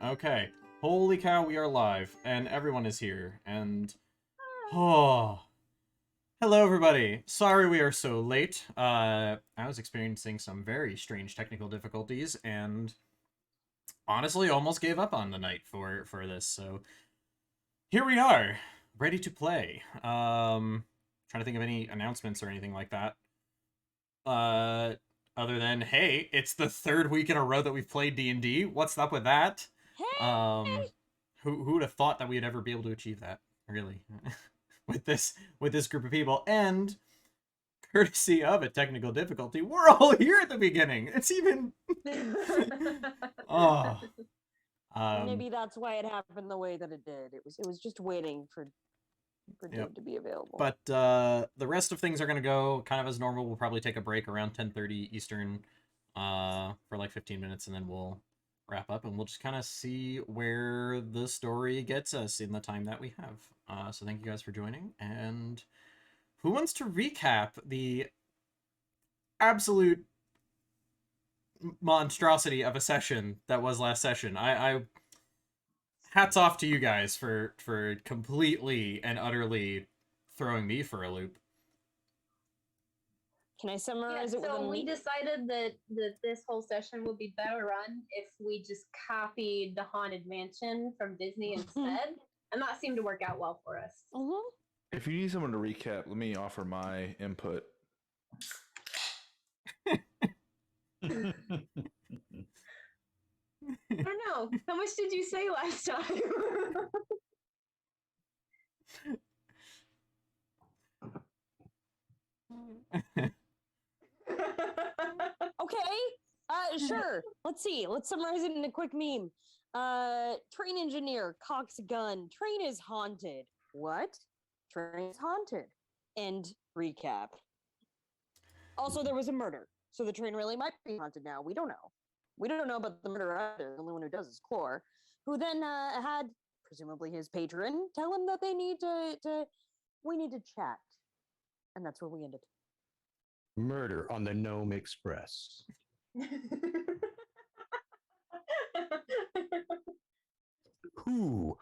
Okay. Holy cow, we are live, and everyone is here, and... Oh... Hello, everybody. Sorry we are so late. I was experiencing some very strange technical difficulties, and honestly almost gave up on the night for this, so... Here we are, ready to play. Trying to think of any announcements or anything like that. Other than, hey, it's the third week in a row that we've played D&D. What's up with that? Hey! Who would have thought that we'd ever be able to achieve that? Really, with this group of people, and courtesy of a technical difficulty, we're all here at the beginning. It's even oh, Maybe that's why it happened the way that it did. It was just waiting for yep. Dave to be available. But the rest of things are gonna go kind of as normal. We'll probably take a break around 10:30 Eastern, for like 15 minutes, and then we'll wrap up, and we'll just kind of see where the story gets us in the time that we have. So thank you guys for joining, and who wants to recap the absolute monstrosity of a session that was last session? I hats off to you guys for completely and utterly throwing me for a loop. Can I summarize it with So we decided that this whole session would be better run if we just copied the Haunted Mansion from Disney instead, and that seemed to work out well for us. If you need someone to recap, let me offer my input. I don't know. How much did you say last time? Okay. Sure. Let's see. Let's summarize it in a quick meme. Train engineer cocks gun. Train is haunted. What? Train is haunted. End recap. Also, there was a murder, so the train really might be haunted now. We don't know. We don't know about the murderer either. The only one who does is Clore, who then had presumably his patron tell him that they need we need to chat, and that's where we ended. Murder on the Gnome Express. Who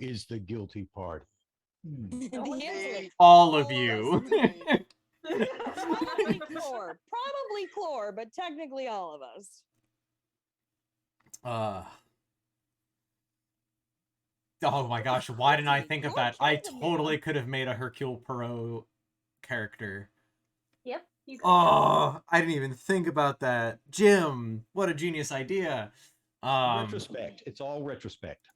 is the guilty party? The answer, all of you. Probably Clore, but technically all of us. Oh my gosh, why didn't I think of that? I totally could have made a Hercule Poirot character. Yep. You could. Oh, I didn't even think about that. Jim, what a genius idea. Retrospect. It's all retrospect.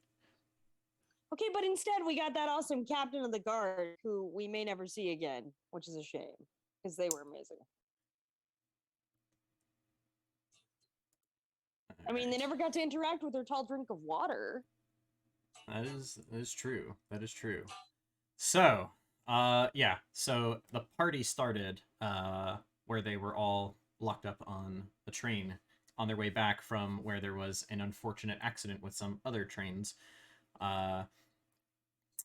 Okay, but instead we got that awesome captain of the guard who we may never see again, which is a shame because they were amazing. I mean, they never got to interact with their tall drink of water. That is true. That is true. So, yeah. So the party started where they were all locked up on a train on their way back from where there was an unfortunate accident with some other trains. On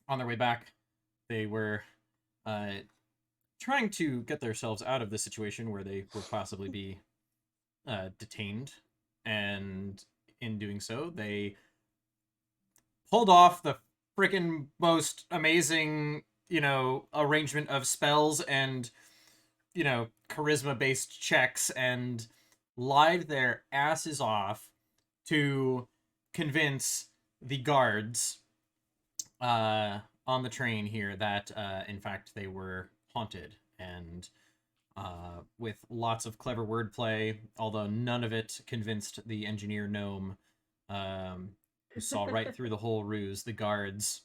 their way back, they were trying to get themselves out of the situation where they would possibly be detained, and in doing so, they pulled off the freaking most amazing, arrangement of spells and, charisma-based checks, and lied their asses off to convince the guards on the train here that, in fact, they were haunted, and with lots of clever wordplay, although none of it convinced the engineer gnome, who saw right through the whole ruse. The guards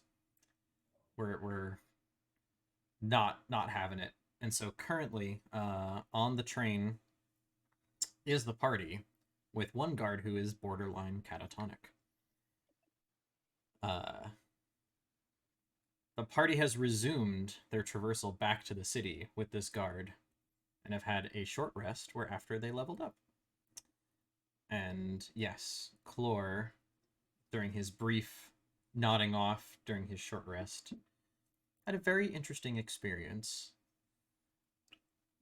were not having it, and so currently, on the train is the party, with one guard who is borderline catatonic. The party has resumed their traversal back to the city with this guard, and have had a short rest whereafter they leveled up. And yes, Clore, during his brief nodding off during his short rest, had a very interesting experience.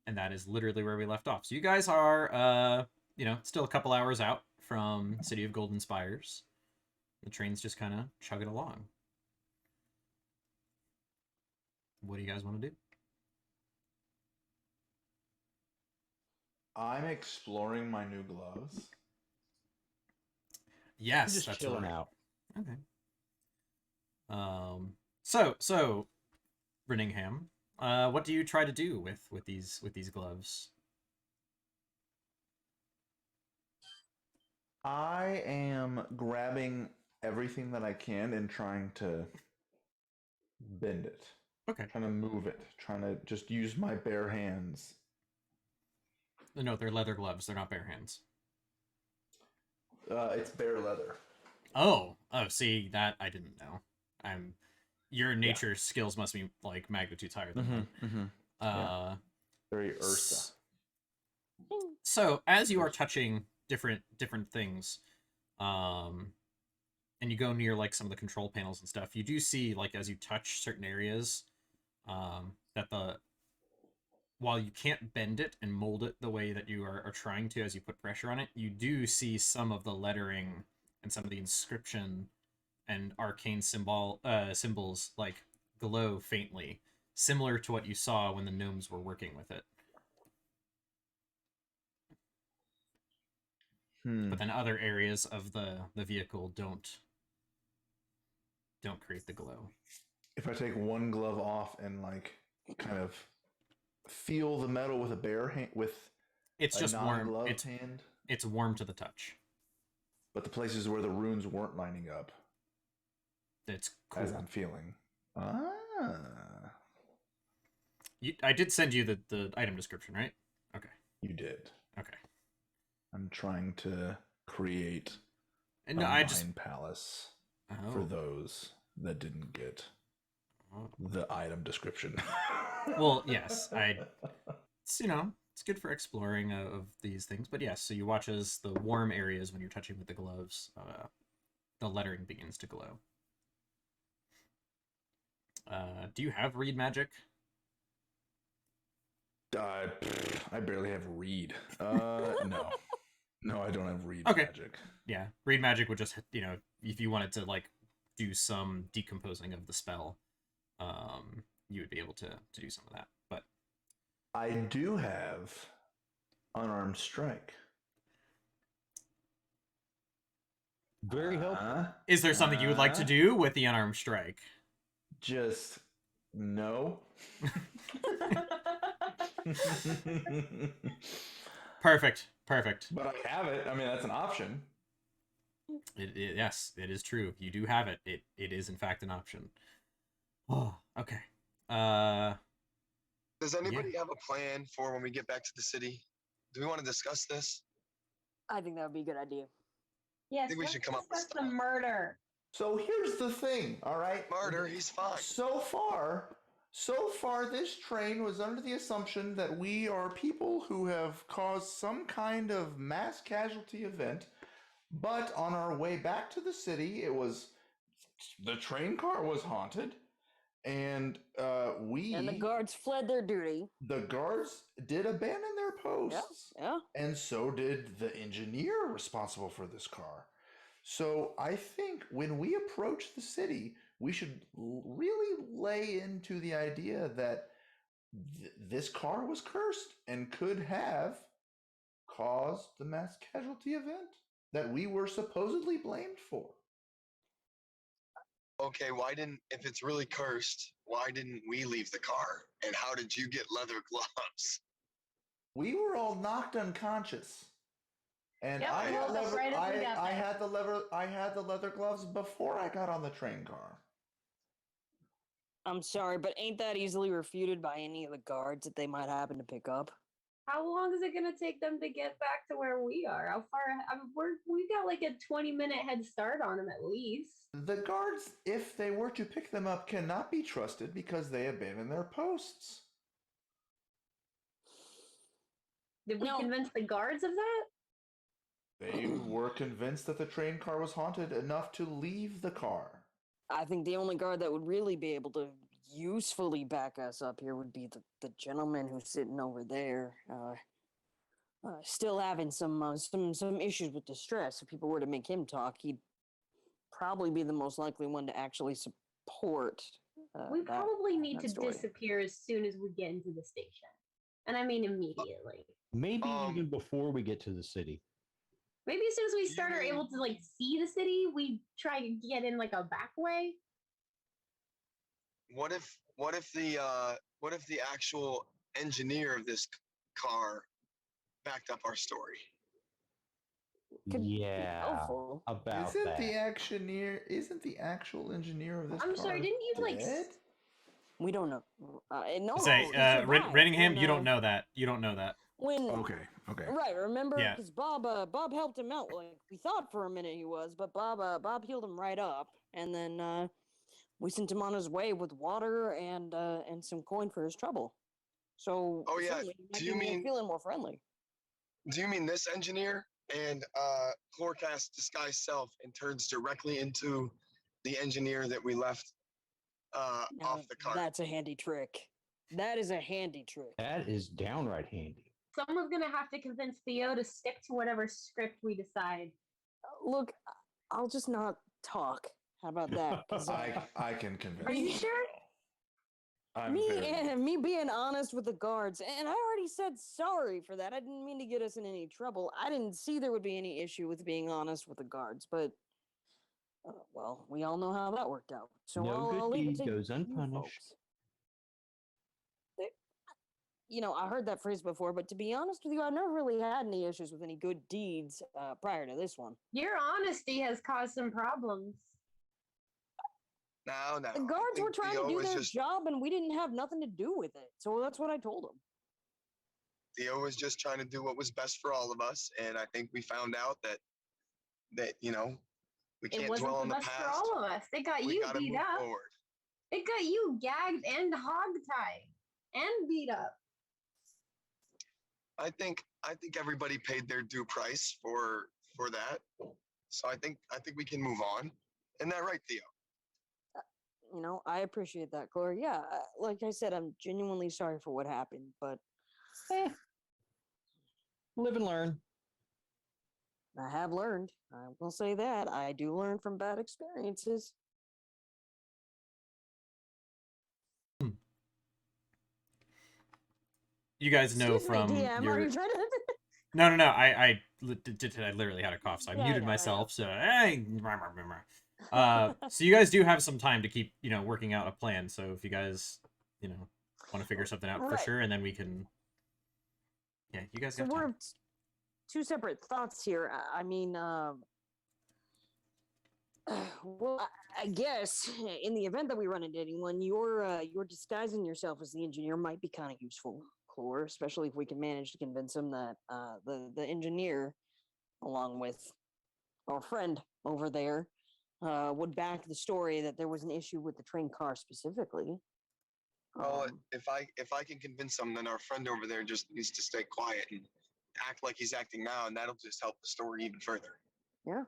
And that is literally where we left off. So you guys are, still a couple hours out from City of Golden Spires. The train's just kind of chugging along. What do you guys want to do? I'm exploring my new gloves. Yes, Just that's chilling right. out. Okay. So Brinningham, what do you try to do with these gloves? I am grabbing everything that I can and trying to bend it, Okay. trying to move it, trying to just use my bare hands. No, they're leather gloves. They're not bare hands. It's bare leather. Oh, see that I didn't know. Your nature skills must be like magnitudes higher than mine. Yeah. Very Ursa. So as you are touching different things, and you go near like some of the control panels and stuff, you do see like as you touch certain areas, that while you can't bend it and mold it the way that you are trying to as you put pressure on it, you do see some of the lettering and some of the inscription and arcane symbols like glow faintly, similar to what you saw when the gnomes were working with it. But then other areas of the vehicle don't create the glow. If I take one glove off and like kind of feel the metal with a bare hand, with It's a just warm. non-gloved hand, It's warm to the touch. but the places where the runes weren't lining up, It's cool. as I'm feeling. I did send you the item description, right? Okay. You did. Okay. I'm trying to create And a no, mind palace for Oh. those that didn't get Oh. the item description. Well, yes, it's, it's good for exploring of these things. But yes, so you watch as the warm areas when you're touching with the gloves, the lettering begins to glow. Do you have read magic? I barely have read. No. No, I don't have read magic. Yeah, read magic would just, if you wanted to like do some decomposing of the spell, you would be able to do some of that. But I do have unarmed strike. Very helpful. Is there something you would like to do with the unarmed strike? Just no. Perfect. But I have it. I mean, that's an option. Yes, it is true. You do have it. It is in fact an option. Oh, okay. Does anybody have a plan for when we get back to the city? Do we want to discuss this? I think that would be a good idea. Yes, think we should come up with discuss the murder. So here's the thing, all right? Murder, he's fine. So far, this train was under the assumption that we are people who have caused some kind of mass casualty event, but on our way back to the city, the train car was haunted, and And the guards fled their duty. The guards did abandon their posts. Yeah. And so did the engineer responsible for this car. So I think when we approach the city, we should really lay into the idea that this car was cursed and could have caused the mass casualty event that we were supposedly blamed for. Okay, if it's really cursed, why didn't we leave the car? And how did you get leather gloves? We were all knocked unconscious. And Yep, I had woke up leather, right as we got I there. had the leather gloves before I got on the train car. I'm sorry, but ain't that easily refuted by any of the guards that they might happen to pick up? How long is it going to take them to get back to where we are? How far? We got like a 20-minute head start on them at least. The guards, if they were to pick them up, cannot be trusted because they abandoned their posts. Did we No. convince the guards of that? They were convinced that the train car was haunted enough to leave the car. I think the only guard that would really be able to usefully back us up here would be the gentleman who's sitting over there. Still having some issues with distress. If people were to make him talk, he'd probably be the most likely one to actually support. We probably need that to story. disappear as soon as we get into the station. And I mean immediately. Maybe Um, even before we get to the city. Maybe as soon as we start You are mean- able to like see the city, we try to get in like a back way. What if the actual engineer of this car backed up our story? Could be Yeah, helpful. about Isn't that. isn't the actual engineer of this I'm car sorry, didn't you like dead? We don't know. No, Say, he survived Renningham, when, you don't know that. You don't know that. When Okay. right, remember? Yeah. Because Bob helped him out. Like we thought for a minute he was, but Bob healed him right up, and then we sent him on his way with water and some coin for his trouble. So Oh, yeah. suddenly he might Do you be mean- feeling more friendly? Do you mean this engineer? And Chlorcast disguised self and turns directly into the engineer that we left Now, off the cart. that's a handy trick. That is a handy trick. That is downright handy. someone's gonna have to convince Theo to stick to whatever script we decide. Look, I'll just not talk. How about that? 'Cause, I can convince. Are you sure? I'm me very- me being honest with the guards, and I already said sorry for that. I didn't mean to get us in any trouble. I didn't see there would be any issue with being honest with the guards, but well, we all know how that worked out. So No good I'll leave it deed to goes you unpunished. folks. I heard that phrase before, but to be honest with you, I've never really had any issues with any good deeds prior to this one. Your honesty has caused some problems. No. The I guards think were trying Theo to do was their just job, and we didn't have nothing to do with it. So that's what I told them. Theo was just trying to do what was best for all of us, and I think we found out that we It can't wasn't dwell the on the best for past. all of us. They got We you gotta beat move up. forward. They got you gagged and hogtied and beat up. I think everybody paid their due price for that. So I think we can move on. Isn't that right, Theo? I appreciate that, Chloe. Yeah, like I said, I'm genuinely sorry for what happened, but Live and learn. I have learned. I will say that. I do learn from bad experiences. You guys know Excuse from me, DM, your are you trying to... No. I literally had a cough, so I Yeah, I muted know, I myself. So so you guys do have some time to keep working out a plan. So if you guys want to figure something out for Right. sure, and then we can. Yeah, you guys So got we're time. two separate thoughts here. I mean, well, I guess in the event that we run into anyone, your disguising yourself as the engineer might be kind of useful, Chlor, especially if we can manage to convince him that the engineer, along with our friend over there, would back the story that there was an issue with the train car specifically. Well, if I can convince them, then our friend over there just needs to stay quiet and act like he's acting now, and that'll just help the story even further. Yeah.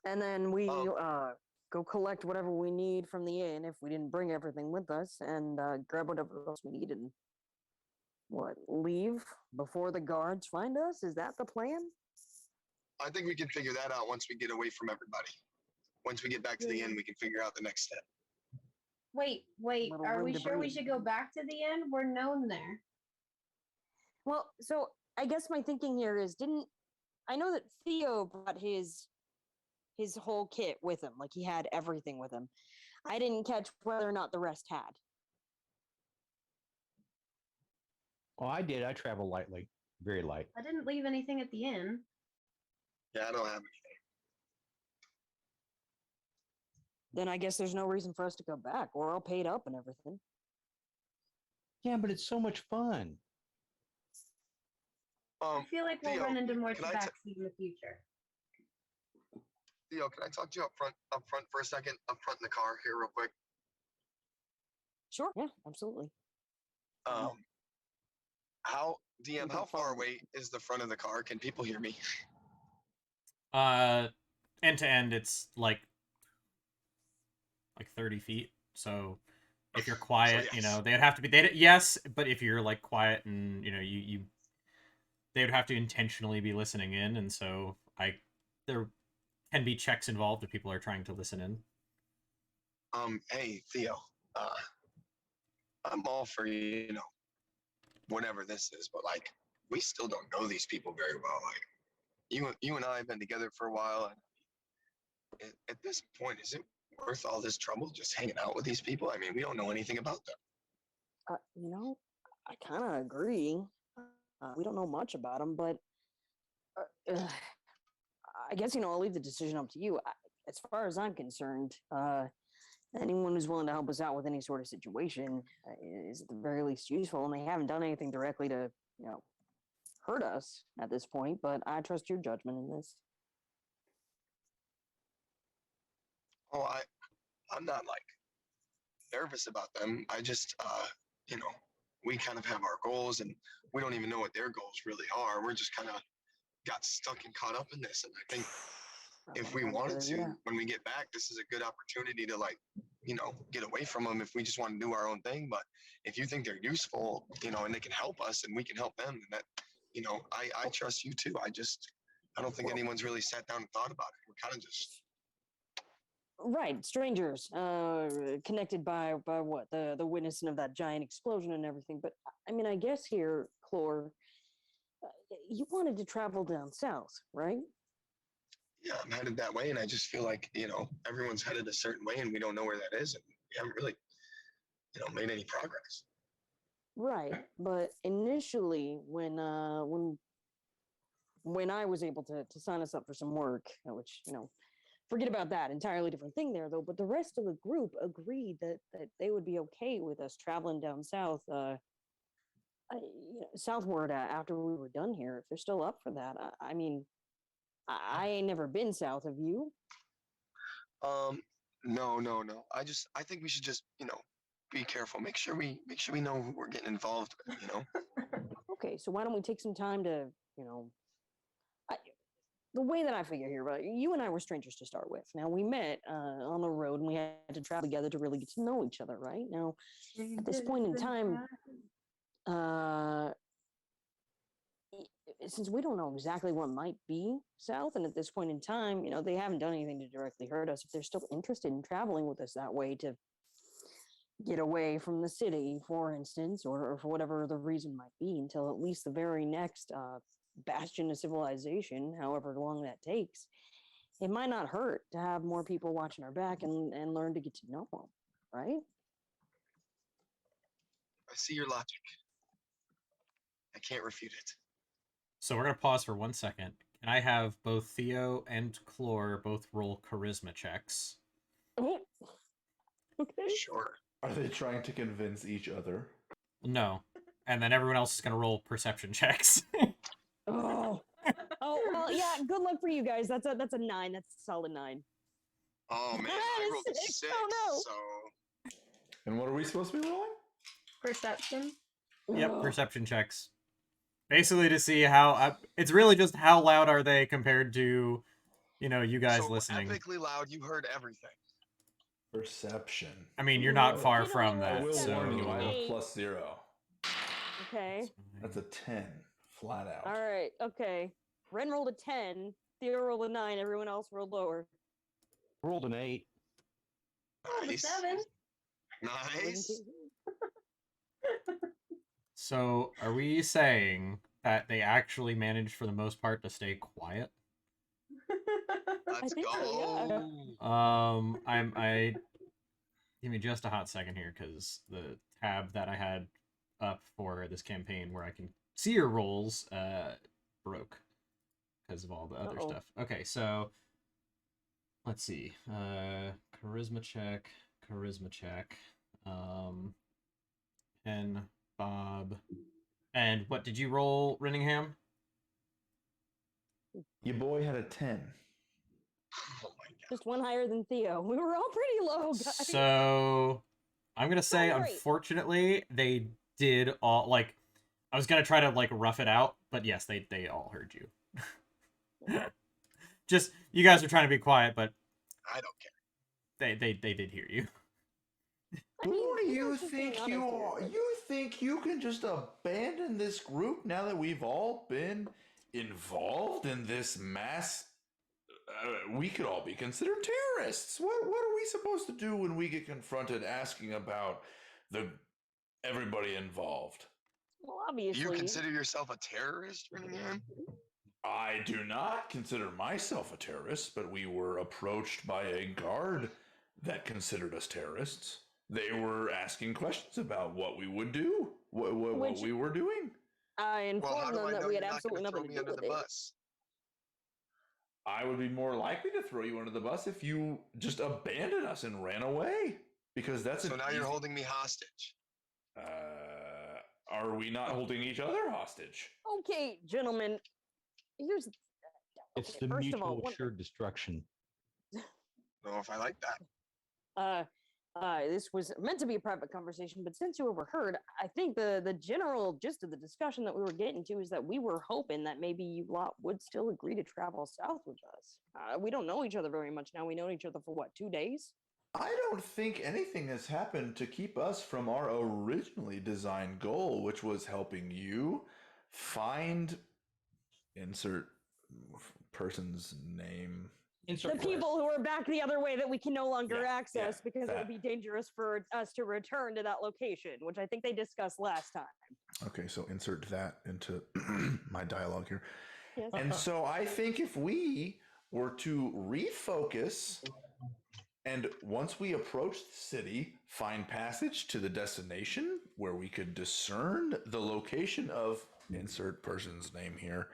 And then we Um, go collect whatever we need from the inn if we didn't bring everything with us, and grab whatever else we need and leave before the guards find us? Is that the plan? I think we can figure that out once we get away from everybody. Once we get back to the inn, we can figure out the next step. Wait. Little Are room we to sure we breathe. should go back to the inn? We're known there. Well, so I guess my thinking here is I know that Theo brought his whole kit with him, like he had everything with him. I didn't catch whether or not the rest had. Well, I did. I travel lightly, very light. I didn't leave anything at the inn. Yeah, I don't have anything. Then I guess there's no reason for us to go back. We're all paid up and everything. Yeah, but it's so much fun. I feel like we'll Theo, run into more can I tabaxi in the future. Theo, can I talk to you up front for a second? Up front in the car here real quick. Sure. Yeah, absolutely. How DM, don't how far follow me. away is the front of the car? Can people hear me? End to end, it's like 30 feet. So if you're quiet, yes. they'd have to be. Yes, but if you're like quiet and you they would have to intentionally be listening in, and so they're can be checks involved if people are trying to listen in. Hey Theo, I'm all for whatever this is, but like we still don't know these people very well. Like you and I have been together for a while, and at this point, is it worth all this trouble just hanging out with these people? I mean, we don't know anything about them. You know, I kind of agree. We don't know much about them, but I guess I'll leave the decision up to you. As far as I'm concerned, anyone who's willing to help us out with any sort of situation is at the very least useful, and they haven't done anything directly to hurt us at this point. But I trust your judgment in this. Oh, I'm not like nervous about them. I just, we kind of have our goals, and we don't even know what their goals really are. We're just kind of got stuck and caught up in this, and I think if we wanted to, when we get back, this is a good opportunity to get away from them if we just want to do our own thing. But if you think they're useful, and they can help us and we can help them, and that, I trust you too. I don't think anyone's really sat down and thought about it. We're kind of just right, strangers, connected by what the witnessing of that giant explosion and everything. But I mean, I guess here, Clore, you wanted to travel down south, right? Yeah, I'm headed that way, and I just feel like everyone's headed a certain way, and we don't know where that is, and we haven't really made any progress. Right, but initially, when I was able to sign us up for some work, which forget about that, entirely different thing there though. But the rest of the group agreed that they would be okay with us traveling down south, southward after we were done here, if they're still up for that. I mean, I ain't never been south. Have you? No. I think we should just, be careful. Make sure we know who we're getting involved with. Okay, so why don't we take some time to, the way that I figure here, right? You and I were strangers to start with. Now we met on the road, and we had to travel together to really get to know each other, right? Now, at this point in time, since we don't know exactly what might be south, and at this point in time, they haven't done anything to directly hurt us. If they're still interested in traveling with us that way to get away from the city, for instance, or for whatever the reason might be, until at least the very next bastion of civilization, however long that takes, it might not hurt to have more people watching our back and learn to get to know them, right? I see your logic. I can't refute it. So we're gonna pause for 1 second. Can I have both Theo and Clore both roll charisma checks? Okay. Sure. Are they trying to convince each other? No. And then everyone else is gonna roll perception checks. Oh well, yeah. Good luck for you guys. That's a 9. That's a solid 9. Oh man, I rolled a 6. Oh, no. So. And what are we supposed to be rolling? Perception. Yep, perception checks. Basically to see how it's really just how loud are they compared to you guys So listening. epically loud, you heard everything. Perception. I mean, you're not far You know from what? I that. will So warn you, I have Eight. +0. Okay. That's a 10, flat out. All right. Okay. Ren rolled a 10. Theo rolled a 9. Everyone else rolled lower. Rolled an 8. Oh, the Nice. 7. Nice. So are we saying that they actually managed for the most part to stay quiet? Let's think go. so, I give me just a hot second here because the tab that I had up for this campaign where I can see your rolls broke because of all the other stuff. Okay, so let's see. Charisma check. And Bob. And what did you roll, Renningham? Your boy had a 10. Oh my god. Just one higher than Theo. We were all pretty low, guys. So I'm gonna say, Not great. unfortunately, they did all like. I was gonna try to like rough it out, but yes, they all heard you. Just you guys are trying to be quiet, but I don't care. they did hear you. Who do you that's just being think you honest are? here. You think you can just abandon this group now that we've all been involved in this mass we could all be considered terrorists. What are we supposed to do when we get confronted asking about the everybody involved? Well, Do obviously. you consider yourself a terrorist, Rinningham? I do not consider myself a terrorist, but we were approached by a guard that considered us terrorists. They were asking questions about what we would do, what Which- we were doing. I Well, how informed do I them that know we you're had not going absolutely to throw nothing to me do under with the it. bus? I would be more likely to throw you under the bus if you just abandoned us and ran away. Because that's So an now you're easy- holding me hostage. Are we not holding each other hostage? Okay, gentlemen. Here's. It's okay, the first of all, mutual assured destruction. Don't know if I like that. This was meant to be a private conversation, but since you overheard, I think the general gist of the discussion that we were getting to is that we were hoping that maybe you lot would still agree to travel south with us. We don't know each other very much now. We know each other for what, 2 days? I don't think anything has happened to keep us from our originally designed goal, which was helping you find insert person's name. The people who are back the other way that we can no longer Yeah, access yeah, because it that. would be dangerous for us to return to that location, which I think they discussed last time. Okay, so insert that into my dialogue here. Yes. And so I think if we were to refocus and once we approach the city, find passage to the destination where we could discern the location of insert person's name here,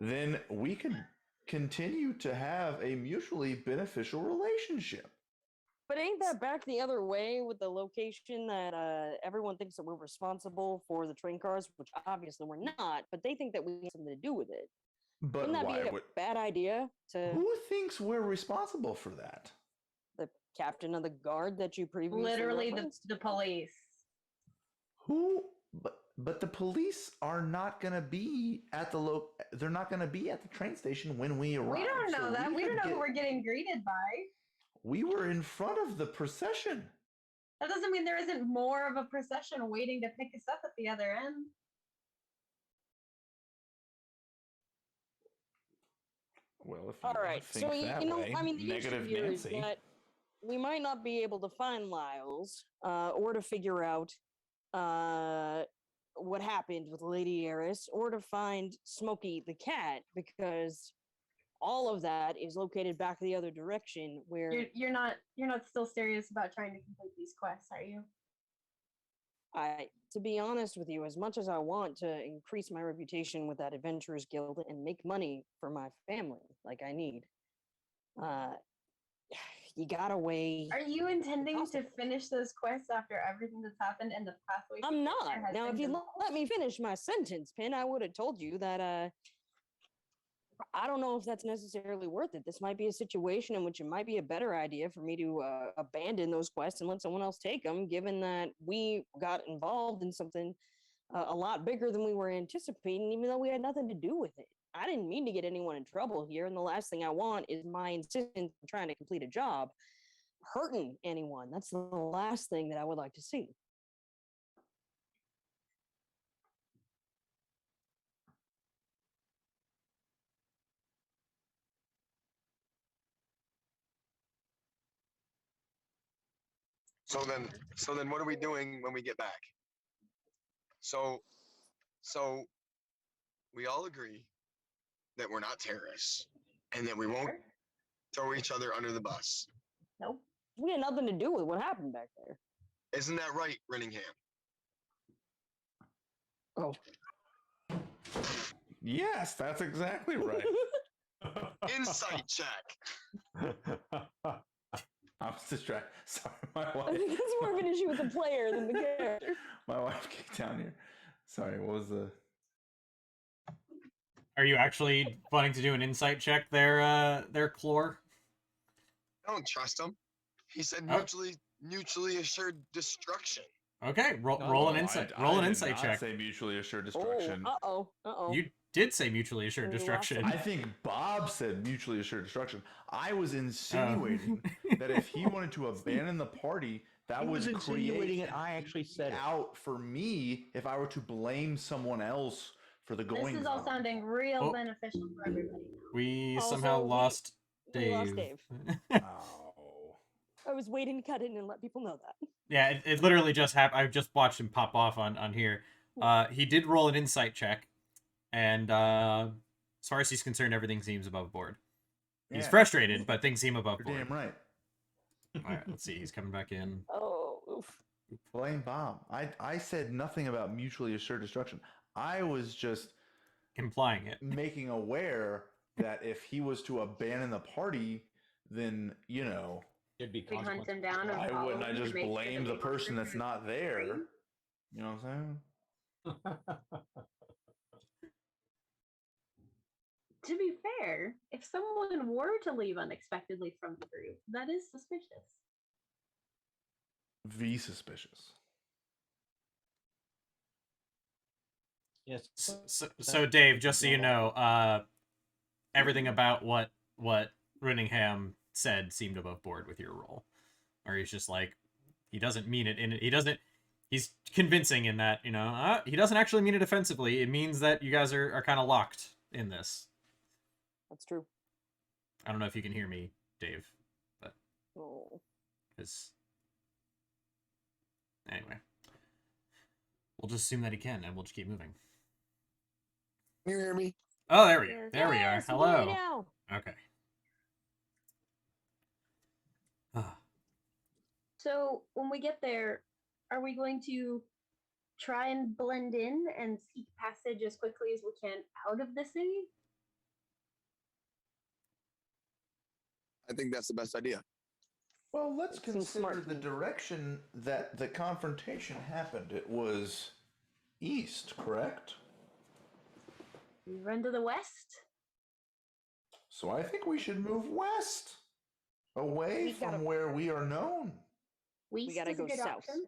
then we can continue to have a mutually beneficial relationship. But ain't that back the other way with the location that everyone thinks that we're responsible for the train cars, which obviously we're not, but they think that we have something to do with it. But Wouldn't that why be a would bad idea to who thinks we're responsible for that? the captain of the guard that you previously Literally referenced? the police. Who but the police are not going to be at the they're not going to be at the train station when we arrive. We don't know so that. We could don't know who we're getting greeted by. We were in front of the procession. That doesn't mean there isn't more of a procession waiting to pick us up at the other end. Well, if you All wanna right, think so that you know, way, I mean, the issue negative here is Nancy. that we might not be able to find Lyles, or to figure out what happened with Lady Eris, or to find Smokey the cat, because all of that is located back the other direction. Where You're not still serious about trying to complete these quests, are you? to be honest with you, as much as I want to increase my reputation with that Adventurers Guild and make money for my family, like I need, you gotta weigh. Are you intending cost to of it. finish those quests after everything that's happened and the pathway? to I'm get not. there has Now, been if you demolished? let me finish my sentence, Pin, I would have told you that I don't know if that's necessarily worth it. This might be a situation in which it might be a better idea for me to abandon those quests and let someone else take them, given that we got involved in something a lot bigger than we were anticipating, even though we had nothing to do with it. I didn't mean to get anyone in trouble here, and the last thing I want is my insistence on trying to complete a job hurting anyone. That's the last thing that I would like to see. So then what are we doing when we get back? So we all agree that we're not terrorists and that we won't throw each other under the bus. Nope. We had nothing to do with what happened back there. Isn't that right, Rinningham? Oh. Yes, that's exactly right. Insight check. I was distracted. Sorry, my I wife. think that's more of an issue with the player than the character. My wife kicked down here. Sorry, what was the? Are you actually wanting to do an insight check there, Clore? I don't trust him. He said Oh. mutually assured destruction. Okay, roll an Oh, insight. I Roll an did insight not check. Say mutually assured destruction. Oh, uh-oh. You did say mutually assured We lost destruction. I think Bob said mutually assured destruction. I was insinuating Oh. that if he wanted to abandon the party, that He was would insinuating create it. I actually said it. out for me if I were to blame someone else for the This goings is all on. sounding real Oh. beneficial for everybody now. We Also, somehow we- lost We lost Dave. Oh. I was waiting to cut in and let people know that. Yeah, it literally just happened. I just watched him pop off on here. He did roll an insight check, and as far as he's concerned, everything seems above board. He's Yeah, frustrated, but things seem above you're board. damn right. All right, let's see. He's coming back in. Oh, oof. Blame Bob. I said nothing about mutually assured destruction. I was just Implying it. making aware that if he was to abandon the party, then, you know, It'd be We hunt him down. And why follow wouldn't I him to just make sure blame that the they person wander that's through not his there? brain? You know what I'm saying? To be fair, if someone were to leave unexpectedly from the group, that is suspicious. V suspicious. Yes. So Dave, just so you know, everything about what Runningham said seemed above board with your role. Or he's just like, he doesn't mean it he's convincing in that, he doesn't actually mean it offensively. It means that you guys are kind of locked in this. That's true. I don't know if you can hear me, Dave, but Oh. because anyway, we'll just assume that he can, and we'll just keep moving. Can you hear me? Oh, there we go. Yes. There we are. Yes, boy, Hello. now. Okay. Ah, So when we get there, are we going to try and blend in and seek passage as quickly as we can out of the city? I think that's the best idea. Well, let's Seems consider smart to the me. direction that the confrontation happened. It was east, correct? We run to the west. So I think we should move west, away We from gotta- where we are known. West gotta is go a good south. option.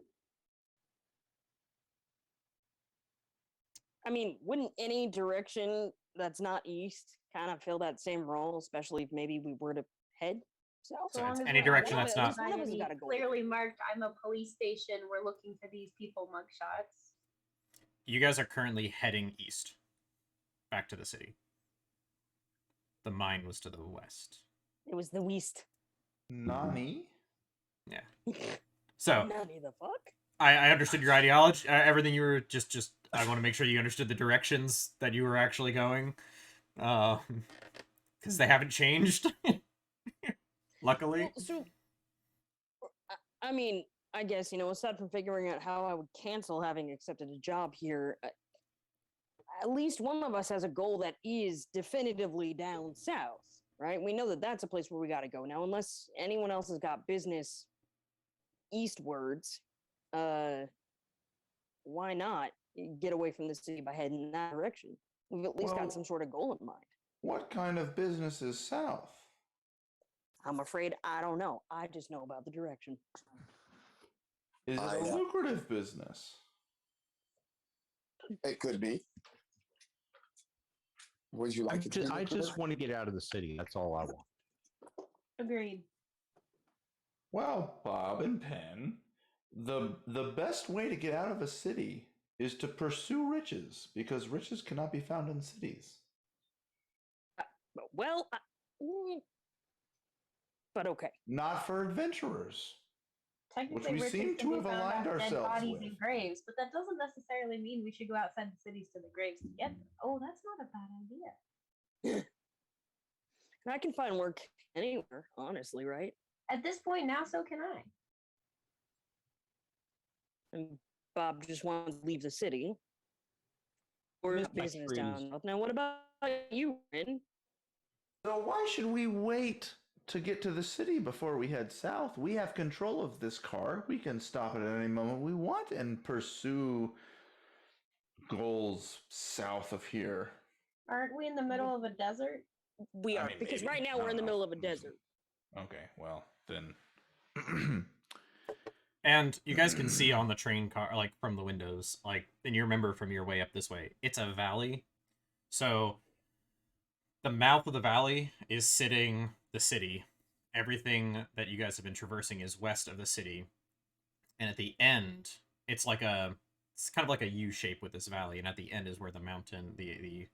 I mean, wouldn't any direction that's not east kind of fill that same role, especially if maybe we were to head south? So As long it's as any we're direction not that's at not. least one of us has any gotta go. clearly marked. I'm a police station. We're looking for these people mugshots. You guys are currently heading east, back to the city. The mine was to the west. It was the west. Nani? Yeah. So Nani the fuck? I understood your ideology, everything you were just. I want to make sure you understood the directions that you were actually going, because they haven't changed. Luckily. Well, so, I mean, I guess, aside from figuring out how I would cancel having accepted a job here, at least one of us has a goal that is definitively down south, right? We know that that's a place where we got to go. Now, unless anyone else has got business eastwards, why not get away from the city by heading in that direction? We've at least Well- got some sort of goal in mind. What kind of business is south? I'm afraid I don't know. I just know about the direction. Is it a Yeah. lucrative business? It could be. Would you like it to be I just lucrative? want to get out of the city. That's all I want. Agreed. Well, Bob and Penn, the best way to get out of a city is to pursue riches, because riches cannot be found in cities. Well, but okay. Not for adventurers. Technically, we riches seem can to be have found aligned off dead ourselves bodies with. and graves, but that doesn't necessarily mean we should go outside the cities to the graves to get them. Oh, that's not a bad idea. And I can find work anywhere, honestly, right? At this point now, so can I. And Bob just wants to leave the city. Or Miss my business trees. down north. Now, what about you, Rin? So why should we wait to get to the city before we head south? We have control of this car. We can stop it at any moment we want and pursue goals south of here. Aren't we in the middle of a desert? We I are, mean, because maybe. right now I we're in the don't know. middle of a I'm just- desert. Okay, well, then. And you guys can see on the train car, like from the windows, like, and you remember from your way up this way, it's a valley. So the mouth of the valley is sitting the city. Everything that you guys have been traversing is west of the city. And at the end, it's kind of like a U shape with this valley. And at the end is where the mountain, the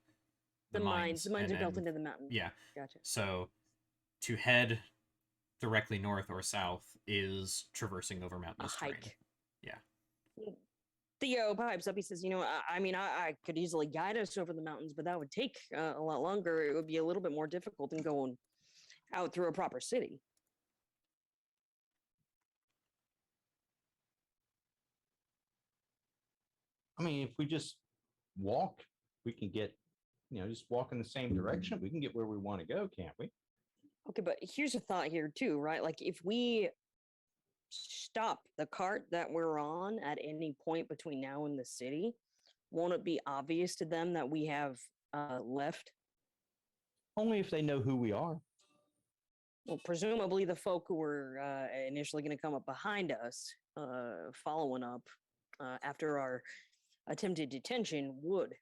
The mines are and- built into the mountain. yeah. Gotcha. So to head directly north or south is traversing over A mountainous terrain. hike. Yeah. Theo pipes up. He says, I mean, I could easily guide us over the mountains, but that would take a lot longer. It would be a little bit more difficult than going out through a proper city. I mean, if we just walk, we can get, just walk in the same direction. We can get where we want to go, can't we? Okay, but here's a thought here too, right? Like if we stop the cart that we're on at any point between now and the city, won't it be obvious to them that we have left? Only if they know who we are. Well, presumably the folk who were initially going to come up behind us, following up after our attempted detention would.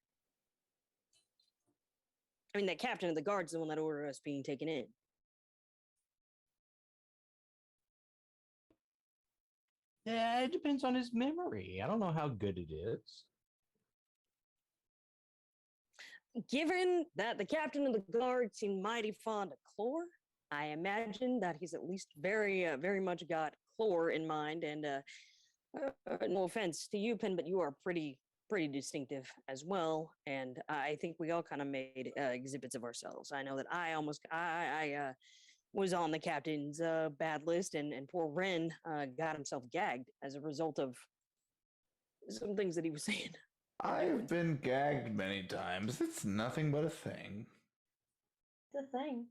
I mean, that captain of the guard's the one that ordered us being taken in. Yeah, it depends on his memory. I don't know how good it is. Given that the captain of the guard seemed mighty fond of chlor, I imagine that he's at least very much got chlor in mind. And no offense to you, Pin, but you are pretty distinctive as well. And I think we all kind of made exhibits of ourselves. I know that I was on the captain's bad list, and poor Ren got himself gagged as a result of some things that he was saying. I've been gagged many times. It's nothing but a thing. It's a thing.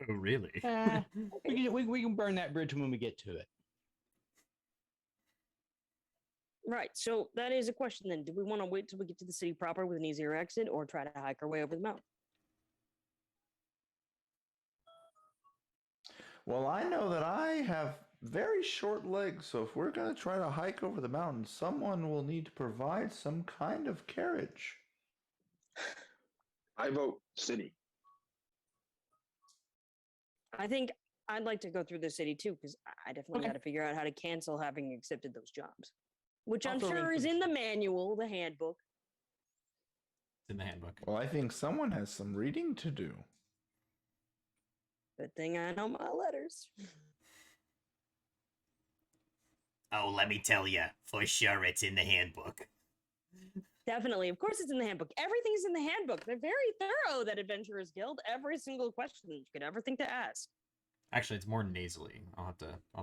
Oh, really? We can burn that bridge when we get to it. Right. So that is a question then. Do we want to wait till we get to the city proper with an easier exit, or try to hike our way over the mountain? Well, I know that I have very short legs, so if we're going to try to hike over the mountain, someone will need to provide some kind of carriage. I vote city. I think I'd like to go through the city too, because I definitely Okay. got to figure out how to cancel having accepted those jobs, which I'll I'm throw sure in is for in the the manual, the handbook. It's in the handbook. Well, I think someone has some reading to do. Good thing I know my letters. Oh, let me tell you, for sure it's in the handbook. Definitely. Of course, it's in the handbook. Everything's in the handbook. They're very thorough, that Adventurers Guild. Every single question that you could ever think to ask. Actually, it's more nasally. I'll have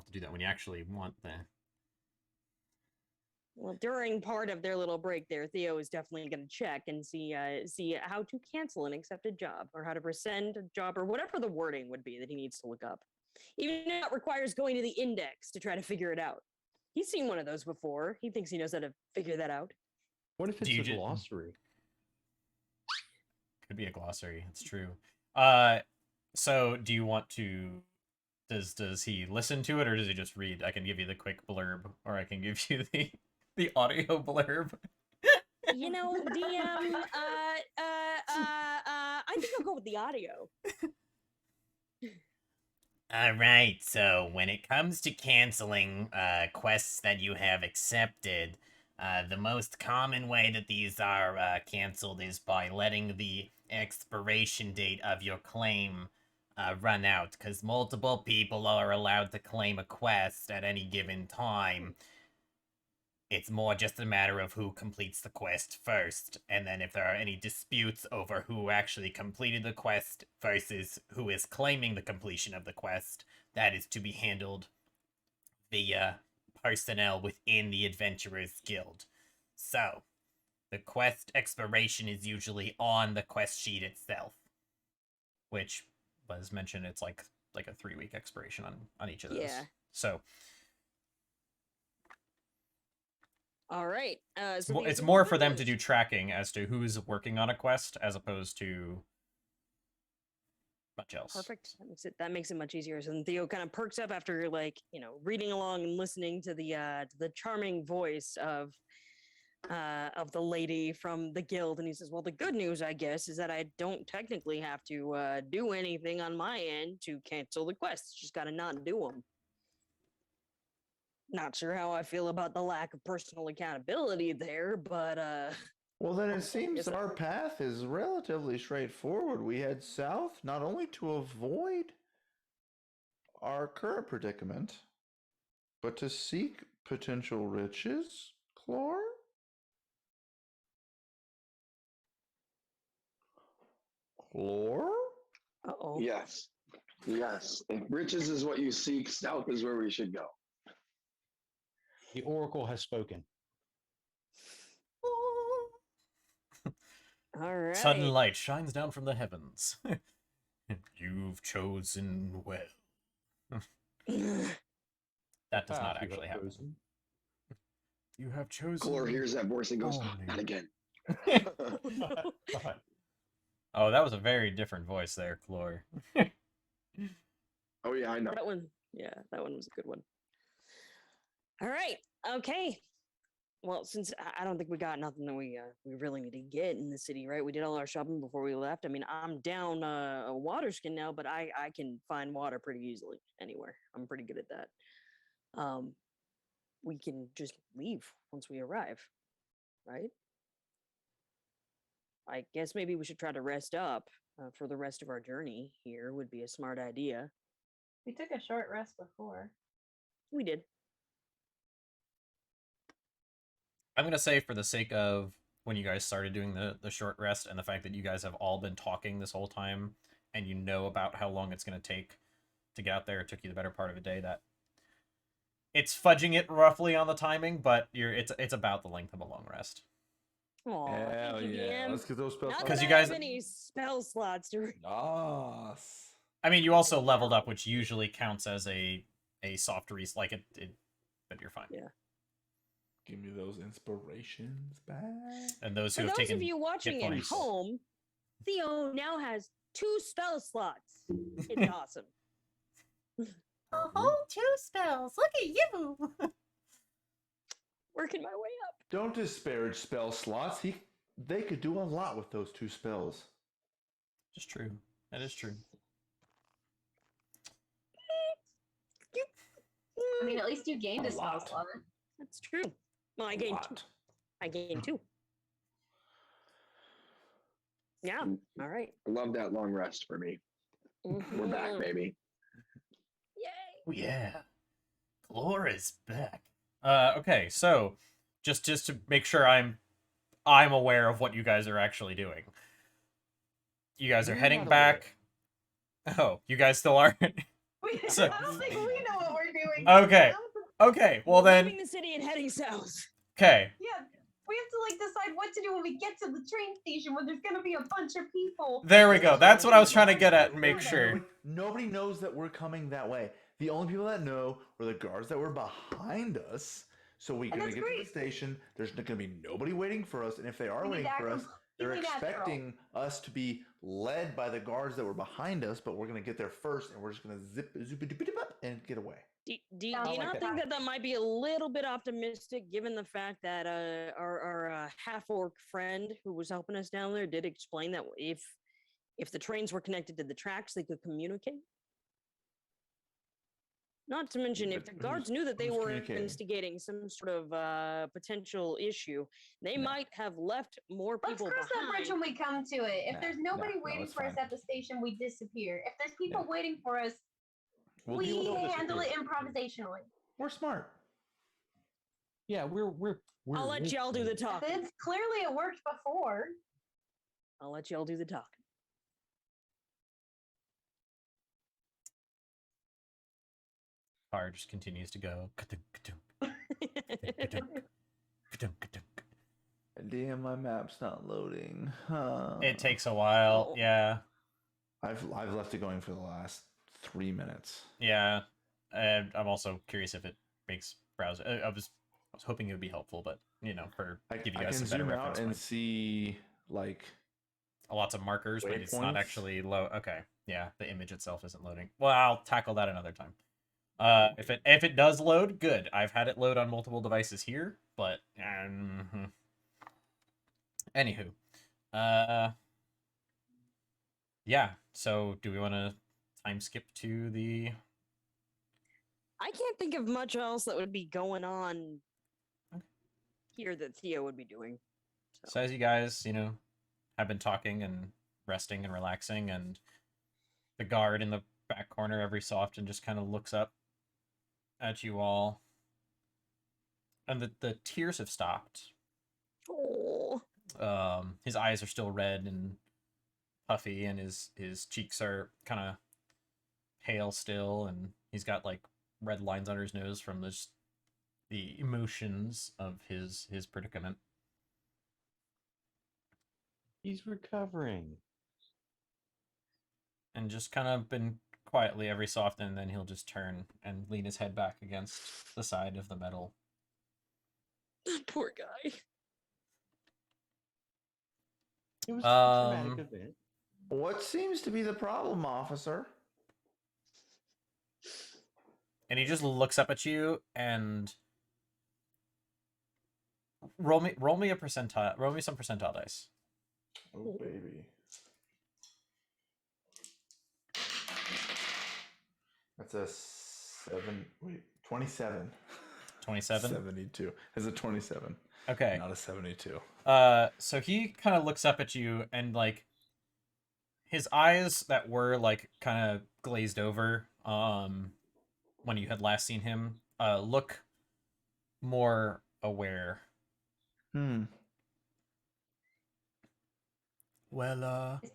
to do that when you actually want the. Well, during part of their little break there, Theo is definitely going to check and see how to cancel an accepted job, or how to rescind a job, or whatever the wording would be that he needs to look up. Even if it requires going to the index to try to figure it out. He's seen one of those before. He thinks he knows how to figure that out. What if it's Do you a ju- glossary? Could be a glossary. It's true. So do you want to? Does he listen to it, or does he just read? I can give you the quick blurb, or I can give you the audio blurb. You know, DM, I think I'll go with the audio. Alright, so when it comes to canceling quests that you have accepted, the most common way that these are canceled is by letting the expiration date of your claim run out, because multiple people are allowed to claim a quest at any given time. It's more just a matter of who completes the quest first, and then if there are any disputes over who actually completed the quest versus who is claiming the completion of the quest, that is to be handled via personnel within the Adventurers Guild. So, the quest expiration is usually on the quest sheet itself, Which was mentioned. It's like a 3-week expiration on each of those. Yeah. So All right. it's more for them to do tracking as to who's working on a quest as opposed to much else. Perfect. That makes it much easier. So then Theo kind of perks up after reading along and listening to the charming voice of the lady from the guild, and he says, "Well, the good news, I guess, is that I don't technically have to do anything on my end to cancel the quests. Just got to not do them." Not sure how I feel about the lack of personal accountability there, but Well, then it Okay, seems yes, our path is relatively straightforward. We head south not only to avoid our current predicament, but to seek potential riches, Chlor? Chlor? Uh-oh. Yes. Yes. If riches is what you seek, south is where we should go. The oracle has spoken. All right. Sudden light shines down from the heavens. You've chosen well. That does not Path you actually have happen. chosen. You have chosen. Chlor hears that voice and goes, only. not again. Oh, that was a very different voice there, Chlor. Oh, yeah, I know. That one, yeah, that one was a good one. All right, okay. Well, since I don't think we got nothing that we really need to get in the city, right? We did all our shopping before we left. I mean, I'm down a water skin now, but I can find water pretty easily anywhere. I'm pretty good at that. We can just leave once we arrive, right? I guess maybe we should try to rest up for the rest of our journey here would be a smart idea. We took a short rest before. We did. I'm gonna say, for the sake of when you guys started doing the short rest and the fact that you guys have all been talking this whole time and you know about how long it's gonna take to get out there, it took you the better part of a day, that it's fudging it roughly on the timing, but it's about the length of a long rest. Aw, Hell thank you, yeah. DM. Let's get those spells. Not Because that you I guys- have any spell slots to. Nice. I mean, you also leveled up, which usually counts as a soft reset, like it, but you're fine. Yeah. Give me those inspirations back. And those who For have those taken of you watching at points. home, Theo now has 2 spell slots. It's awesome. A whole 2 spells. Look at you. Working my way up. Don't disparage spell slots. They could do a lot with those 2 spells. Just true. That is true. I mean, at least you gained A a spell lot. slot. That's true. Well, I A gained 2. lot. I gained 2. Yeah. All right. I love that long rest for me. We're back, Mhm. baby. Yay. Oh yeah, Flora's back. Okay, so just to make sure I'm aware of what you guys are actually doing. You guys are You're heading not back. Oh, you guys still are. So- I don't think we know what we're doing. Okay. Okay, well We're then. leaving the city and heading south. Okay. Yeah, we have to like decide what to do when we get to the train station when there's gonna be a bunch of people. There we go. That's what I was trying to get at and make Nobody- sure. Nobody knows that we're coming that way. The only people that know were the guards that were behind us. So we're And going to that's get to the great. station. There's going to be nobody waiting for us. And if they are We need waiting to for act us, they're completely natural. expecting us to be led by the guards that were behind us. But we're going to get there first, and we're just going to zip up and get away. Do you Sounds not like think that. that might be a little bit optimistic given the fact that our half-orc friend who was helping us down there did explain that if the trains were connected to the tracks, they could communicate? Not to mention, if But the guards knew that they who's were communicating? instigating some sort of potential issue, they No. might have left more Let's people cross that bridge behind. when we come to it. If Nah, there's nobody no, waiting it's for us fine. at the station, we disappear. If there's people No. waiting for us, We'll we deal with it. handle it disappear. improvisationally. We're smart. Yeah, we're I'll let y'all do the talking. It's clearly it worked before. I'll let y'all do the talking. Car just continues to go. Ka-dunk, ka-dunk, ka-dunk, ka-dunk, ka-dunk. Damn, my map's not loading. Huh. It takes a while. Oh. Yeah. I've left it going for the last 3 minutes. Yeah. And I'm also curious if it makes browser. I was hoping it would be helpful, but for I give you can guys some better zoom reference out and points. see like Lots of markers, but it's not waypoints. actually low. Okay, yeah, the image itself isn't loading. Well, I'll tackle that another time. If it does load, good. I've had it load on multiple devices here, but anywho, yeah. So, do we want to time skip to the? I can't think of much else that would be going on Okay. here that Theo would be doing. So as you guys, have been talking and resting and relaxing, and the guard in the back corner every so often just kind of looks up at you all, and the tears have stopped. Oh. His eyes are still red and puffy, and his cheeks are kind of pale still, and he's got like red lines under his nose from the emotions of his predicament. He's recovering. And just kind of been quietly every so often, and then he'll just turn and lean his head back against the side of the metal. Poor guy. It was a traumatic Um, event. What seems to be the problem, officer? and he just looks up at you and roll me a percentile. Roll me some percentile dice. Oh, baby. That's a 27. 27. 72. It's a 27. Okay. Not a 72. So he kind of looks up at you, and like his eyes that were like kind of glazed over when you had last seen him look more aware. Well, Is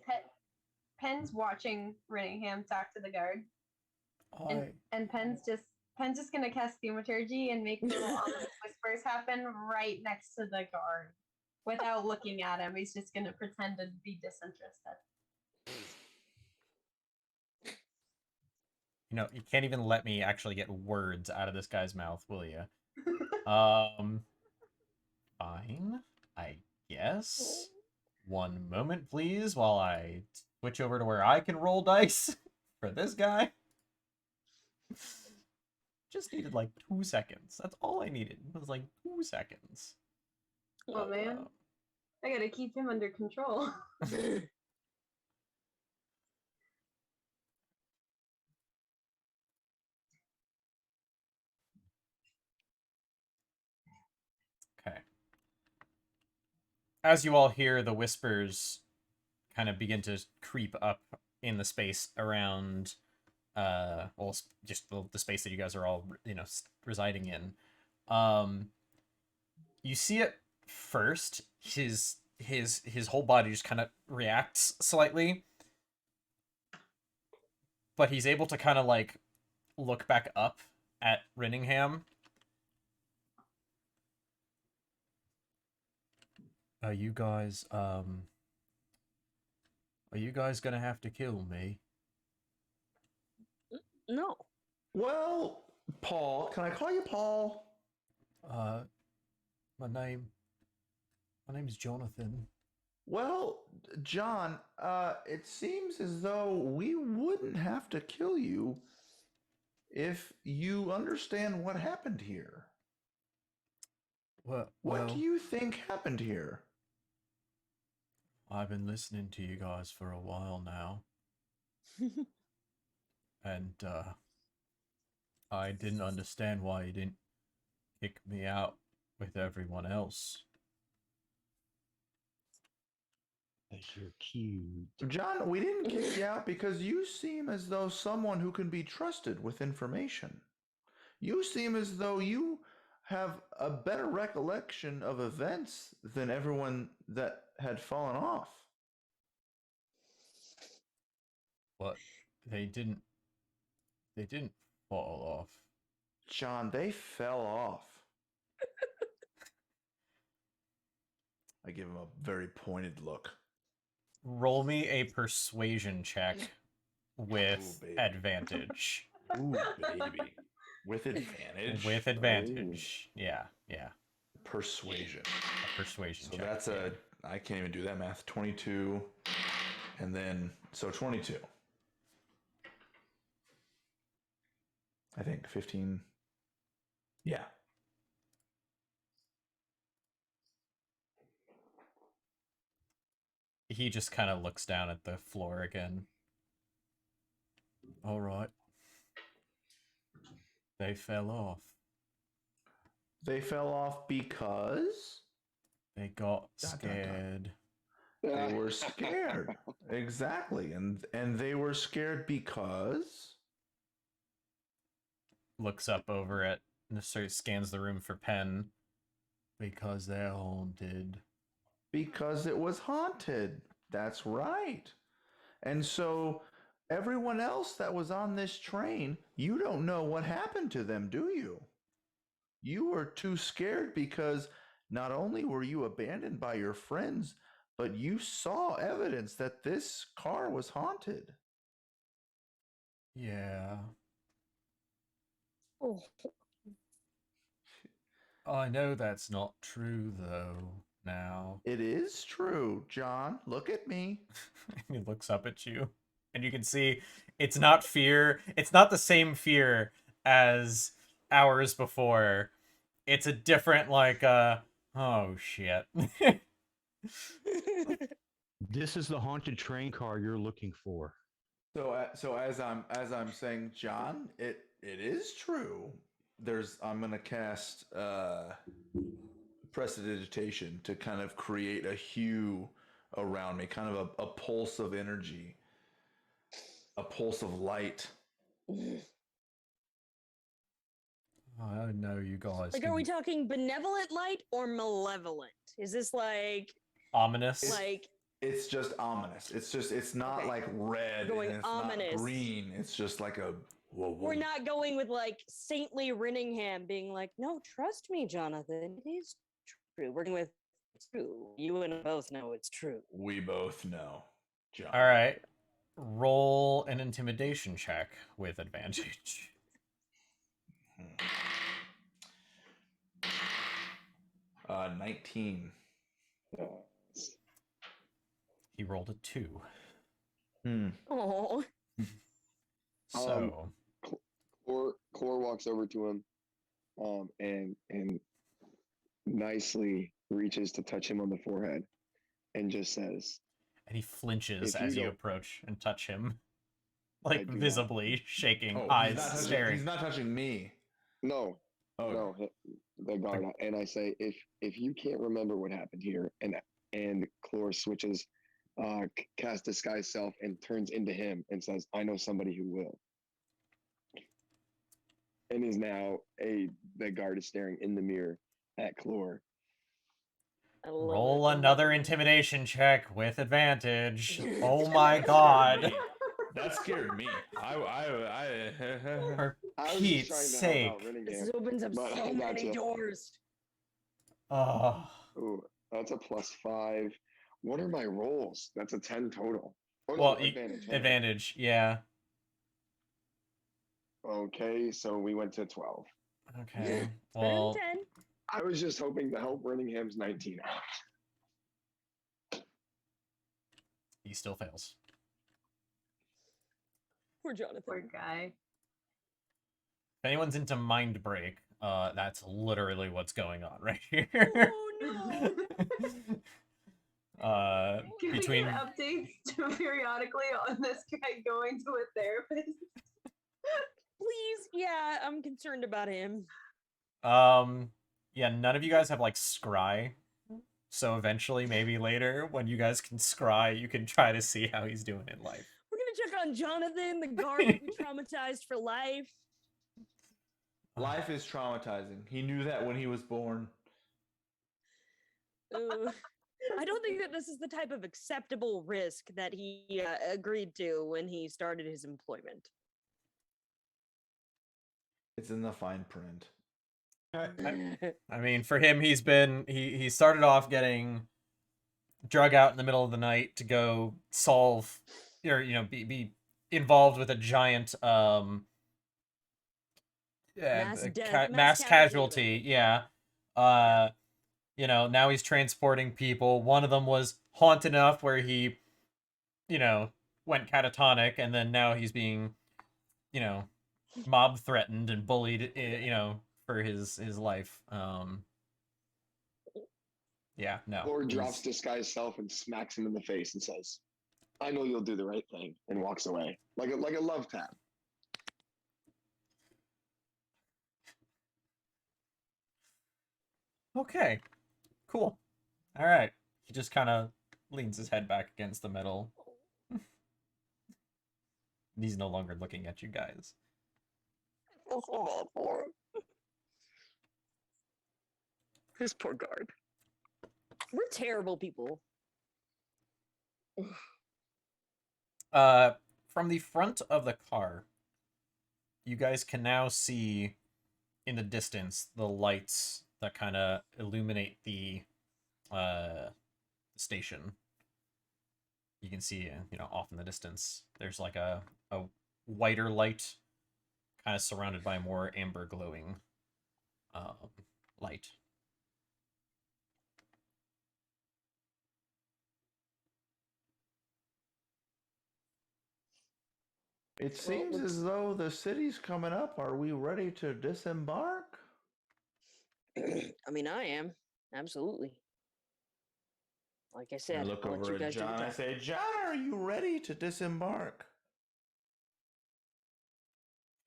Penn's watching Rinningham talk to the guard, and Penn's just gonna cast thaumaturgy and make little ominous whispers happen right next to the guard, without looking at him. He's just gonna pretend to be disinterested. You can't even let me actually get words out of this guy's mouth, will you? Fine, I guess. One moment, please, while I switch over to where I can roll dice for this guy. Just needed like 2 seconds. That's all I needed. It was like 2 seconds. Oh man, I gotta keep him under control. Okay. As you all hear the whispers kind of begin to creep up in the space around, just the space that you guys are all, residing in. You see it first. His whole body just kind of reacts slightly, but he's able to kind of like look back up at Rinningham. Are you guys gonna have to kill me? No. Well, Paul, can I call you Paul? My name's Jonathan. Well, John, it seems as though we wouldn't have to kill you if you understand what happened here. What do you think happened here? I've been listening to you guys for a while now, and I didn't understand why you didn't kick me out with everyone else. As you're cute. John, we didn't kick you out because you seem as though someone who can be trusted with information. You seem as though you have a better recollection of events than everyone that had fallen off. But they didn't fall off. John, they fell off. I give him a very pointed look. Roll me a persuasion check with baby. advantage. Ooh, baby. With advantage? With advantage. Ooh. Yeah. Persuasion. A persuasion check. That's I can't even do that math. 22. And then, so 22. I think 15. Yeah. He just kind of looks down at the floor again. All right. They fell off. They fell off because? They got Dot, dot, dot. scared. They were scared. Exactly. And they were scared because Looks up over it and scans the room for Pen. Because they're haunted. it was haunted. That's right. And so everyone else that was on this train, you don't know what happened to them, do you? You were too scared because not only were you abandoned by your friends, but you saw evidence that this car was haunted. Yeah. Oh, I know that's not true, though, now. It is true, John. Look at me. He looks up at you, and you can see it's not fear. It's not the same fear as hours before. It's a different, like, oh, shit. This is the haunted train car you're looking for. So as I'm saying, John, it is true. I'm gonna cast prestidigitation to kind of create a hue around me, kind of a pulse of energy, a pulse of light. I know you guys. like, are we talking benevolent light or malevolent? Is this like ominous? like It's just ominous. It's not Okay. like red Going and it's ominous. not green. It's just like a whoa, whoa. we're not going with like saintly Rinningham being like, no, trust me, Jonathan, it is true. We're going with it's true. You and I both know it's true. We both know, John. All right. Roll an intimidation check with advantage. 19. He rolled a 2. Oh, So, Clore walks over to him, and nicely reaches to touch him on the forehead, and just says, and he flinches If you as you don't- approach and touch him, I like do not. visibly shaking, Oh, eyes staring. He's not touching me. "No, Oh, no, the guard." And I say, "If you can't remember what happened here," and Clore switches, cast disguise self and turns into him and says, "I know somebody who will." And is now the guard is staring in the mirror at Clore. I love Roll it. another intimidation check with advantage. Oh my god. That scared me. For I was just Pete's trying to sake. help out This Rinningham. opens up But so I many gotcha. doors. Oh. Ooh, that's a +5. What are my rolls? That's a 10 total. Oh, no, Well, advantage. hang on. advantage, yeah. Okay, so we went to 12. Okay. Better than Well, 10. I was just hoping to help Rinningham's 19 out. he still fails. Poor Jonathan. Poor guy. If anyone's into mind break, that's literally what's going on right here. Oh no. Can Between we get updates periodically on this guy going to a therapist? Please, yeah, I'm concerned about him. yeah, none of you guys have like scry. So eventually, maybe later, when you guys can scry, you can try to see how he's doing in life. We're gonna check on Jonathan, the guard that we traumatized for life. Life is traumatizing. He knew that when he was born. I don't think that this is the type of acceptable risk that he agreed to when he started his employment. It's in the fine print. I mean, for him, he started off getting drug out in the middle of the night to go solve, or be involved with a giant mass casualty. Yeah. Now he's transporting people. One of them was haunted enough where he, went catatonic, and then now he's being, mob threatened and bullied, for his life. Yeah, no. Clore drops disguise self and smacks him in the face and says, "I know you'll do the right thing," and walks away like a love tap. Okay, cool. All right. He just kind of leans his head back against the metal. He's no longer looking at you guys. I feel so bad for him. This poor guard. We're terrible people. From the front of the car, you guys can now see in the distance the lights that kind of illuminate the station. You can see, off in the distance, there's like a whiter light, kind of surrounded by more amber glowing light. It seems as though the city's coming up. Are we ready to disembark? I mean, I am. Absolutely. Like I I said, look I'll let over you at guys do the John. I talking. say, John, are you ready to disembark?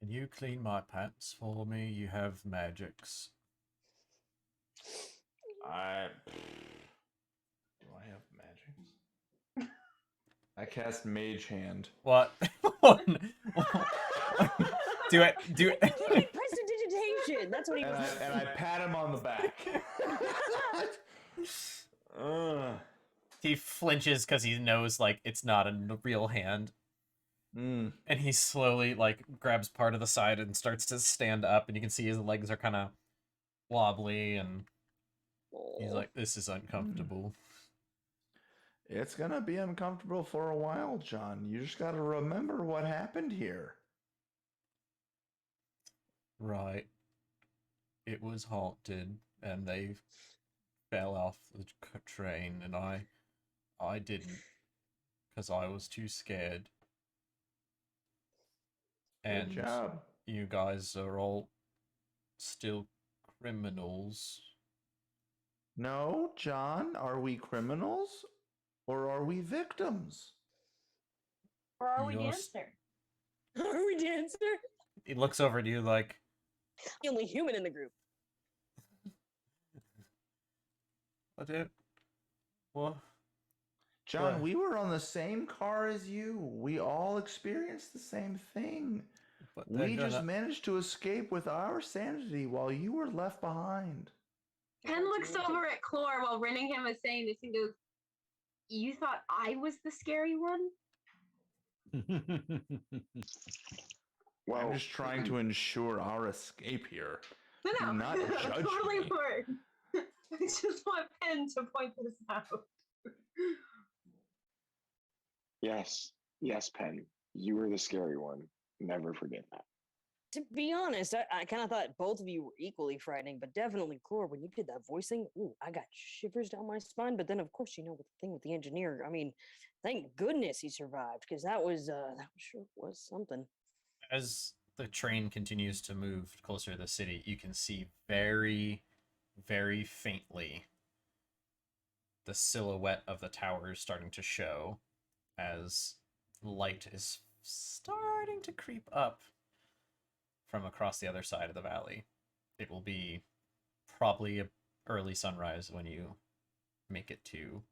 Can you clean my pants for me? You have magics. Do I have magics? I cast Mage Hand. What? Do it. Prestidigitation. That's what he was. And I pat him on the back. He flinches because he knows it's not a real hand. Mm. And he slowly grabs part of the side and starts to stand up, and you can see his legs are kind of wobbly, and he's like, "This is uncomfortable." It's gonna be uncomfortable for a while, John. You just gotta remember what happened here. Right. It was haunted, and they fell off the train, and I didn't, because I was too scared. And Good job. you guys are all still criminals. No, John, are we criminals or are we victims? Or are we You're dancer? Are we dancer? He looks over at you like, The only human in the group. I don't. What? John, What? we were on the same car as you. We all experienced the same thing. But they're We just gonna- managed to escape with our sanity while you were left behind. Penn looks over at Clore while Renningham is saying this and goes, "You thought I was the scary one?" Well, I'm just trying to ensure our escape here. No, Do not judge totally me. for it. I just want Penn to point this out. yes, Penn, you were the scary one. Never forget that. To be honest, I kind of thought both of you were equally frightening, but definitely Clore, when you did that voice thing, ooh, I got shivers down my spine. But then, of course, with the thing with the engineer, I mean, thank goodness he survived, because that sure was something. As the train continues to move closer to the city, you can see very, very faintly the silhouette of the towers starting to show as light is starting to creep up from across the other side of the valley. It will be probably a early sunrise when you make it to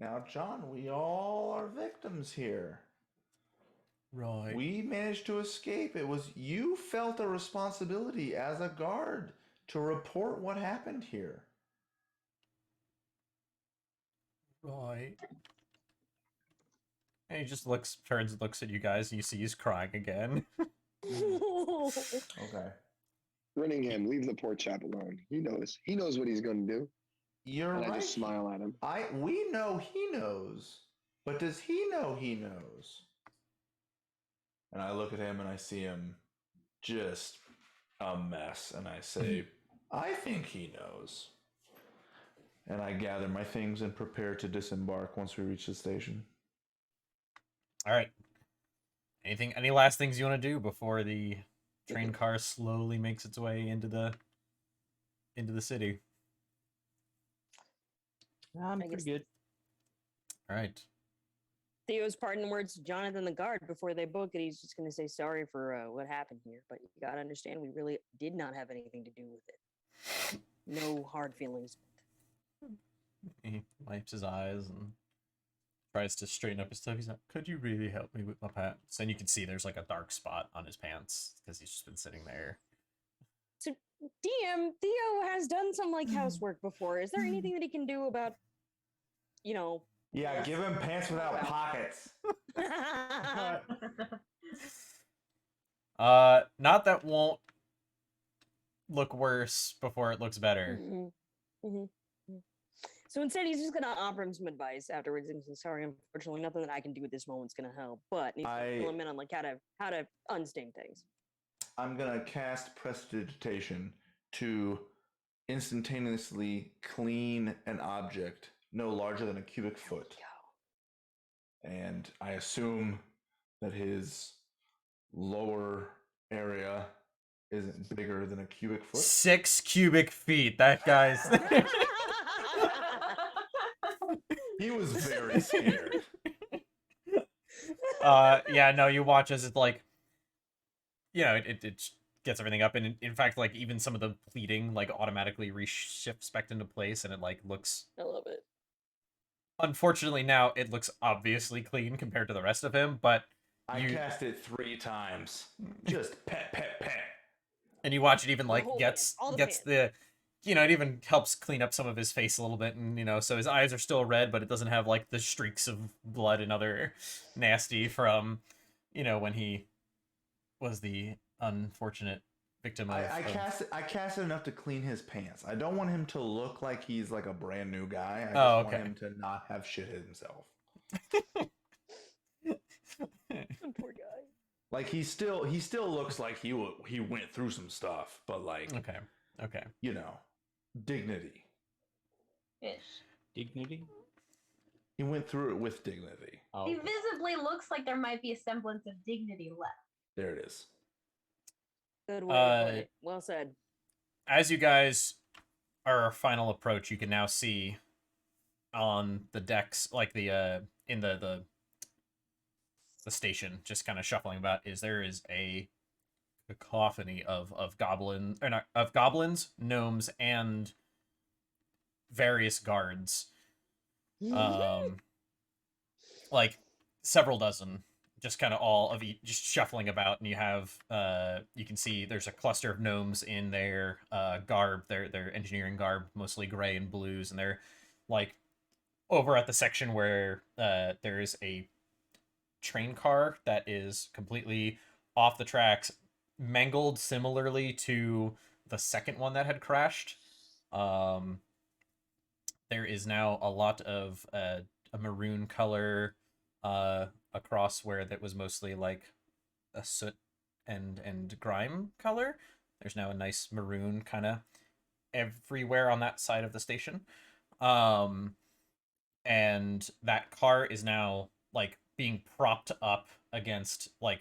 Now, John, we all are victims here. right. We managed to escape. It was you felt a responsibility as a guard to report what happened here. Right. And he just turns and looks at you guys, and you see he's crying again. Okay. Renningham, leave the poor chap alone. He knows what he's going to do. You're And right. I just smile at him. We know he knows, but does he know he knows? And I look at him and I see him just a mess, and I say, I think he knows. And I gather my things and prepare to disembark once we reach the station. All right. Any last things you want to do before the train car slowly makes its way into the city? I'm I pretty guess- good. All right. Theo's parting words to Jonathan the guard before they book it. He's just going to say sorry for what happened here, but you got to understand we really did not have anything to do with it. No hard feelings. He wipes his eyes and tries to straighten up his stuff. He's like, "Could you really help me with my pants?" And you can see there's like a dark spot on his pants because he's just been sitting there. So, DM, Theo has done some like housework before. Is there anything that he can do about, you know? Yeah, give him pants without pockets. Not that won't look worse before it looks better. So instead, he's just gonna offer him some advice afterwards. And says, sorry, unfortunately, nothing that I can do at this moment's gonna help. But he's gonna fill him in on like how to unsting things. I'm gonna cast Prestidigitation to instantaneously clean an object no larger than a cubic foot. And I assume that his lower area isn't bigger than a cubic foot. 6 cubic feet. That guy's. He was very scared. Yeah, no, you watch as it's like, you know, it gets everything up, and in fact, like even some of the pleating like automatically reshifts back into place, and it like looks. I love it. Unfortunately, now it looks obviously clean compared to the rest of him, but I cast it 3 times. Just pet, pet, pet. And you watch it even like whole gets pan, all the gets pan. the, you know, it even helps clean up some of his face a little bit, and you know, so his eyes are still red, but it doesn't have like the streaks of blood and other nasty from, you know, when he was the unfortunate victim of. I cast it enough to clean his pants. I don't want him to look like he's like a brand new guy. I just want him to not have shit himself. Poor guy. Like he still looks like he went through some stuff, but like Okay. You know, dignity. Ish. Dignity? He went through it with dignity. Oh, He visibly looks like there might be a semblance of dignity left. There it is. Good way to put it. Well said. As you guys are final approach, you can now see on the decks, like the in the station, just kind of shuffling about, there is a cacophony of goblins, gnomes, and various guards. Like several dozen, just kind of all of each, just shuffling about, and you have you can see there's a cluster of gnomes in their garb, their engineering garb, mostly gray and blues, and they're like over at the section where there is a train car that is completely off the tracks, mangled similarly to the second one that had crashed. There is now a lot of a maroon color across where that was mostly like a soot and grime color. There's now a nice maroon kind of everywhere on that side of the station. And that car is now like being propped up against like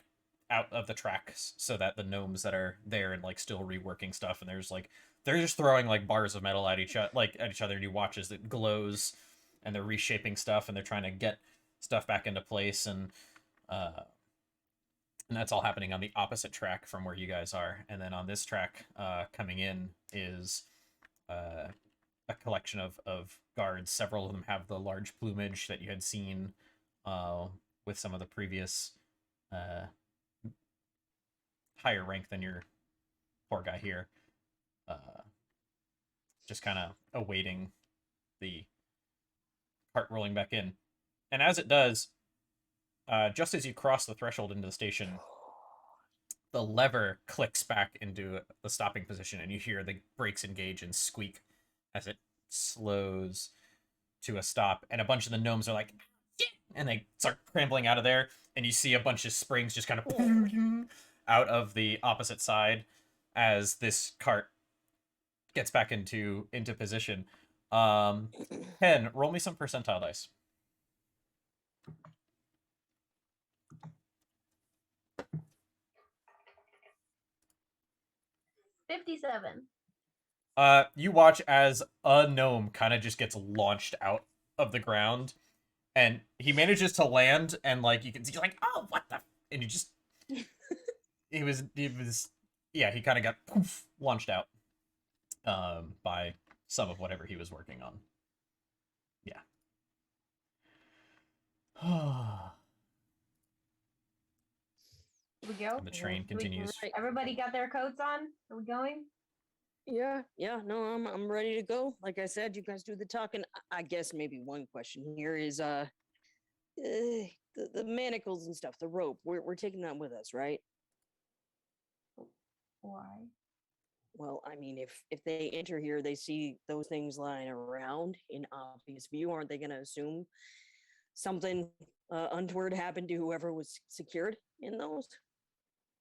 out of the tracks so that the gnomes that are there and like still reworking stuff, and there's like they're just throwing like bars of metal at each other, and you watch as it glows, and they're reshaping stuff, and they're trying to get stuff back into place, and that's all happening on the opposite track from where you guys are. And then on this track coming in is a collection of guards. Several of them have the large plumage that you had seen with some of the previous higher rank than your poor guy here. Just kind of awaiting the cart rolling back in. And as it does, just as you cross the threshold into the station, the lever clicks back into the stopping position, and you hear the brakes engage and squeak as it slows to a stop. And a bunch of the gnomes are like, yeah! And they start scrambling out of there, and you see a bunch of springs just kind of out of the opposite side as this cart gets back into position. Ken, roll me some percentile dice. 57. You watch as a gnome kind of just gets launched out of the ground, And he manages to land, and like you can see, like, oh, what the? And he just, he was, yeah, he kind of got poof, launched out, by some of whatever he was working on. Yeah. We go. And the train Do we- continues. Everybody got their coats on? Are we going? Yeah, no, I'm ready to go. Like I said, you guys do the talking. I guess maybe one question here is the manacles and stuff, the rope. We're taking that with us, right? Why? Well, I mean, if they enter here, they see those things lying around in obvious view, aren't they going to assume something untoward happened to whoever was secured in those?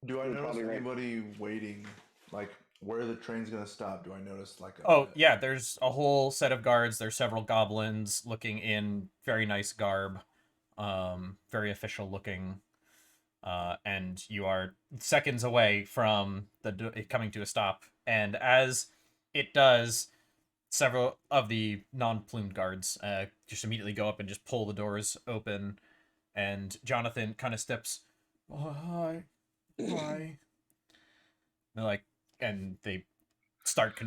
Do I You're notice probably right. anybody waiting, like where the train's gonna stop? Do I notice like a? Oh, yeah, there's a whole set of guards. There's several goblins looking in very nice garb, very official looking. And you are seconds away from it coming to a stop. And as it does, several of the non-plumed guards just immediately go up and just pull the doors open. And Jonathan kind of steps, oh, hi. They're like, and they start,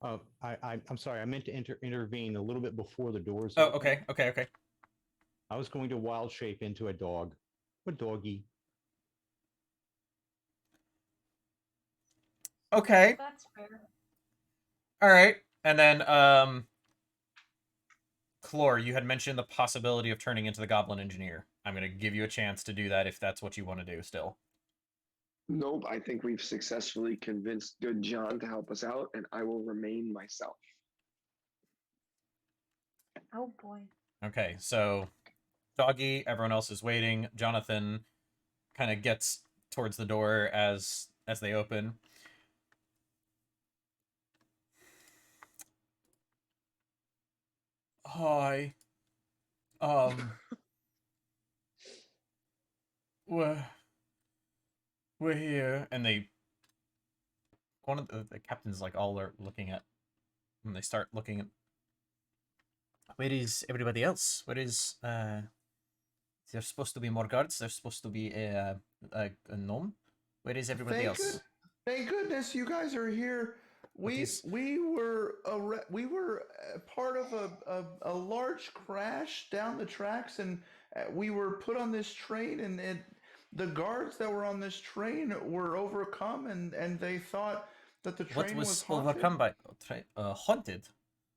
I'm sorry. I meant to intervene a little bit before the doors. Oh, open. okay. I was going to wild shape into a dog, a doggy. Okay. That's fair. All right. And then, Clore, you had mentioned the possibility of turning into the Goblin Engineer. I'm going to give you a chance to do that if that's what you want to do still. Nope, I think we've successfully convinced Good John to help us out, and I will remain myself. Oh boy. Okay, so Doggy, everyone else is waiting. Jonathan kind of gets towards the door as they open. Hi. We're here, and one of the captains like all are looking at, and they start looking at. Where is everybody else? Where is there's supposed to be more guards. There's supposed to be a gnome. Where is everybody else? Thank goodness you guys are here. We were part of a large crash down the tracks, and we were put on this train, and the guards that were on this train were overcome, and they thought that the train was haunted. Overcome by haunted?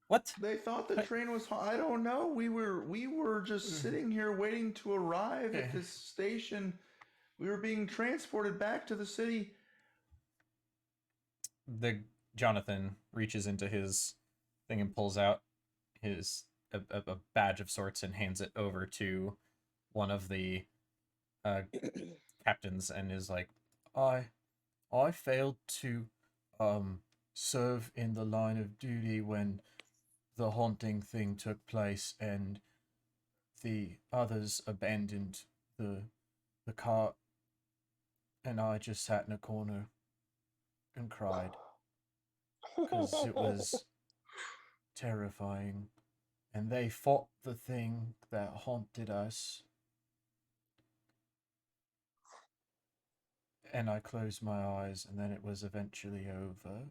What? They thought the train was. I don't know. We were just sitting here waiting to arrive at this station. We were being transported back to the city. Jonathan reaches into his thing and pulls out his a badge of sorts and hands it over to one of the captains and is like, I failed to serve in the line of duty when the haunting thing took place, and the others abandoned the cart, and I just sat in a corner and cried because it was terrifying, and they fought the thing that haunted us, and I closed my eyes, and then it was eventually over.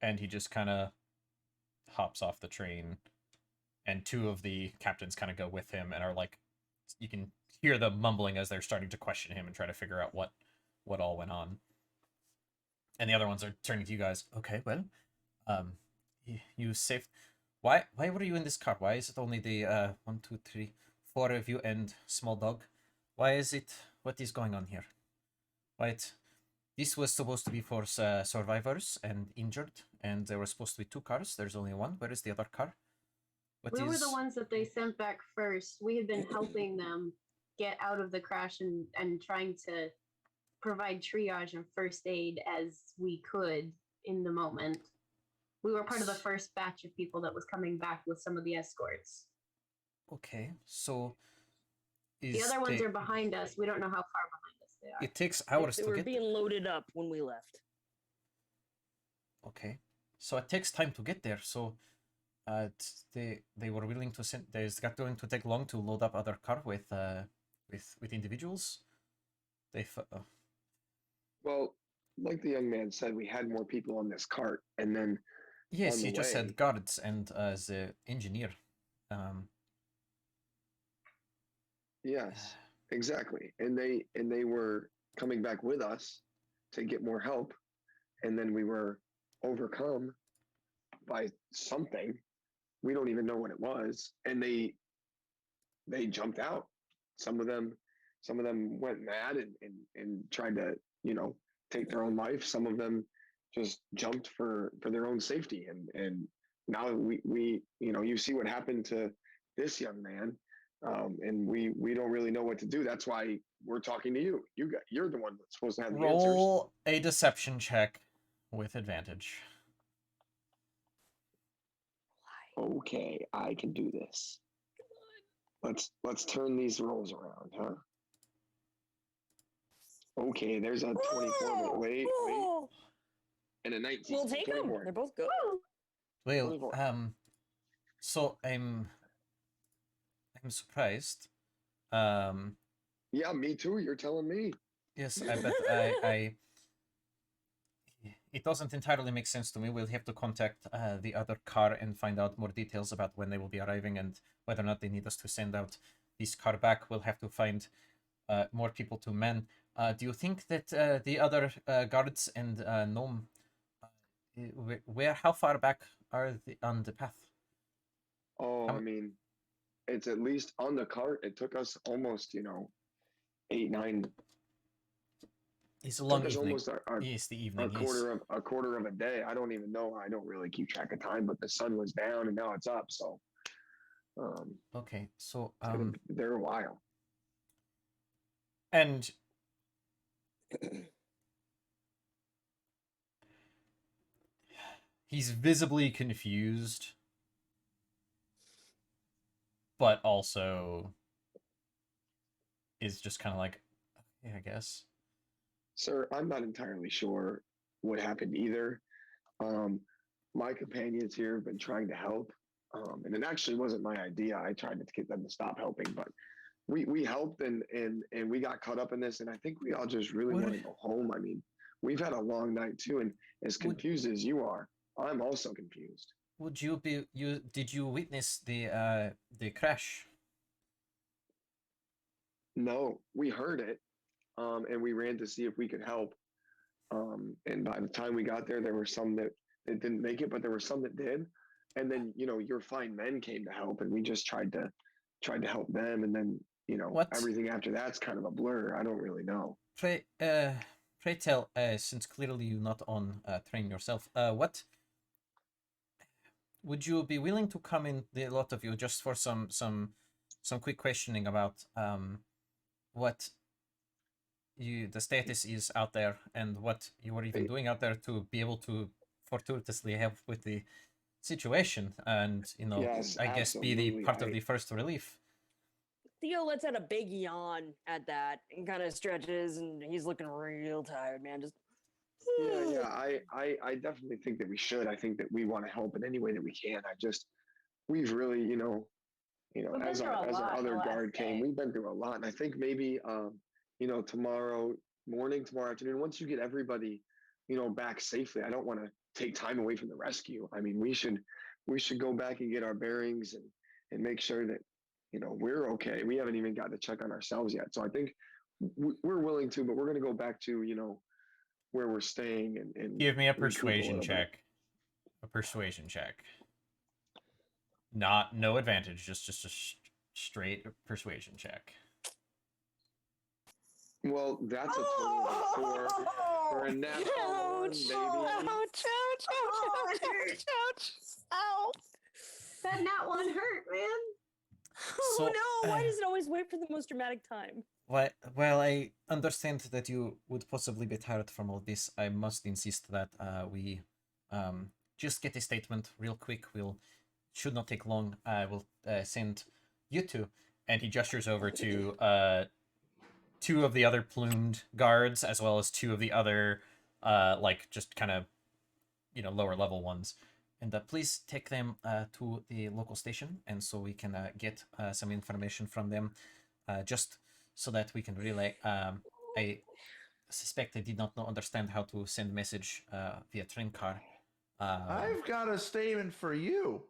And he just kind of hops off the train, and two of the captains kind of go with him and are like, you can hear them mumbling as they're starting to question him and try to figure out what all went on. And the other ones are turning to you guys. Okay, well, you saved. Why were you in this car? Why is it only the 1, 2, 3, 4 of you and small dog? Why is it? What is going on here? This was supposed to be for survivors and injured, and there were supposed to be 2 cars. There's only one. Where is the other car? We were the ones that they sent back first. We had been helping them get out of the crash and trying to provide triage and first aid as we could in the moment. We were part of the first batch of people that was coming back with some of the escorts. Okay, so the other ones are behind us. We don't know how far behind us they are. It takes hours to get. They were being loaded up when we left. Okay, so it takes time to get there. So They were willing to send. It's not going to take long to load up other car with individuals. Well, like the young man said, we had more people on this cart, and then Yes, on the he just way, said guards and the engineer. yes, exactly. And they were coming back with us to get more help, and then we were overcome by something. We don't even know what it was, and they jumped out. Some of them went mad and tried to, take their own life. Some of them just jumped for their own safety, and now we you see what happened to this young man. And we don't really know what to do. That's why we're talking to you. You're the one that's supposed to have the answers. Roll a deception check with advantage. Okay, I can do this. Let's turn these rolls around, huh? Okay, there's a 24. Wait, and a 19. We'll take them. 24. They're both good. Well, 24. so I'm surprised. Yeah, me too. You're telling me. Yes, but I it doesn't entirely make sense to me. We'll have to contact the other car and find out more details about when they will be arriving and whether or not they need us to send out this car back. We'll have to find more people to man. Do you think that the other guards and gnome, how far back are they on the path? Oh, I mean, it's at least on the cart. It took us almost, 8, 9. It's a long took us evening. almost Yes, the evening. a quarter of a day. I don't even know. I don't really keep track of time, but the sun was down and now it's up. So, okay, so they're a while. And he's visibly confused, but also is just kind of like, yeah, I guess. Sir, I'm not entirely sure what happened either. My companions here have been trying to help, and it actually wasn't my idea. I tried to get them to stop helping, but we helped and we got caught up in this, and I think we all just really want to go home. I mean, we've had a long night too, and as confused as you are, I'm also confused. Did you witness the crash? No, we heard it, and we ran to see if we could help. And by the time we got there, there were some that didn't make it, but there were some that did. And then, your fine men came to help, and we just tried to help them. And then, everything after that's kind of a blur. I don't really know. Pray tell, since clearly you're not on train yourself, what would you be willing to come in, the lot of you, just for some quick questioning about what the status is out there and what you were even doing out there to be able to fortuitously help with the situation and, Yes, I guess be the absolutely. part of the first relief. Theo lets out a big yawn at that and kind of stretches, and he's looking real tired, man. Just Yeah. I definitely think that we should. I think that we want to help in any way that we can. We've really, as our other guard came, we've been through a lot, and I think maybe, tomorrow morning, tomorrow afternoon, once you get everybody, back safely, I don't want to take time away from the rescue. I mean, we should go back and get our bearings and make sure that, we're okay. We haven't even got to check on ourselves yet. So I think we're willing to, but we're going to go back to, where we're staying and Give me a recoup persuasion little bit. check. A persuasion check. No advantage, just a straight persuasion check. Well, that's a 24 for a natural one, baby. Ouch! Ow! That nat one hurt, man. Oh So, no! Why does it always wait for the most dramatic time? Well, I understand that you would possibly be tired from all this. I must insist that we just get a statement real quick. Should not take long. I will send you two, and he gestures over to 2 of the other plumed guards, as well as 2 of the other just kind of lower level ones, And please take them to the local station, and so we can get some information from them, just so that we can relay. I suspect I did not understand how to send message via train car. I've got a statement for you.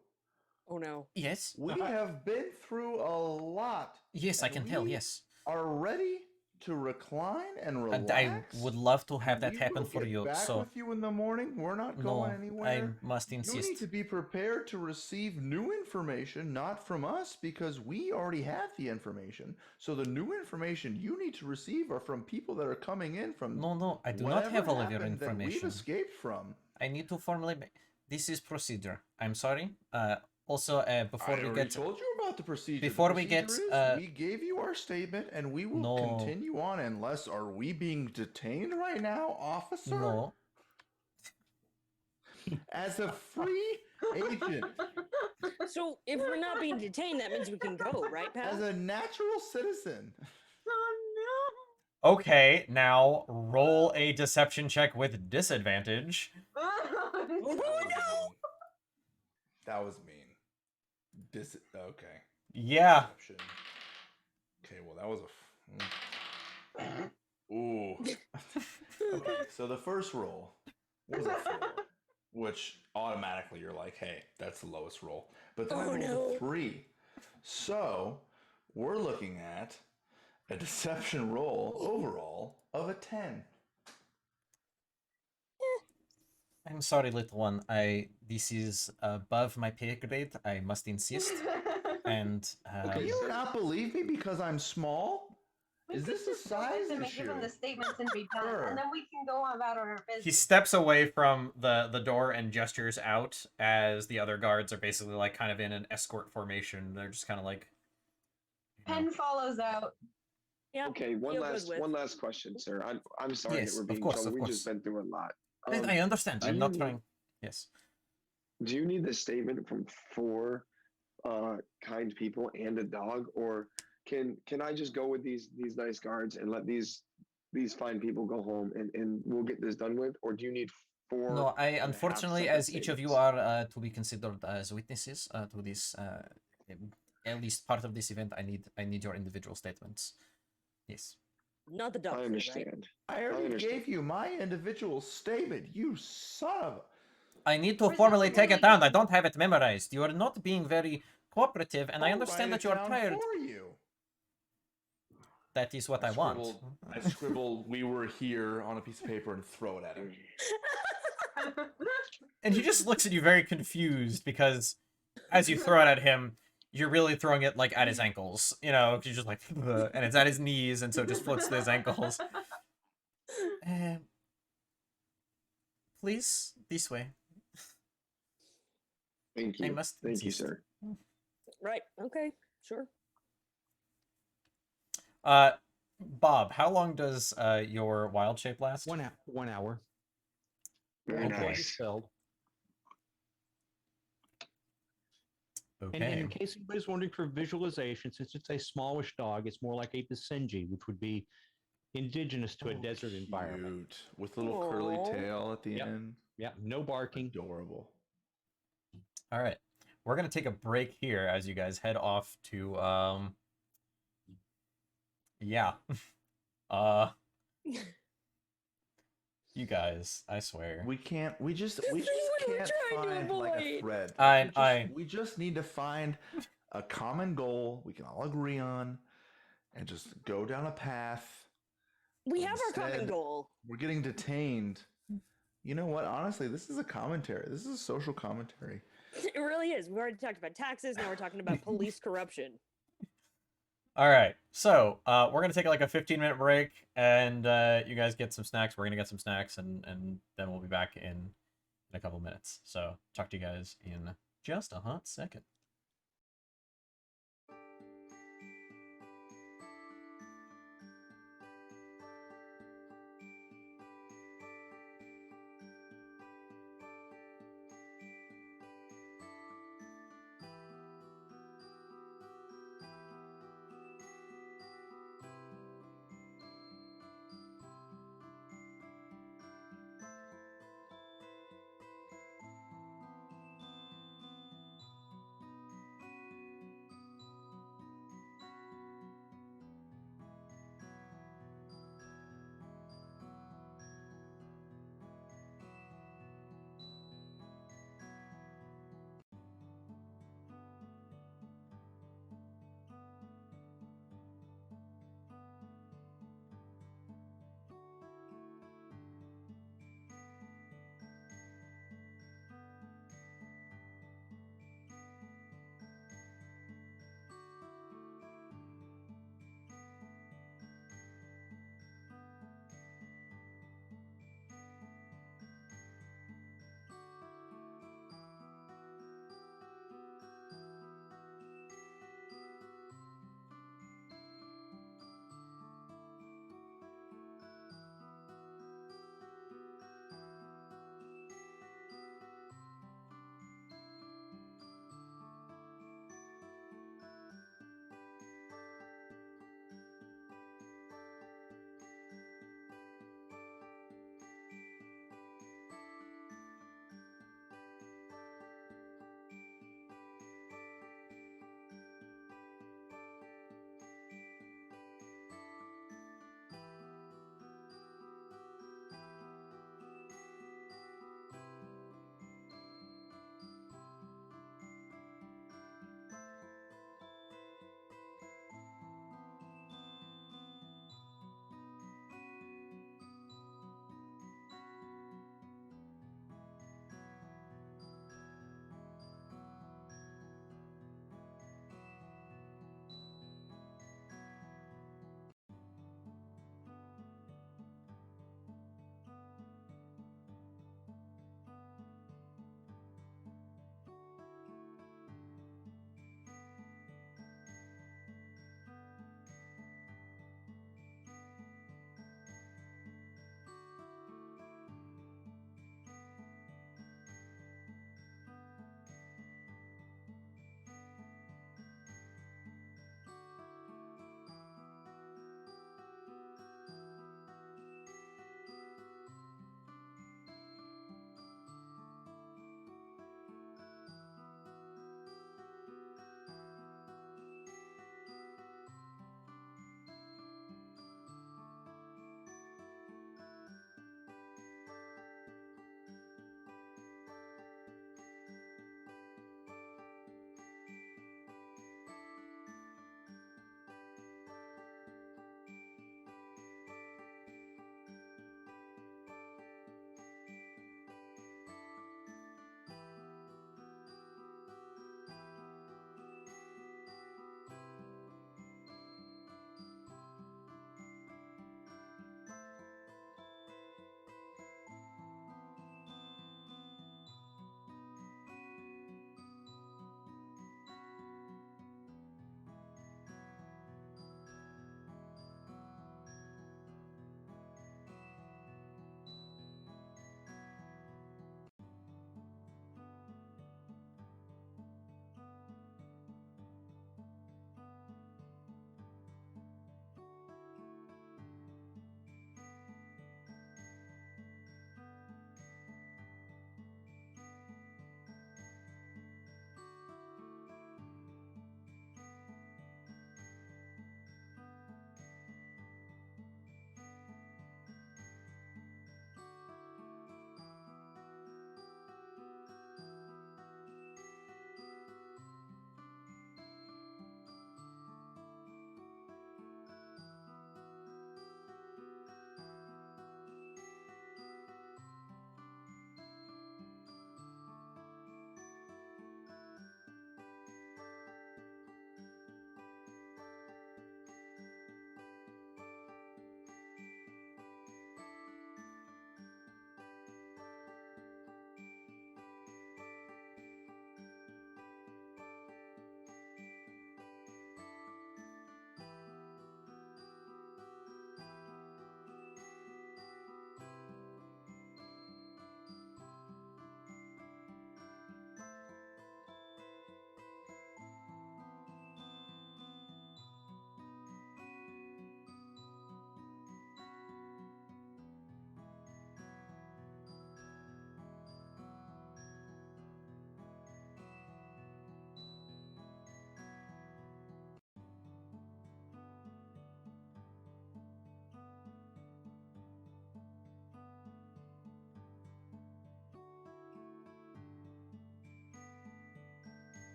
Oh no. Yes. We have been through a lot. Yes, I and can tell. we Yes. Are ready to recline and relax. And I would love to have that we happen will for get you. back So with you in the morning. We're not going no, anywhere. I must You insist. need to be prepared to receive new information, not from us, because we already have the information. So the new information you need to receive are from people that are coming in from No, I do not whatever have all of your happened that we've information. escaped from. I need to formally. This is procedure. I'm sorry. Also, before I we already get told you about the procedure. before the we procedure get, is we gave you our statement and we will No. continue on unless are we being detained right now, officer? no. As a free agent, So if we're not being detained, that means we can go, right, as pal? a natural citizen. Oh Okay, now roll a deception check with disadvantage. no! Oh no! That was mean. Okay. Yeah. Deception. Okay, well that was a. Ooh. Okay, so the first roll was a 4, which automatically you're like, hey, that's the lowest roll. But then I Oh, rolled no. a 3. So we're looking at a deception roll overall of a 10. I'm sorry, little one. This is above my pay grade. I must insist. And Do you not believe me because I'm small? We Is could this a just go with size them and give them the issue? statements and be done, Sure. and then we can go about our he business. steps away from the door and gestures out as the other guards are basically like kind of in an escort formation. They're just kind of like. Penn follows out. Yeah. Okay, one Theo goes with. last question, sir. I'm sorry Yes, that we're of being course, trouble. of We've just course. been through a lot. I understand. do I'm you not need- trying. Yes. Do you need the statement from 4 kind people and a dog, or can I just go with these nice guards and let these fine people go home and we'll get this done with, or do you need 4? No, I and a half unfortunately, separate as each of you statements? are to be considered as witnesses to this, at least part of this event, I need your individual statements. Yes. Not the dog. I food, understand. I already understand. gave you my individual statement, you son of a... I need to Presumably formally take it down. I you- don't have it memorized. You are not being very cooperative, and I I'll understand write that it you are down tired. for you. That is what I want. I scribble "we were here" on a piece of paper and throw it at him. And he just looks at you very confused because as you throw it at him, you're really throwing it like at his ankles. You know, you're just like, "Ugh," and it's at his knees, and so it just floats to his ankles. Please, this way. Thank you. I must Thank you, insist. sir. Right. Okay. Sure. Bob, how long does your wild shape last? 1 hour. Very Okay. nice. Dispelled. Okay. And in case anybody's wondering for visualization, since it's a smallish dog, it's more like a Basenji, which would be indigenous to a desert environment. Cute. With a little curly Aw. tail at the Yep. end. Yeah, no barking. Adorable. All right. We're going to take a break here as you guys head off to yeah. You guys, I swear. We just This is what we're can't trying to find like a avoid. thread. I- We just need to find a common goal we can all agree on and just go down a path. We have our common Instead- goal. We're getting detained. You know what? Honestly, this is a commentary. This is a social commentary. It really is. We already talked about taxes. Now we're talking about police corruption. All right. So, we're going to take like a 15-minute break and you guys get some snacks. We're going to get some snacks and then we'll be back in a couple minutes. So, talk to you guys in just a hot second.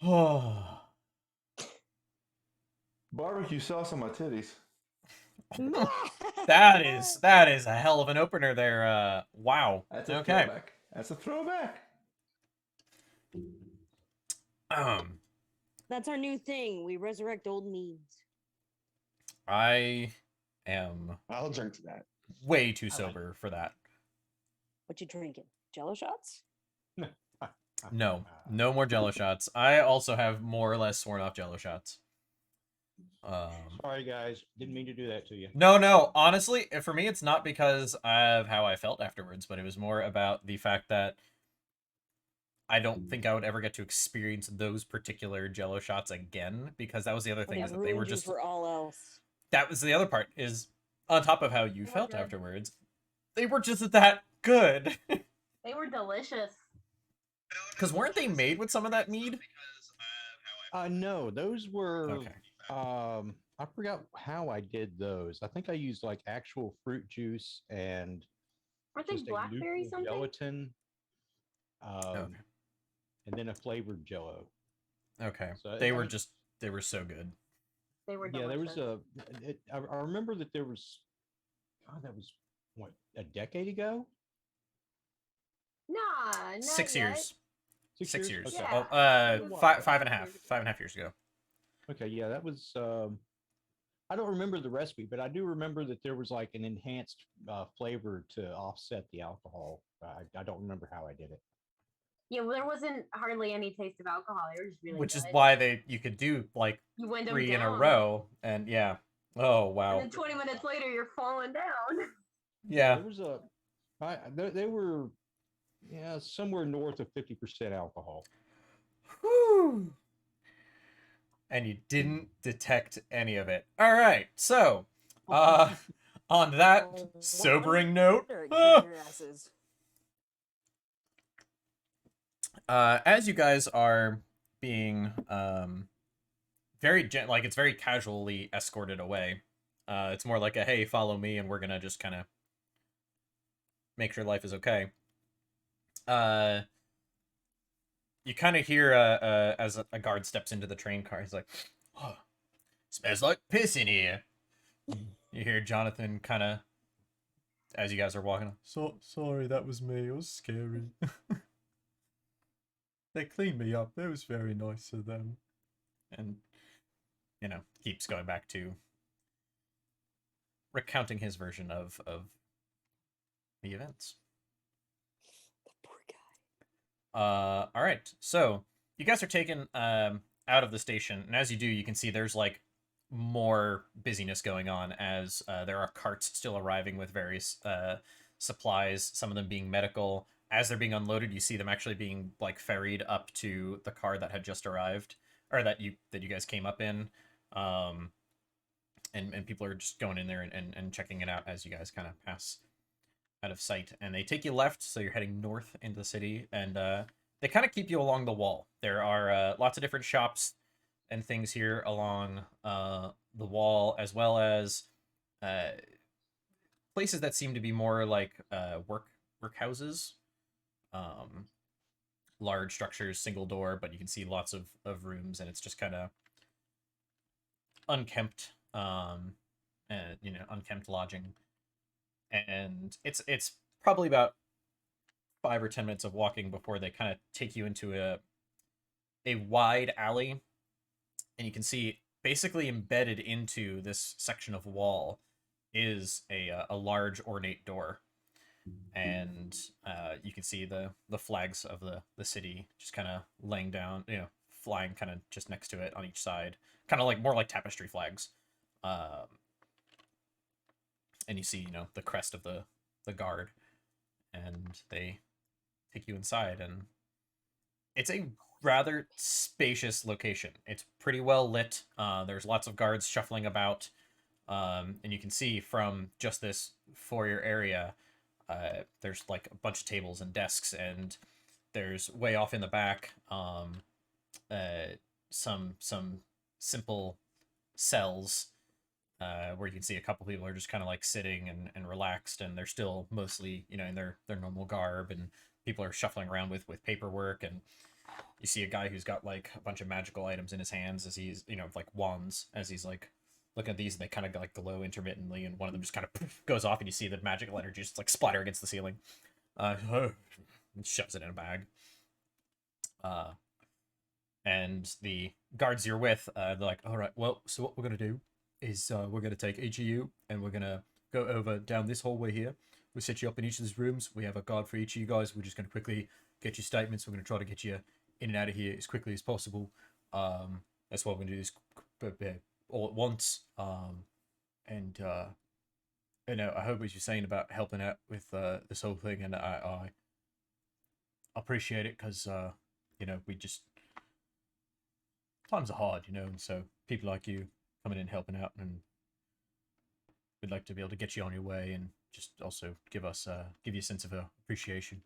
Oh, Barbecue sauce on my titties. that is a hell of an opener there. Wow. That's a Okay. throwback. That's a throwback. That's our new thing. We resurrect old memes. I am I'll drink to that. way too sober for that. What you drinking? Jello shots? No, no more Jello shots. I also have more or less sworn off Jello shots. Sorry, guys. Didn't mean to do that to you. No. Honestly, for me, it's not because of how I felt afterwards, but it was more about the fact that I don't think I would ever get to experience those particular Jello shots again, because that was the other thing, Yeah, is that they were ruined you just, for all else. that was the other part, is on top of how you They were felt good. afterwards, they were just that good. They were delicious. Because weren't they made with some of that mead? No, those were. Okay. I forgot how I did those. I think I used like actual fruit juice and Weren't they just a blackberry neutral something? gelatin, Okay. and then a flavored Jello. Okay. So, They I were mean- just, they were so good. They were Yeah, delicious. there was a. I remember that there was. Oh, that was what, a decade ago. Nah, not 6 yet. years. 6 years. Okay. Yeah. Oh, It was five and a half. 5.5 years ago. Okay, yeah, that was. I don't remember the recipe, but I do remember that there was like an enhanced flavor to offset the alcohol. I don't remember how I did it. Yeah, well, there wasn't hardly any taste of alcohol. They were just really Which is good. why you could do like You went them 3 in a down, row, and yeah. Oh, And wow. then 20 minutes later, you're falling down. Yeah. There was they were, yeah, somewhere north of 50% alcohol. Whew. And you didn't detect any of it. All right. So, on that sobering note, as you guys are being very like it's very casually escorted away. It's more like a, hey, follow me, and we're gonna just kind of make sure life is okay. You kind of hear as a guard steps into the train car, he's like, oh, smells like piss in here. You hear Jonathan kind of, as you guys are walking, so sorry, that was me. It was scary. They cleaned me up. It was very nice of them. And, keeps going back to recounting his version of the events. All right. So you guys are taken out of the station, and as you do, you can see there's like more busyness going on as there are carts still arriving with various supplies. Some of them being medical. As they're being unloaded, you see them actually being like ferried up to the car that had just arrived, or that you guys came up in. And people are just going in there and checking it out as you guys kind of pass out of sight, and they take you left, so you're heading north into the city, and they kind of keep you along the wall. There are lots of different shops and things here along the wall, as well as places that seem to be more like workhouses, large structures, single door, but you can see lots of rooms, and it's just kind of unkempt, and unkempt lodging. And it's probably about 5 or 10 minutes of walking before they kind of take you into a wide alley, and you can see basically embedded into this section of wall is a large ornate door, and you can see the flags of the city just kind of laying down, flying kind of just next to it on each side, kind of like more like tapestry flags. And you see, the crest of the guard, and they take you inside, and it's a rather spacious location. It's pretty well lit. There's lots of guards shuffling about, and you can see from just this foyer area, there's like a bunch of tables and desks, and there's way off in the back some simple cells. Where you can see a couple people are just kind of like sitting and relaxed, and they're still mostly, in their normal garb, and people are shuffling around with paperwork, and You see a guy who's got like a bunch of magical items in his hands as he's, you know, like wands, as he's like looking at these, and they kind of like glow intermittently, and one of them just kind of goes off, and you see the magical energy just like splatter against the ceiling. And shoves it in a bag. And the guards you're with, they're like, all right, well, so what we're gonna do is we're gonna take each of you, and we're gonna go over down this hallway here. We'll set you up in each of these rooms. We have a guard for each of you guys. We're just gonna quickly get your statements. We're gonna try to get you in and out of here as quickly as possible. That's why we're gonna do this all at once. And you know, I hope what you're saying about helping out with this whole thing, and I appreciate it, because you know, we just times are hard, you know, and so people like you coming in helping out, and we'd like to be able to get you on your way, and just also give you a sense of appreciation.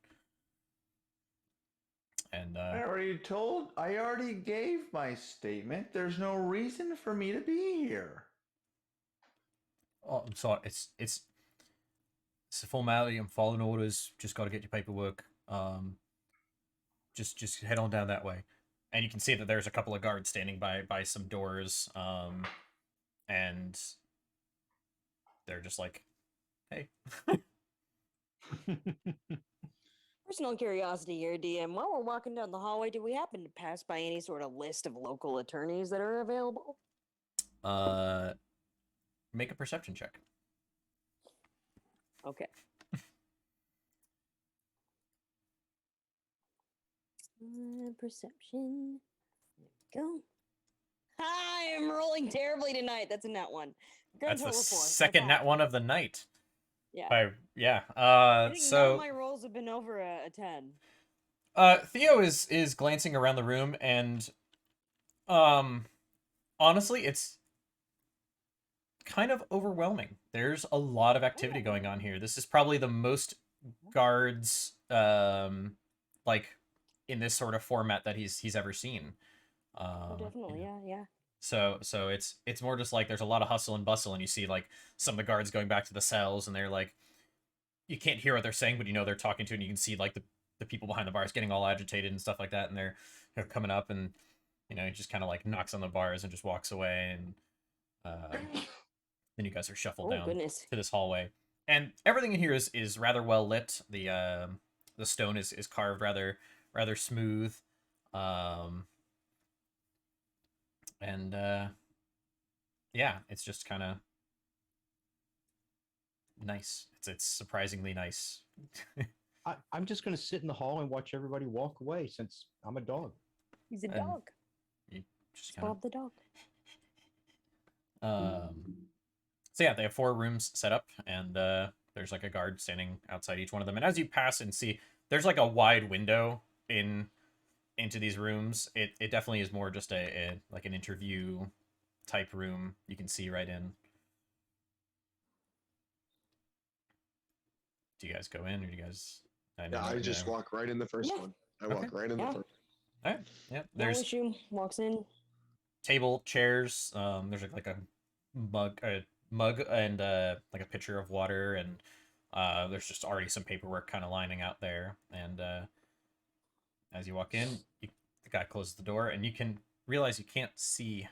And I already gave my statement. There's no reason for me to be here. Oh, I'm sorry. It's a formality. I'm following orders. Just got to get your paperwork. Just head on down that way. And you can see that there's a couple of guards standing by some doors. And they're just like, hey. Personal curiosity here, DM. While we're walking down the hallway, do we happen to pass by any sort of list of local attorneys that are available? Make a perception check. Okay. Perception. There we go. I am rolling terribly tonight. That's a nat one. That's the total of 4. second nat one of the night. Yeah. Yeah. I think none So of my rolls have been over a 10. Theo is glancing around the room, and honestly, it's kind of overwhelming. There's a lot of activity going on here. This is probably the most guards like in this sort of format that he's ever seen. Definitely, you know. yeah. So it's more just like there's a lot of hustle and bustle, and you see like some of the guards going back to the cells, and they're like, you can't hear what they're saying, but you know they're talking to, and you can see like the people behind the bars getting all agitated and stuff like that, and they're coming up, and you know, he just kind of like knocks on the bars and just walks away, and then you guys are shuffled down to this hallway, and everything in here is rather well lit. The stone is carved rather smooth, and yeah, it's just kind of nice. It's surprisingly nice. I'm just going to sit in the hall and watch everybody walk away, since I'm a dog. He's a dog. You just Bob the dog. So yeah, they have 4 rooms set up, and there's like a guard standing outside each one of them. And as you pass and see, there's like a wide window into these rooms. It definitely is more just a like an interview type room. You can see right in. Do you guys go in, or do you guys? I just walk right in the first one. I walk right in the first. All right. Yeah. No issue. Walks in. Table, chairs. There's like a mug and like a pitcher of water, and there's just already some paperwork kind of lining out there. And as you walk in, the guy closes the door, and you can realize you can't see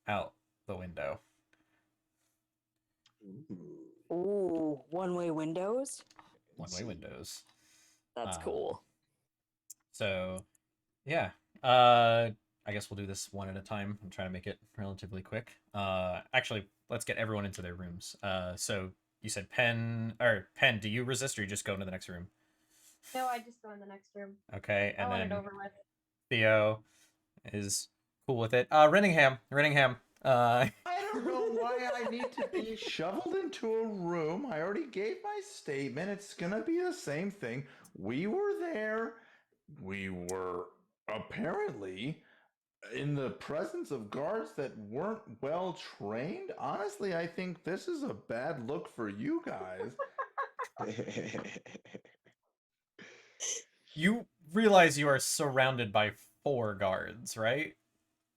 out the window. Ooh, one-way windows. One-way windows. That's cool. So, yeah. I guess we'll do this one at a time. I'm trying to make it relatively quick. Actually, let's get everyone into their rooms. So you said Pen, do you resist, or you just go into the next room? No, I just go in the next room. Okay, and I want then it over with. Theo is cool with it. Renningham. I don't know why I need to be shoveled into a room. I already gave my statement. It's gonna be the same thing. We were there. We were apparently in the presence of guards that weren't well trained. Honestly, I think this is a bad look for you guys. You realize you are surrounded by 4 guards, right?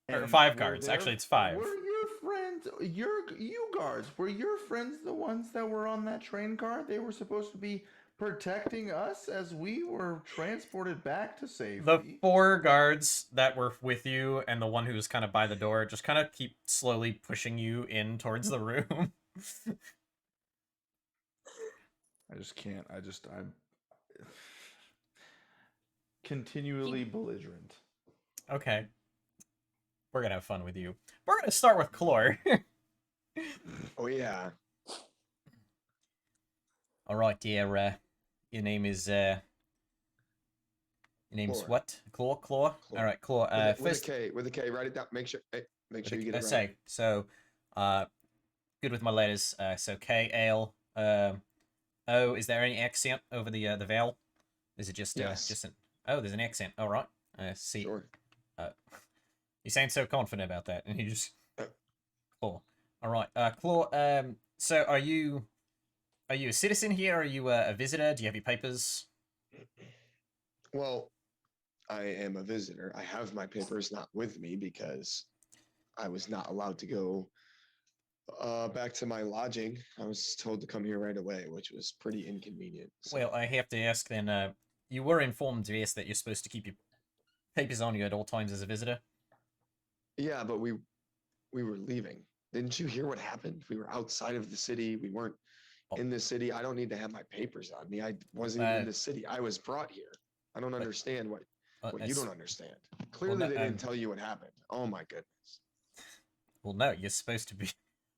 Or And 5 were guards. there- Actually, it's 5. Were your friends, you guards, were your friends the ones that were on that train car? They were supposed to be protecting us as we were transported back to safety. The 4 guards that were with you and the one who was kind of by the door just kind of keep slowly pushing you in towards the room. I just can't. I'm continually belligerent. Okay. We're gonna have fun with you. We're gonna start with Clor. Oh yeah. Alright, yeah, your name is, your name's Clor. what? Claw? Clor. Alright, Claw. With a K. Write it down. Make sure. Hey, make sure you get it right. Say, so, good with my letters. So K-L, O, is there any accent over the vowel? Is it just, Yes. just an, oh, there's an accent. Alright. See. Sure. You sound so confident about that, and you just, Uh. Claw. Alright, Claw, so are you a citizen here? Are you a visitor? Do you have your papers? Well, I am a visitor. I have my papers not with me because I was not allowed to go back to my lodging. I was told to come here right away, which was pretty inconvenient. So. Well, I have to ask then, you were informed, yes, that you're supposed to keep your papers on you at all times as a visitor? Yeah, but we were leaving. Didn't you hear what happened? We were outside of the city. We weren't in the city. I don't need to have my papers on me. I wasn't even in the city. I was brought here. I don't understand what you don't understand. Clearly, no, they didn't tell you what happened. Oh my goodness. Well, no, you're supposed to be.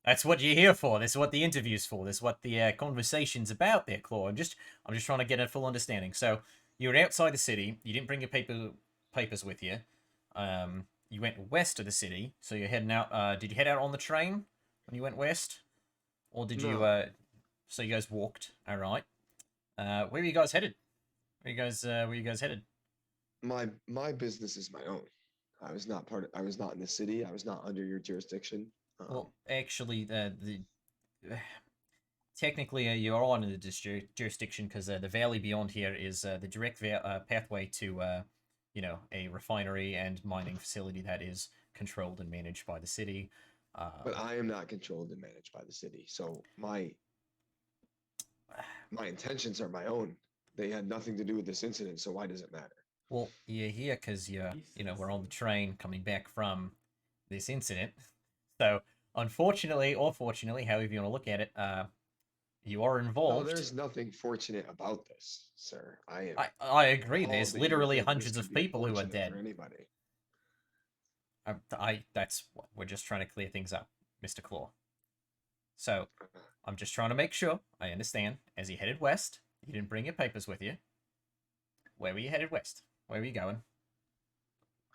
That's what you're here for. This is what the interview's for. This is what the conversation's about there, Claw. I'm just trying to get a full understanding. So, you were outside the city. You didn't bring your papers with you. You went west of the city, so you're heading out. Did you head out on the train when you went west? Or did you, so you guys walked, alright. Where were you guys headed? Where you guys headed? My business is my own. I was not in the city. I was not under your jurisdiction. Well, actually, technically, you are under the jurisdiction because the valley beyond here is the direct pathway to, a refinery and mining facility that is controlled and managed by the city. But I am not controlled and managed by the city, so my intentions are my own. They had nothing to do with this incident, so why does it matter? Well, you're here because we're on the train coming back from this incident. So, unfortunately, or fortunately, however you want to look at it, you are involved. No, there's nothing fortwe're about this, sir. I agree. There's literally hundreds of people who are dead. For anybody. We're just trying to clear things up, Mr. Claw. So, I'm just trying to make sure I understand. As you headed west, you didn't bring your papers with you. Where were you headed west? Where were you going?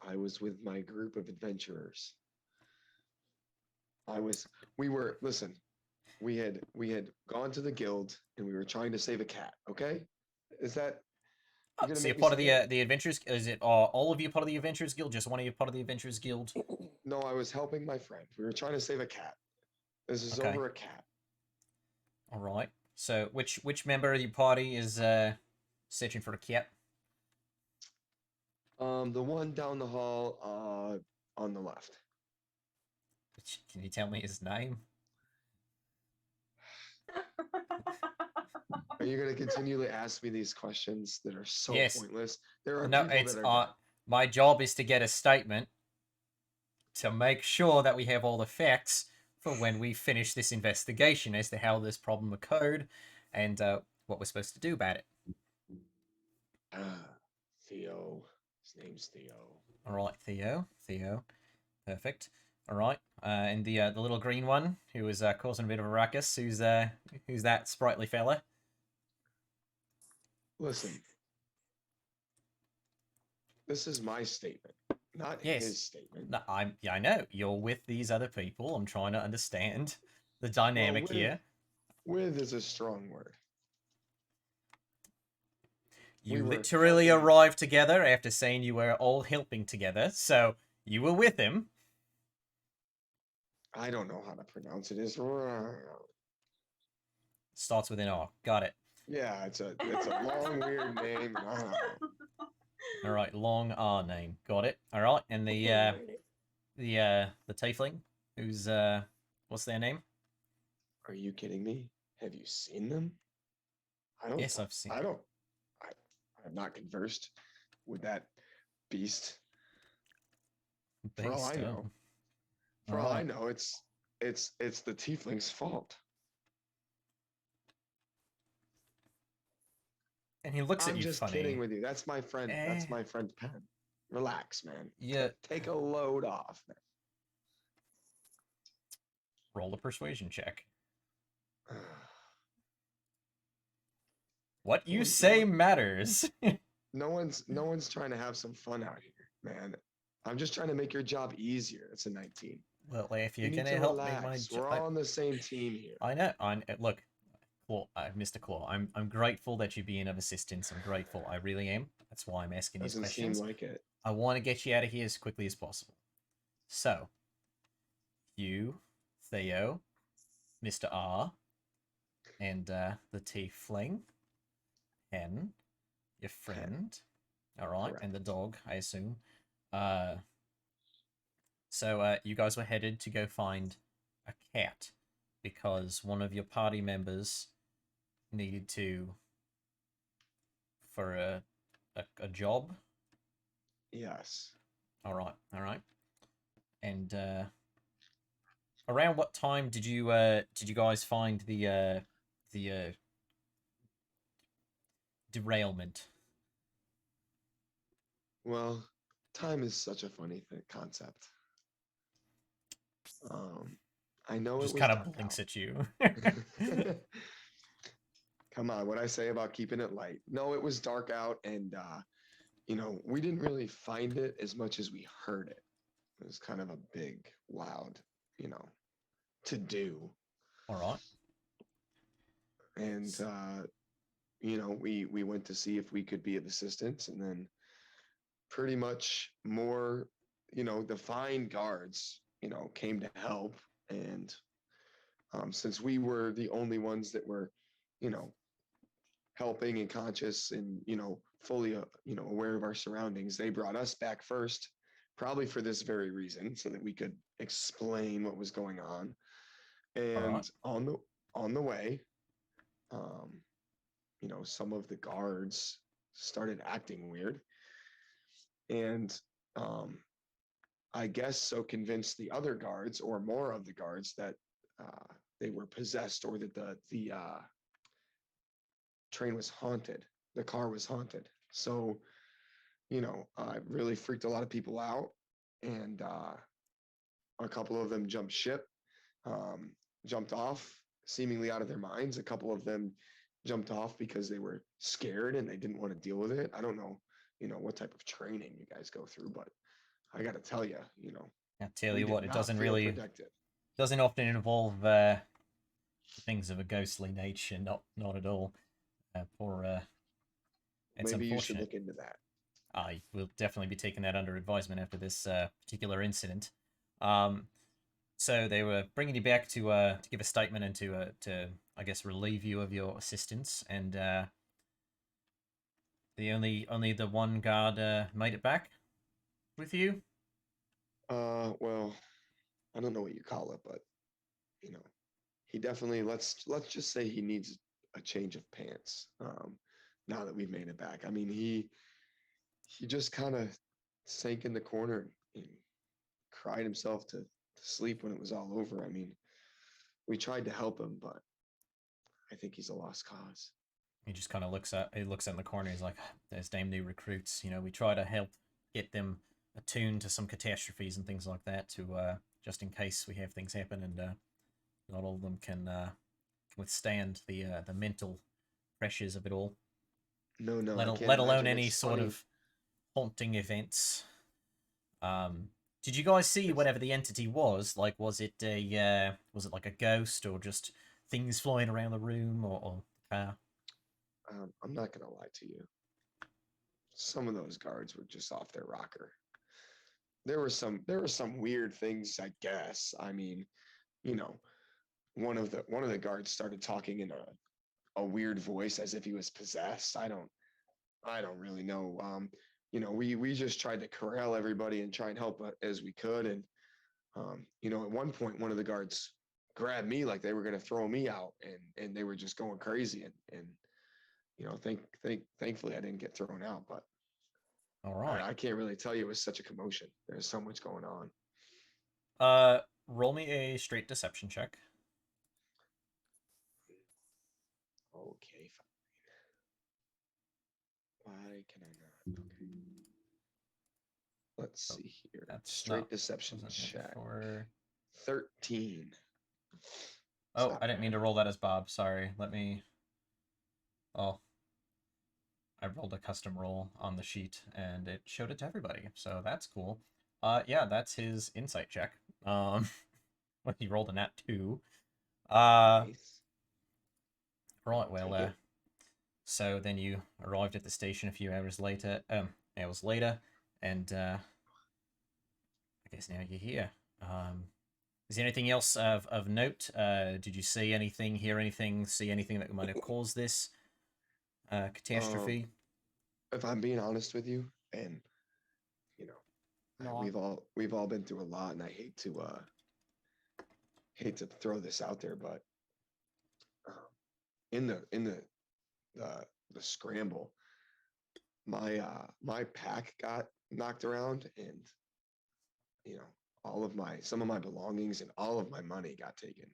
I was with my group of adventurers. Listen, we had gone to the guild and we were trying to save a cat, okay? Is that so you're part of the Adventurers? Is it all of you part of the Adventurers Guild? Just one of you part of the Adventurers Guild? No, I was helping my friend. We were trying to save a cat. This is over a cat. All right. So which member of your party is searching for a cat? The one down the hall on the left. Can you tell me his name? Are you going to continually ask me these questions that are so pointless? There are my job is to get a statement to make sure that we have all the facts for when we finish this investigation as to how this problem occurred and what we're supposed to do about it. Theo. His name's Theo. All right, Theo. Perfect. All right. And the little green one who is causing a bit of a ruckus. Who's that sprightly fella? Listen. This is my statement, not his statement. No, I know. You're with these other people. I'm trying to understand the dynamic here. With is a strong word. You literally arrived together after saying you were all helping together, so you were with him. I don't know how to pronounce it. Starts with an R. Got it. Yeah, it's a long, weird name. All right, long R name. Got it. All right, and the tiefling, who's what's their name? Are you kidding me? Have you seen them? I don't. Yes, I've seen. I don't. I, I'm not conversed with that beast. For all I Based, know, oh. for all I Alright. know, it's the tiefling's fault. And he looks at I'm you just funny. kidding with you. That's my friend. That's Eh. my friend Pen. Relax, man. Yeah. Take a load off, Roll a persuasion check. man. What you No say one- matters. No one's trying to have some fun out here, man. I'm just trying to make your job easier. It's a 19. Well, if You you're need gonna to help me, relax. We're all on the same team here. I know. Look, Claw, Mr. Claw. I'm grateful that you're being of assistance. I'm grateful. I really am. That's why I'm asking these Doesn't seem questions. like it. I want to get you out of here as quickly as possible. So, you, Theo, Mr. R, and the Tiefling, Hen, your friend, all right, Correct. and the dog, I assume. So you guys were headed to go find a cat because one of your party members needed to for a job. Yes. All right. And around what time did you guys find the derailment? Well, time is such a funny concept. I know Just it was kind of dark blinks out. at you. Come on, what I say about keeping it light. No, it was dark out, and we didn't really find it as much as we heard it. It was kind of a big, loud, to do. All right. And we went to see if we could be of assistance, and then pretty much more, the fine guards, came to help, and since we were the only ones that were, helping and conscious and fully aware of our surroundings, they brought us back first, probably for this very reason, so that we could explain what was going on. And on the way, some of the guards started acting weird, and I guess so convinced the other guards, or more of the guards, that they were possessed, or that the train was haunted, the car was haunted. So I really freaked a lot of people out, and a couple of them jumped ship, jumped off seemingly out of their minds. A couple of them jumped off because they were scared and they didn't want to deal with it. I don't know what type of training you guys go through, but I got to tell you, I tell we you did what, it not doesn't feel really protected. doesn't often involve things of a ghostly nature. Not at all. It's Maybe you should unfortunate. look into that. I will definitely be taking that under advisement after this particular incident. So they were bringing you back to give a statement and to I guess relieve you of your assistance, and the only the one guard made it back with you. Well, I don't know what you call it, but he definitely, let's just say he needs a change of pants. Now that we've made it back, I mean, he just kind of sank in the corner and cried himself to sleep when it was all over. I mean, we tried to help him, but I think he's a lost cause. He just kind of looks in the corner. He's like, "There's damn new recruits. We try to help get them attuned to some catastrophes and things like that, to just in case we have things happen, and not all of them can withstand the mental pressures of it all. No, I can't let alone imagine. any It's sort funny. of haunting events. Did you guys see whatever the entity was? Like, was it like a ghost, or just things flying around the room, or I'm not gonna lie to you. Some of those guards were just off their rocker. There were some weird things, I guess. I mean, one of the guards started talking in a weird voice as if he was possessed. I don't really know. We just tried to corral everybody and try and help as we could. And at one point, one of the guards grabbed me like they were going to throw me out, and they were just going crazy. And thankfully I didn't get thrown out, but All right. I can't really tell you it was such a commotion. There's so much going on. Roll me a straight deception check. Okay, fine. Why can I not? Okay. Let's Oh, see here. that's Straight not- deception wasn't here check. before. 13. Oh, not I didn't mean to bad. roll that as Bob. Sorry. Let me. Oh, I rolled a custom roll on the sheet and it showed it to everybody. So that's cool. Yeah, that's his insight check. When he rolled a nat 2. Nice. Right, well, Take it. so then you arrived at the station a few hours later, and I guess now you're here. Is there anything else of note? Did you see anything, hear anything, see anything that might have caused this catastrophe? If I'm being honest with you, and you know, No, we've all been through a lot, and I hate to throw this out there, but in the scramble, my pack got knocked around, and some of my belongings and all of my money got taken.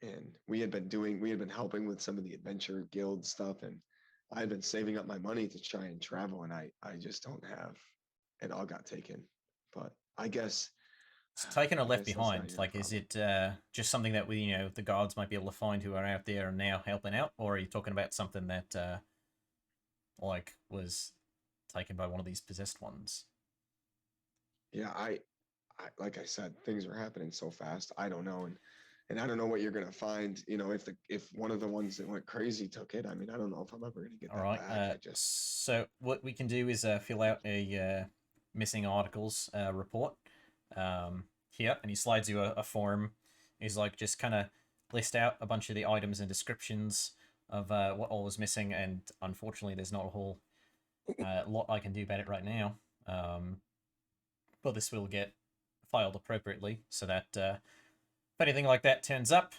And we had been helping with some of the adventure guild stuff, and I had been saving up my money to try and travel, and I just don't have. It all got taken, but I guess. It's taken or left guess that's not behind. your Like, is problem. it just something that the guards might be able to find who are out there and now helping out, or are you talking about something that was taken by one of these possessed ones? Yeah, like I said, things are happening so fast. I don't know, and I don't know what you're gonna find. If one of the ones that went crazy took it, I mean, I don't know if I'm ever gonna get All that right. back. I just So what we can do is fill out a missing articles report here, and he slides you a form. He's like, just kind of list out a bunch of the items and descriptions of what all is missing, and unfortunately, there's not a whole lot I can do about it right now. But this will get filed appropriately so that if anything like that turns up,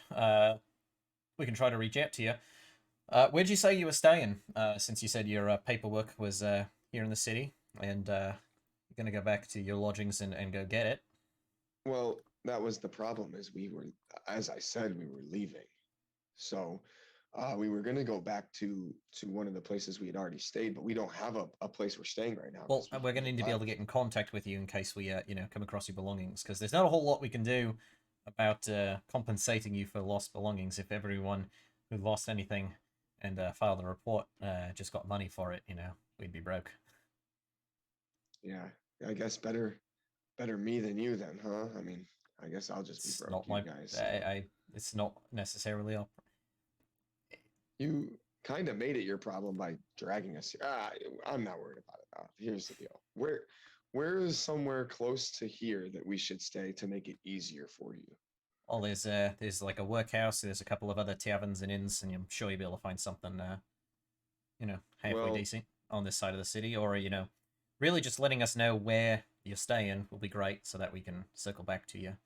we can try to reach out to you. Where'd you say you were staying? Since you said your paperwork was here in the city, and you're gonna go back to your lodgings and go get it. well, that was the problem. Is as I said, we were leaving, so we were gonna go back to one of the places we had already stayed, but we don't have a place we're staying right now. Well, 'Cause we're gonna need to be able to left. get in contact with you in case we come across your belongings, because there's not a whole lot we can do about compensating you for lost belongings if everyone who lost anything and filed a report just got money for it. We'd be broke. Yeah, I guess better me than you then, huh? I mean, I guess I'll just be It's broke. not You my. guys, It's not necessarily our. you kind of made it your problem by dragging us here. I'm not worried about it. Here's the deal. Where is somewhere close to here that we should stay to make it easier for you? Well, there's like a workhouse. There's a couple of other taverns and inns, and I'm sure you'll be able to find something halfway Well, decent on this side of the city, or really just letting us know where you're staying will be great, so that we can circle back to you.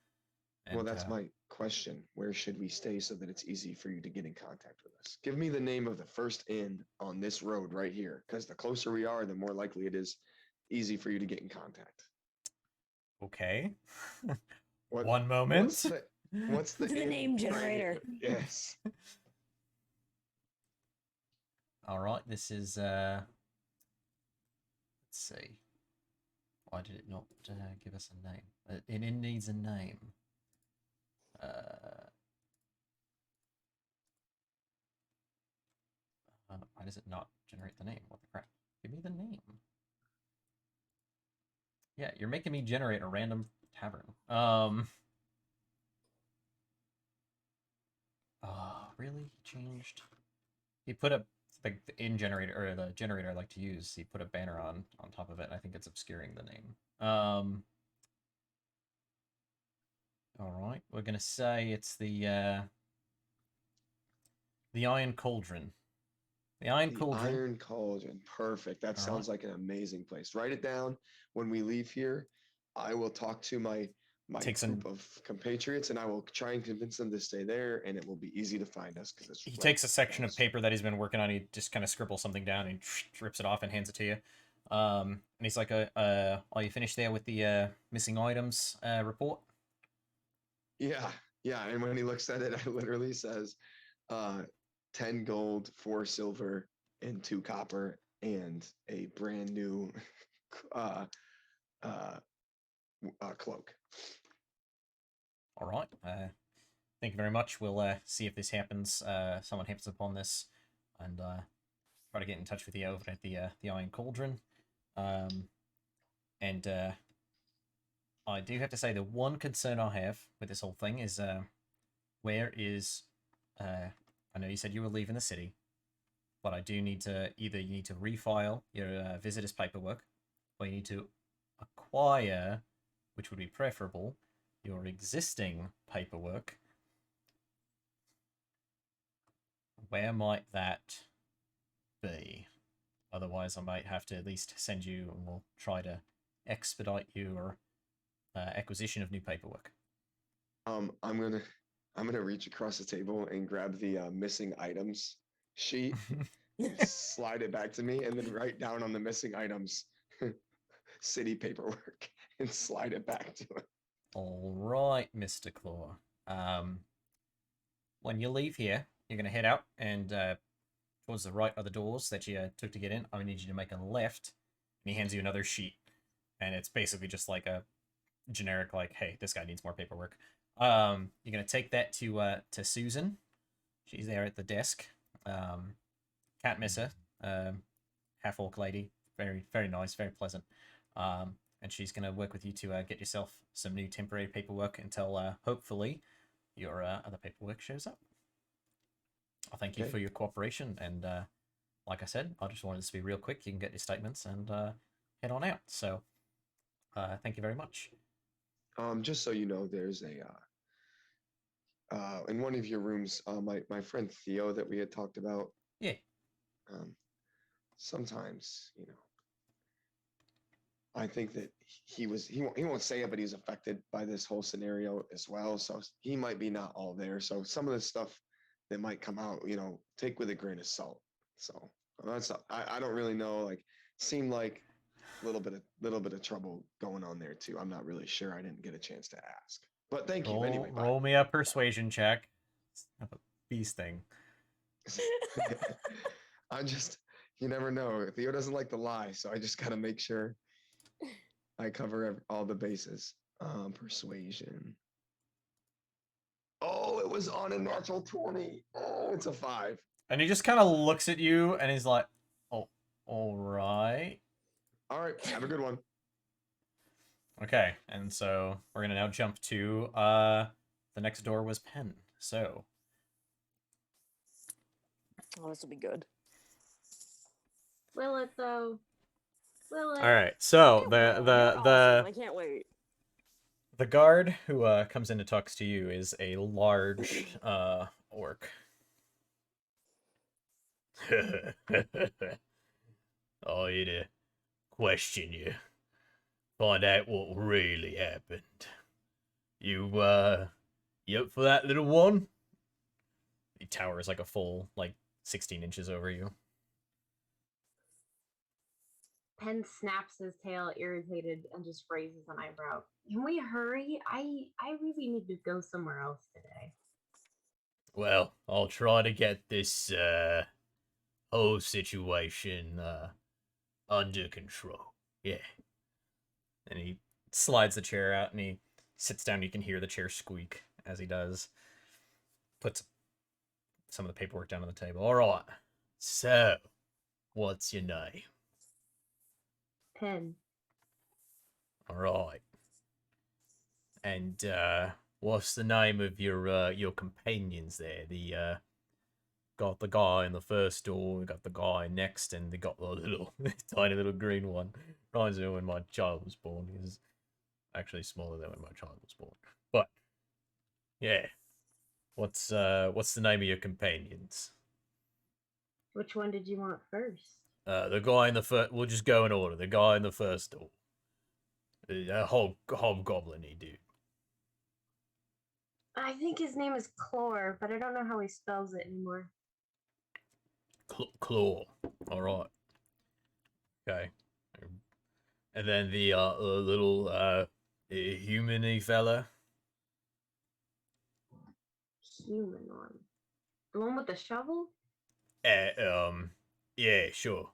And, well, that's my question. Where should we stay so that it's easy for you to get in contact with us? Give me the name of the first inn on this road right here, because the closer we are, the more likely it is easy for you to get in contact. Okay. What, One moment. What's the The inn name right generator. here? Yes. All right. This is let's see. Why did it not give us a name? It needs a name. Why does it not generate the name? What the crap? Give me the name. Yeah, you're making me generate a random tavern. Oh, really? He changed. He put a the in generator, or the generator I like to use. He put a banner on top of it. And I think it's obscuring the name. All right, we're gonna say it's the Iron Cauldron. The Iron Cauldron. Iron Cauldron. Perfect. That All sounds like an amazing place. Write it down when we leave here. I will talk to my my Takes group of compatriots, and I will try and convince them to stay there, and it will be easy to find us because it's. He right takes a section down of the street. paper that he's been working on. He just kind of scribbles something down and rips it off and hands it to you. And he's like, "Are you finished there with the missing items report?" Yeah, yeah. And when he looks at it, it literally says, 10 gold, 4 silver, and 2 copper, and a brand new uh, uh, cloak. All right. Thank you very much. We'll see if this happens. Someone happens upon this, and try to get in touch with you over at the Iron Cauldron. And I do have to say the one concern I have with this whole thing is where is I know you said you were leaving the city, but I do need to either you need to refile your visitor's paperwork, or you need to acquire, which would be preferable, your existing paperwork. Where might that be? Otherwise, I might have to at least send you, and we'll try to expedite your acquisition of new paperwork. I'm gonna reach across the table and grab the missing items sheet, and slide it back to me, and then write down on the missing items city paperwork and slide it back to him. All right, Mr. Claw. When you leave here, you're going to head out, and towards the right are the doors that you took to get in. I need you to make a left, and he hands you another sheet, and it's basically just like a generic, like, hey, this guy needs more paperwork. You're going to take that to Susan. She's there at the desk. Can't miss her. Half-orc lady. Very, very nice, very pleasant. And she's going to work with you to get yourself some new temporary paperwork until, hopefully, your other paperwork shows up. I thank you for your cooperation, and like I said, I just wanted this to be real quick. You can get your statements and head on out. So, thank you very much. Just so you know, there's a in one of your rooms, my friend Theo that we had talked about. Yeah. Sometimes, I think that he won't say it, but he's affected by this whole scenario as well. So he might be not all there. So some of the stuff that might come out, take with a grain of salt. So I don't really know. Like, seemed like a little bit of trouble going on there too. I'm not really sure. I didn't get a chance to ask. But thank you anyway. Bye. Roll me a persuasion check. A beast thing. You never know. Theo doesn't like to lie, so I just gotta make sure I cover all the bases. Persuasion. Oh, it was on a natural 20. Oh, it's a 5. And he just kind of looks at you, and he's like, "Oh, all right." All right, have a good one. Okay, and so we're gonna now jump to the next door was Penn. So. Oh, this will be good. Will it though? Will it? All right, so I can't wait. The guard who comes in to talk to you is a large orc. Oh, here to question you. Find out what really happened. You up for that, little one? He towers like a full, 16 inches over you. Penn snaps his tail, irritated, and just raises an eyebrow. Can we hurry? I really need to go somewhere else today. Well, I'll try to get this whole situation under control. Yeah. And he slides the chair out and he sits down. You can hear the chair squeak as he does. Puts some of the paperwork down on the table. All right. So, what's your name? Penn. All right. And what's the name of your companions there? The got the guy in the first door, we got the guy next, and they got the little tiny little green one. Reminds me of when my child was born. He's actually smaller than when my child was born. But yeah. What's the name of your companions? Which one did you want first? The guy in the first. We'll just go in order. The guy in the first door. The hobgoblin-y dude. I think his name is Chlor, but I don't know how he spells it anymore. Claw. All right. Okay. And then the little human-y fella. Human one. The one with the shovel? Yeah, sure.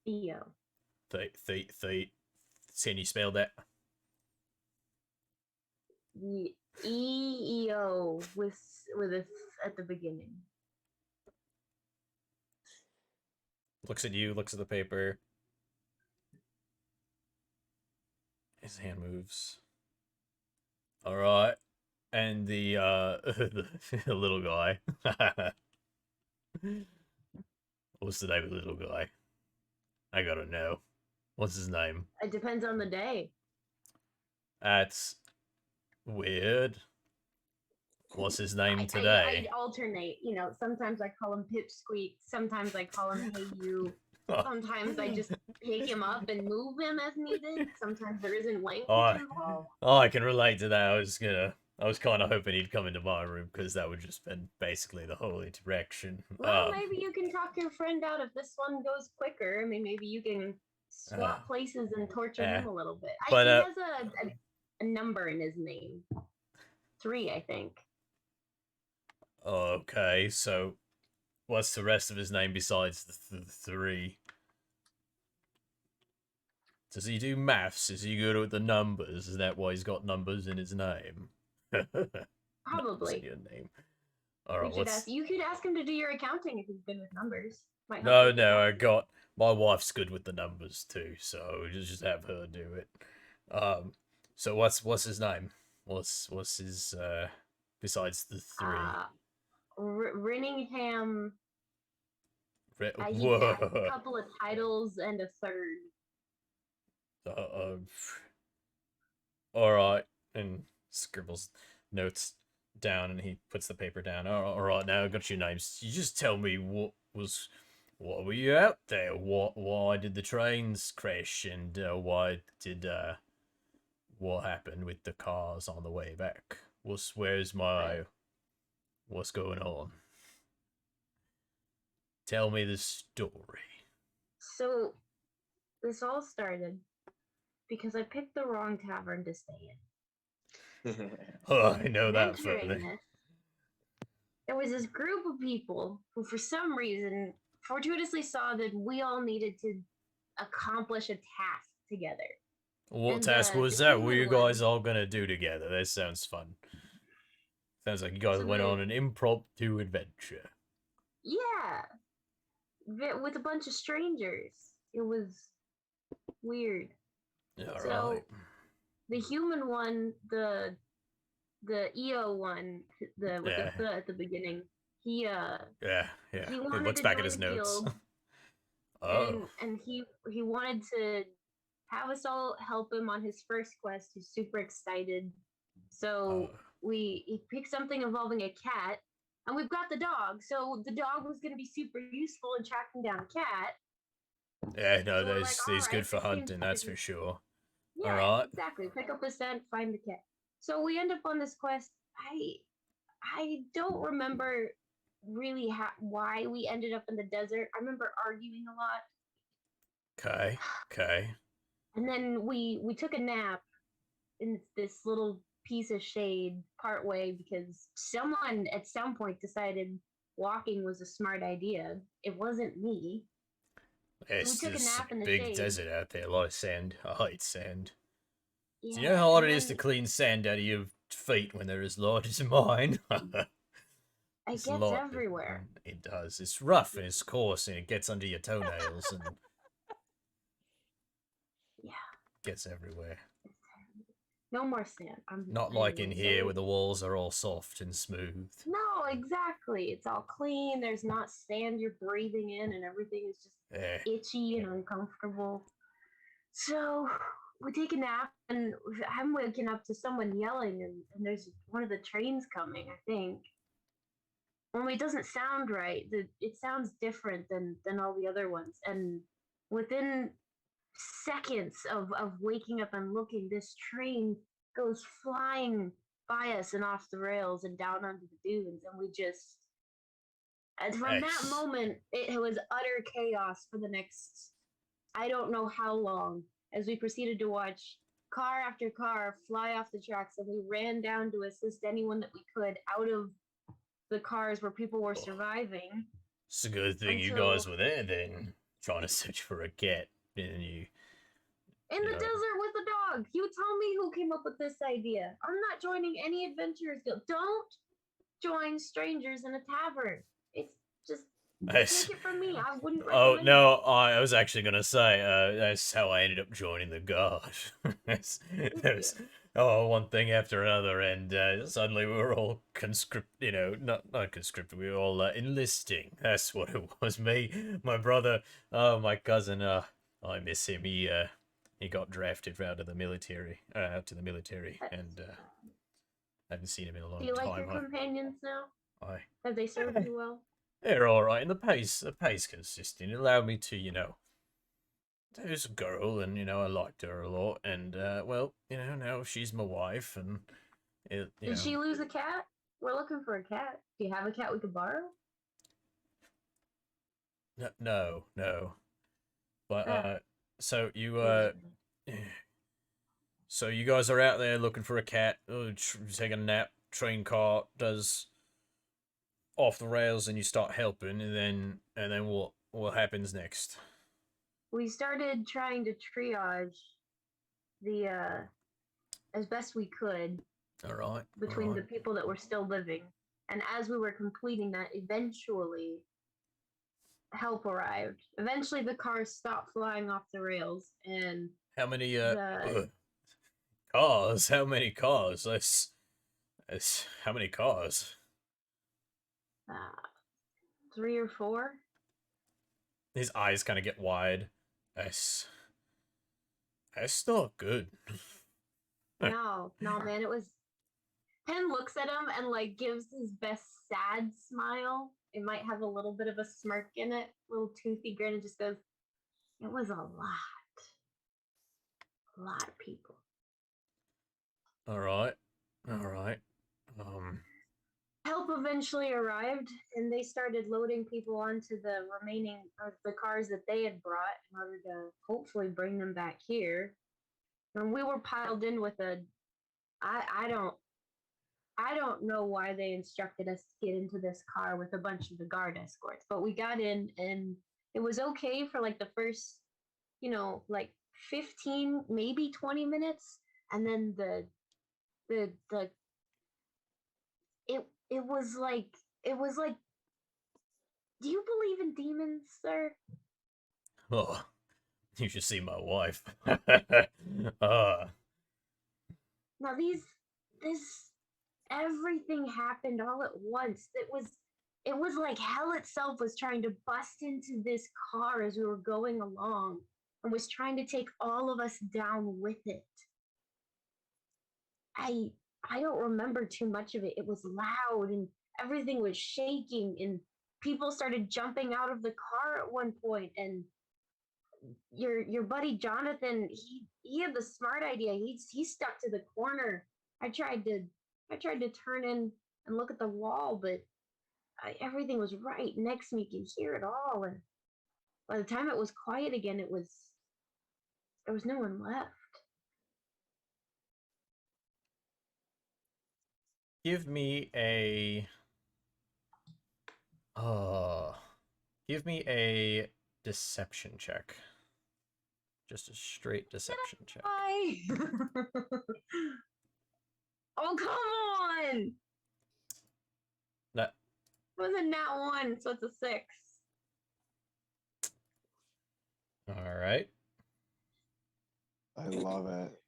Theo. The. Can you spell that? EEO with a at the beginning. Looks at you, looks at the paper. His hand moves. All right. And the the little guy. What's the name of the little guy? I gotta know. What's his name? It depends on the day. That's weird. What's his name today? I alternate. You know, sometimes I call him Pipsqueak. Sometimes I call him Hey You. Sometimes I just pick him up and move him as needed. Sometimes there isn't language involved. Oh, I can relate to that. I was kind of hoping he'd come into my room because that would just been basically the whole interaction. Well, maybe you can talk your friend out if this one goes quicker. I mean, maybe you can swap places and torture him a little bit. He has a number in his name. 3, I think. Okay, so what's the rest of his name besides the 3? Does he do maths? Is he good with the numbers? Is that why he's got numbers in his name? Probably. Your name. All right, you could ask him to do your accounting if he's good with numbers. No, I got my wife's good with the numbers too, so just have her do it. So what's his name? What's his besides the 3? Rinningham. He Whoa. has a couple of titles and a third. All right, and scribbles notes down, and he puts the paper down. All right, now I got your names. You just tell me what were you out there? Why did the trains crash, and what happened with the cars on the way back? What's going on? Tell me the story. So, this all started because I picked the wrong tavern to stay in. Oh, I know that feeling. There was this group of people who, for some reason, fortuitously saw that we all needed to accomplish a task together. What task was that? What were you guys all gonna do together? That sounds fun. Sounds like you guys went on an impromptu adventure. Yeah. With a bunch of strangers. It was weird. All right. The human one, the EO one, with the th at the beginning, he He looks back at his notes. And he wanted to have us all help him on his first quest. He's super excited. So he picked something involving a cat, and we've got the dog. So the dog was going to be super useful in tracking down a cat. Yeah, no, he's good for hunting, that's for sure. Yeah, all right. Exactly. Pick up a scent, find the cat. So we end up on this quest. I don't remember really why we ended up in the desert. I remember arguing a lot. Okay. And then we took a nap in this little piece of shade partway because someone at some point decided walking was a smart idea. It wasn't me. It's so we took a nap in the big shade. desert out there, a lot of sand. I hate sand. Yeah, do you know how hard it is to clean sand out of your feet when they're as large as mine? It gets everywhere. It does. It's rough and it's coarse and it gets under your toenails and gets everywhere. No more sand. Not like in here where the walls are all soft and smooth. No, exactly. It's all clean. There's not sand you're breathing in and everything is just itchy and uncomfortable. So we take a nap and I'm waking up to someone yelling and there's one of the trains coming, I think. Only it doesn't sound right. It sounds different than all the other ones. And within seconds of waking up and looking, this train goes flying by us and off the rails and down onto the dunes, and we just. And from that Nice. moment, it was utter chaos for the next, I don't know how long, as we proceeded to watch car after car fly off the tracks, and we ran down to assist anyone that we could out of the cars where people were surviving. It's a good thing you Until- guys were there then, trying to search for a cat, and you. In the Yeah. desert with the dog. You tell me who came up with this idea. I'm not joining any adventurers guild. Don't join strangers in a tavern. It's just That's- take it from me. I wouldn't Oh recommend no, I was actually gonna say that's how I ended up joining the guard. There's one thing after another, and suddenly we were all not conscripted. We were all enlisting. That's what it was. Me, my brother, my cousin. I miss him. He got drafted out of the military, and I haven't seen him in a long Do you time. like your companions now? I Have they served you well? They're all right, and the pay's consistent. It allowed me to, there's a girl, and I liked her a lot, and now she's my wife, and Did she lose a cat? We're looking for a cat. Do you have a cat we could borrow? No. But Ah. so you guys are out there looking for a cat, taking a nap, train car does off the rails, and you start helping, and then what happens next? We started trying to triage the as best we could All right. between the people that were still living. And as we were completing that, eventually help arrived. Eventually the cars stopped flying off the rails, and How many the- cars? How many cars? That's how many cars? 3 or 4. His eyes kind of get wide. That's not good. No, man, it was. Penn looks at him and like gives his best sad smile. It might have a little bit of a smirk in it, little toothy grin, and just goes, "It was a lot of people." All right. Help eventually arrived, and they started loading people onto the remaining of the cars that they had brought in order to hopefully bring them back here. And we were piled in with I don't know why they instructed us to get into this car with a bunch of the guard escorts, but we got in, and it was okay for like the first, like 15, maybe 20 minutes, and then it was like do you believe in demons, sir? Oh, you should see my wife. Now this everything happened all at once. It was like hell itself was trying to bust into this car as we were going along, and was trying to take all of us down with it. I don't remember too much of it. It was loud, and everything was shaking, and people started jumping out of the car at one point, and your buddy Jonathan, he had the smart idea. He stuck to the corner. I tried to turn in and look at the wall, but everything was right next to me. You could hear it all, and by the time it was quiet again, there was no one left. Give me a deception check. Just a straight deception check. Hi. Oh, come on! That It was a nat 1, so it's a 6. all right. I love it.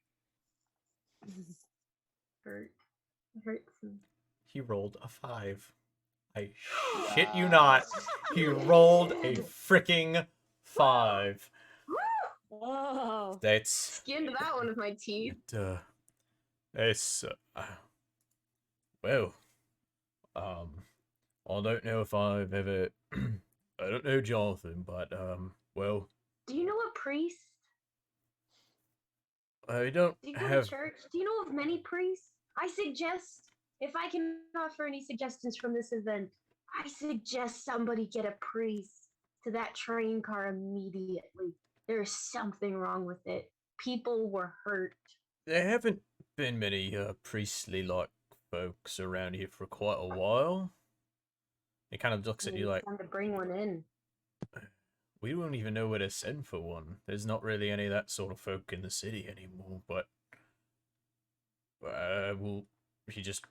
Hurts him. He rolled a 5. I shit you not. He rolled a freaking 5. Whoa. That's Skinned that one with my teeth. it's well, I don't know if I've ever I don't know Jonathan, but well, Do you know a priest? I don't Do you go to have. church? Do you know of many priests? I suggest, if I can offer any suggestions from this event, I suggest somebody get a priest to that train car immediately. There's something wrong with it. People were hurt. There haven't been many priestly like folks around here for quite a while. He kind of looks at Maybe you it's like, time to bring one in. we don't even know where to send for one. There's not really any of that sort of folk in the city anymore, but he just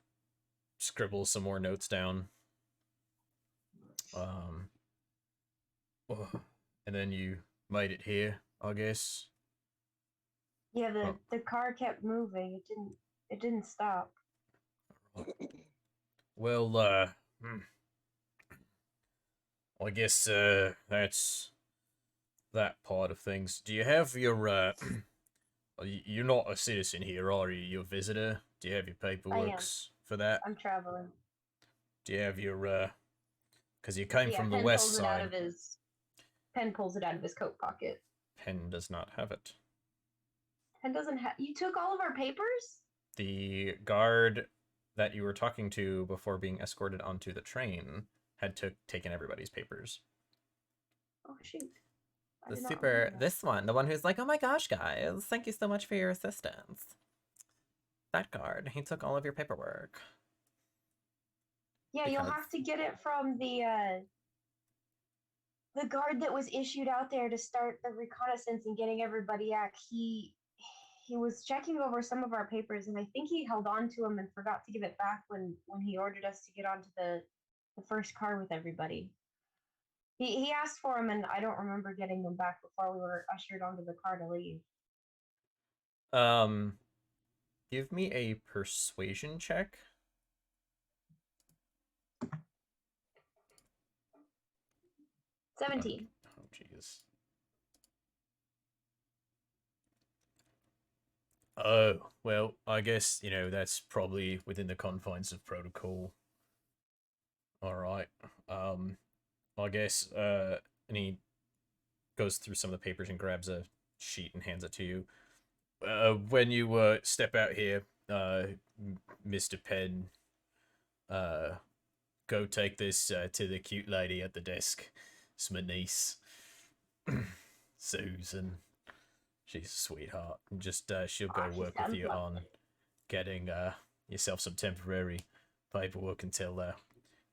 scribbles some more notes down. Um, and then you made it here, I guess. Yeah, Oh. the car kept moving. It didn't stop. Well, I guess that's that part of things. Do you have your you're not a citizen here, are you? You're a visitor. Do you have your paperwork for that? I'm traveling. Do you have your because you came Yeah, from the Penn west pulls it out side? of his Penn pulls it out of his coat pocket. Penn does not have it. Penn doesn't have. You took all of our papers? The guard that you were talking to before being escorted onto the train had taken everybody's papers. Oh shoot. I The did not remember that. this one, the one who's like, oh my gosh, guys, thank you so much for your assistance. That guard, he took all of your paperwork. Yeah, you'll have to get it from the guard that was issued out there to start the reconnaissance and getting everybody out. He was checking over some of our papers, and I think he held on to them and forgot to give it back when he ordered us to get onto the first car with everybody. He asked for them, and I don't remember getting them back before we were ushered onto the car to leave. Give me a persuasion check. 17. Oh, jeez. Oh, well, I guess, that's probably within the confines of protocol. Alright. I guess, and he goes through some of the papers and grabs a sheet and hands it to you. When you, step out here, Mr. Penn, go take this, to the cute lady at the desk. It's my niece. Susan. She's a sweetheart. And just, she'll go work with you on getting, yourself some temporary paperwork until,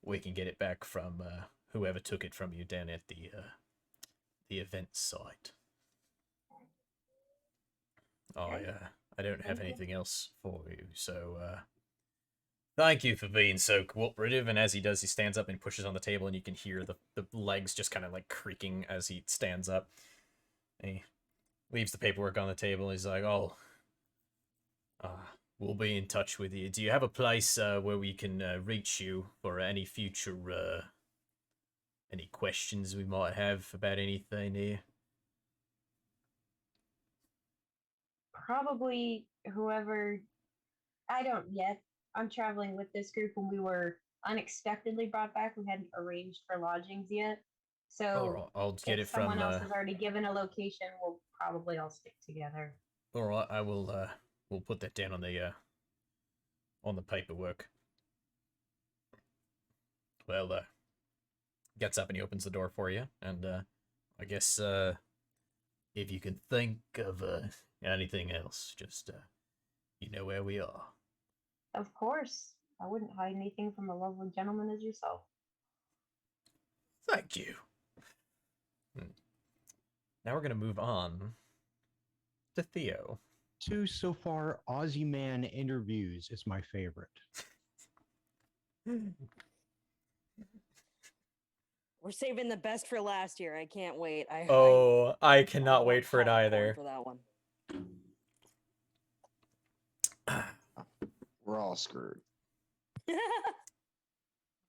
we can get it back from, whoever took it from you down at the event site. I don't have anything else for you, so, thank you for being so cooperative. And as he does, he stands up and pushes on the table, and you can hear the legs just kind of like creaking as he stands up. And he leaves the paperwork on the table. He's like, oh, we'll be in touch with you. Do you have a place where we can reach you for any future, any questions we might have about anything here? Probably whoever. I don't yet. I'm traveling with this group, and we were unexpectedly brought back. We hadn't arranged for lodgings yet. So Alright, I'll get it from someone else has already given a location, we'll probably all stick together. Alright, I will we'll put that down on the paperwork. Well, gets up and he opens the door for you, and I guess if you can think of anything else, just you know where we are. Of course. I wouldn't hide anything from a lovely gentleman as yourself. Thank you. Now we're gonna move on to Theo. 2 so far Aussie man interviews is my favorite. We're saving the best for last year. I can't wait. I I cannot wait for it popcorn either. For that one. We're all screwed.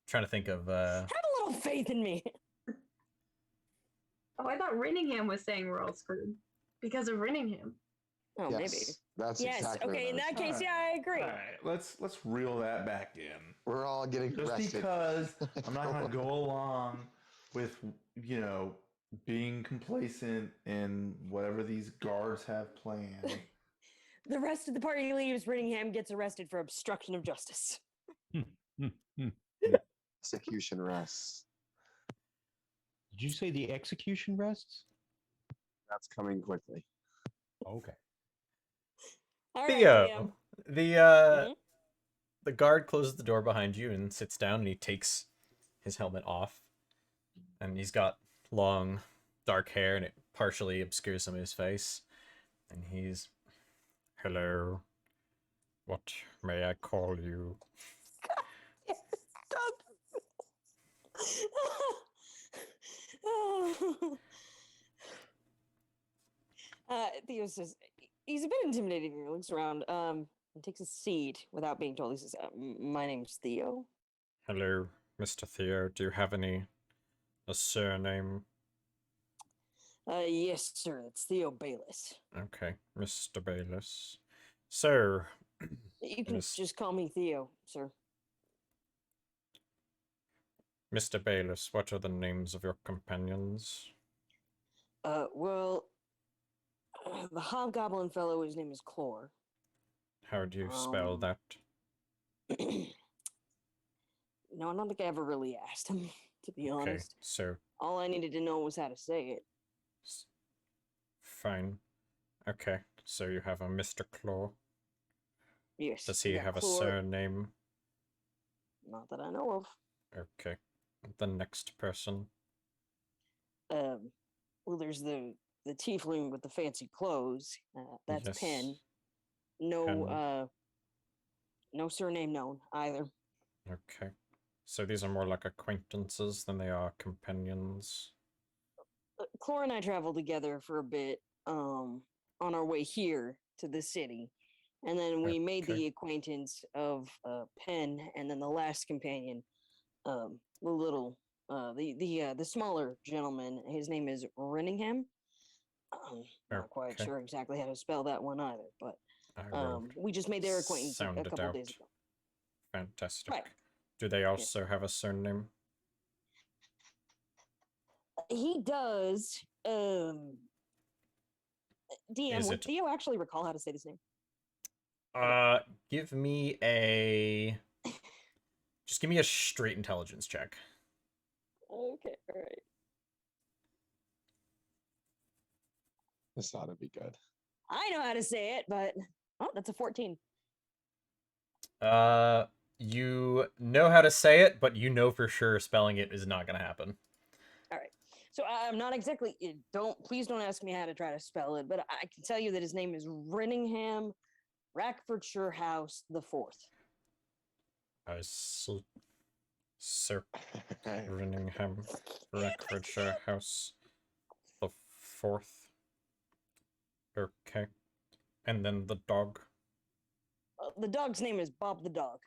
Trying to think of Have a little faith in me. Oh, I thought Rinningham was saying we're all screwed because of Rinningham. Oh, Yes, maybe. that's Yes. exactly Okay. what In I was that case, saying. yeah, I agree. All right, let's reel that back in. We're all getting Just arrested. because I'm not going to go along with being complacent in whatever these guards have planned. The rest of the party leaves. Rittingham gets arrested for obstruction of justice. Execution rests. Did you say the execution rests? That's coming quickly. Okay. All right, Theo, DM. the guard closes the door behind you and sits down, and he takes his helmet off, and he's got long, dark hair, and it partially obscures some of his face, and he's, hello, what may I call you? Stop. Theo says he's a bit intimidating. He looks around, and takes a seat without being told. He says, "My name's Theo." Hello, Mr. Theo. Do you have a surname? Yes, sir. It's Theo Bayless. Okay, Mr. Bayless. So, You can Miss- just call me Theo, sir. Mr. Bayless, what are the names of your companions? Well, the hobgoblin fellow, his name is Clor. How do you spell that? No, I don't think I ever really asked him, to be Okay, honest. so All I needed to know was how to say it. fine. Okay, so you have a Mr. Claw. Yes. Does he we got have a Clor. surname? Not that I know of. Okay. The next person. Well, there's the tiefling with the fancy clothes. That's Yes. Penn. No, Penn. no surname known either. Okay. So these are more like acquaintances than they are companions. Clor and I traveled together for a bit, on our way here to the city, and then we made Okay. the acquaintance of Penn, and then the last companion, the little, the smaller gentleman. His name is Rittingham. Not quite Okay. sure exactly how to spell that one either, but I will we just made their acquaintance a sound it couple out. days ago. Fantastic. Right. Do they also have a surname? He does. DM, Is would it- Theo actually recall how to say his name? Give me a... Just give me a straight intelligence check. Okay, all right. This ought to be good. I know how to say it, but oh, that's a 14. You know how to say it, but you know for sure spelling it is not gonna happen. All right. So I'm not exactly. Please don't ask me how to try to spell it, but I can tell you that his name is Rittingham, Rackfordshire House the Fourth. I see. Sir Rittingham, Rackfordshire House the Fourth. Okay. And then the dog. The dog's name is Bob the dog.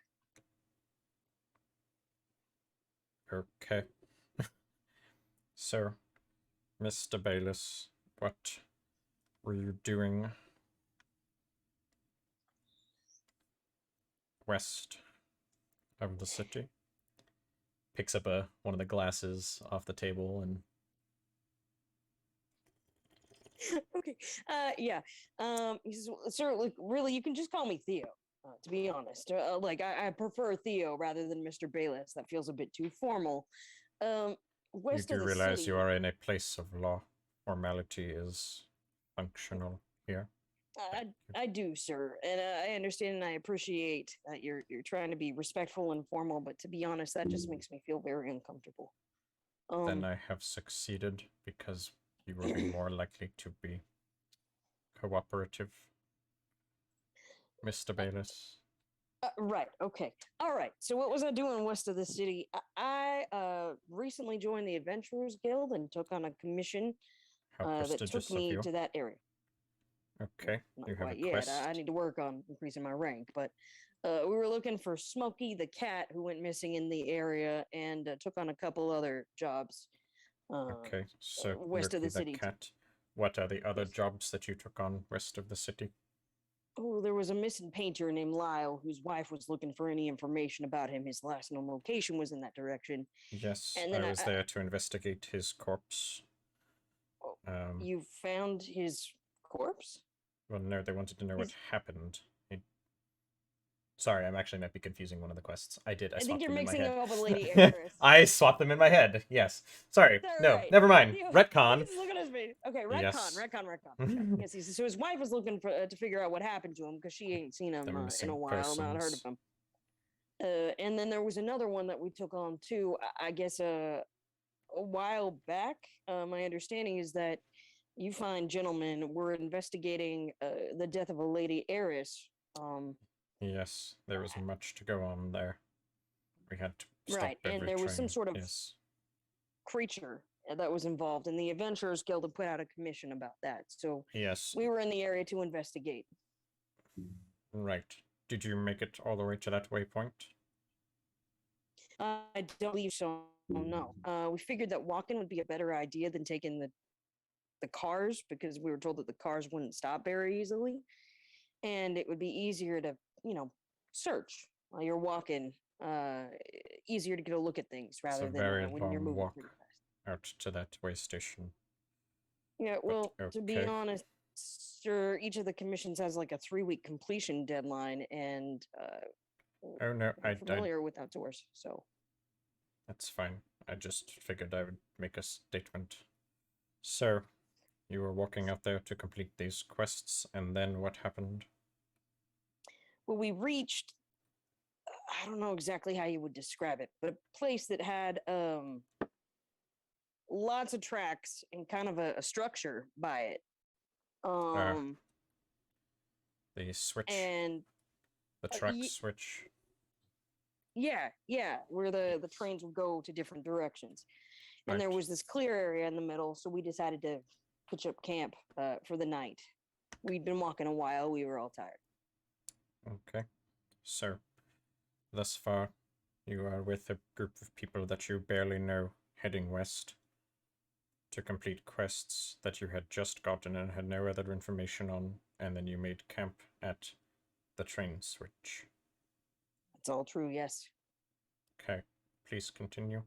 Okay. So, Mr. Bayless, what were you doing west of the city? Picks up one of the glasses off the table and Okay. Yeah. He says, "Sir, look, really, you can just call me Theo. To be honest, I prefer Theo rather than Mr. Bayless. That feels a bit too formal. West you of do the realize city, you are in a place of law. Formality is functional here. I do, sir, and I understand and I appreciate that you're trying to be respectful and formal. But to be honest, that just makes me feel very uncomfortable. Then I have succeeded because you will be more likely to be cooperative, Mr. Bayless. Right. Okay. All right. So what was I doing west of the city? I recently joined the Adventurers Guild and took on a commission How that prestigious took of me you. to that area. Okay, Not you have a quite yet. quest. I need to work on increasing my rank, but we were looking for Smokey the cat who went missing in the area and took on a couple other jobs. Okay, so west of the Murphy city. Cat. What are the other Yes. jobs that you took on west of the city? Oh, there was a missing painter named Lyle whose wife was looking for any information about him. His last known location was in that direction. Yes, And then I was there to investigate his corpse. You found his corpse? Well, no, they wanted to know what Is- happened. Sorry, I'm actually might be confusing one of the quests. I did. I I think swapped you're them in my mixing head. them up with Lady Eris. I swapped them in my head. Yes. Sorry. All No, right. never mind. Theo, Retcon. he's looking at his face. Okay, retcon, Yes. retcon. Okay. Yes, so his wife was looking for to figure out what happened to him because she ain't seen him The in missing a while, not heard of persons. him. And then there was another one that we took on too. I guess a while back. My understanding is that you fine gentlemen were investigating the death of a lady heiress. Yes, there was much to go on there. We had to stop Right, and every there was some train. sort of Yes. creature that was involved, and the Adventurers Guild had put out a commission about that. So Yes. we were in the area to investigate. Right. Did you make it all the way to that waypoint? I don't believe so. No. We figured that walking would be a better idea than taking the cars because we were told that the cars wouldn't stop very easily, and it would be easier to search while you're walking. Easier to get a look at things It's a rather than very when you're long moving walk pretty fast. out to that way station. Yeah, well, But to be okay. honest, sir, each of the commissions has like a 3-week completion deadline, and Oh no, I'm familiar with outdoors, so that's fine. I just figured I would make a statement. So, you were walking out there to complete these quests, and then what happened? well, we reached. I don't know exactly how you would describe it, but a place that had lots of tracks and kind of a structure by it. The switch, And the track y- switch. yeah, where the trains would go to different directions. And there Right. was this clear area in the middle, so we decided to pitch up camp for the night. We'd been walking a while, we were all tired. Okay. So, thus far, you are with a group of people that you barely know heading west to complete quests that you had just gotten and had no other information on, and then you made camp at the train switch. That's all true, yes. Okay, please continue.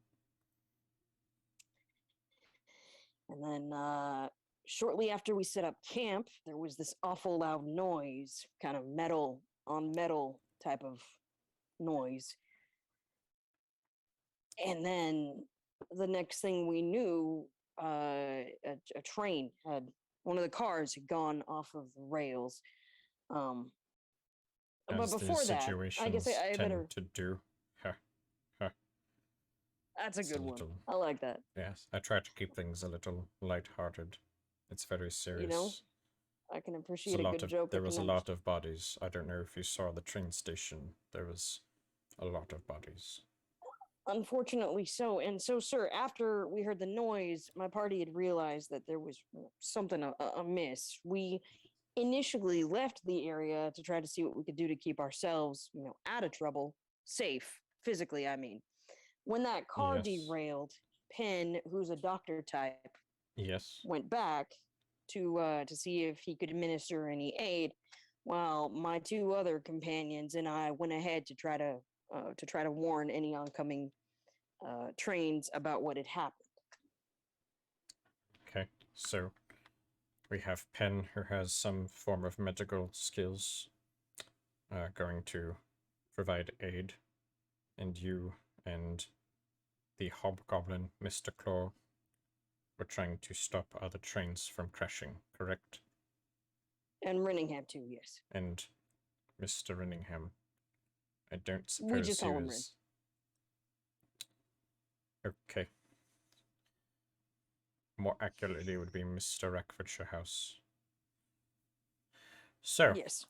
And then shortly after we set up camp, there was this awful loud noise, kind of metal on metal type of noise. And then the next thing we knew, a train had one of the cars had gone off of the rails. But As these before that, I guess situations I tend better. to do. Huh. Huh. That's a It's good one. little- I like that. Yes, I try to keep things a little light-hearted. It's very serious. You know, I can There's appreciate a good of, joke. there was a lot of bodies. I don't know if you saw the train station. There was a lot of bodies. Unfortunately, so. And so, sir, after we heard the noise, my party had realized that there was something amiss. We initially left the area to try to see what we could do to keep ourselves, out of trouble, safe, physically, I mean. When that car Yes. derailed, Penn, who's a doctor type, Yes. went back to see if he could administer any aid, while my 2 other companions and I went ahead to try to warn any oncoming trains about what had happened. Okay, so we have Penn, who has some form of medical skills, going to provide aid, and you and the hobgoblin, Mr. Claw, were trying to stop other trains from crashing, correct? And Renningham too, yes. And Mr. Renningham, I don't We suppose just he call him was... Okay. More accurately would be Mr. Rackfordshire House. So, Yes.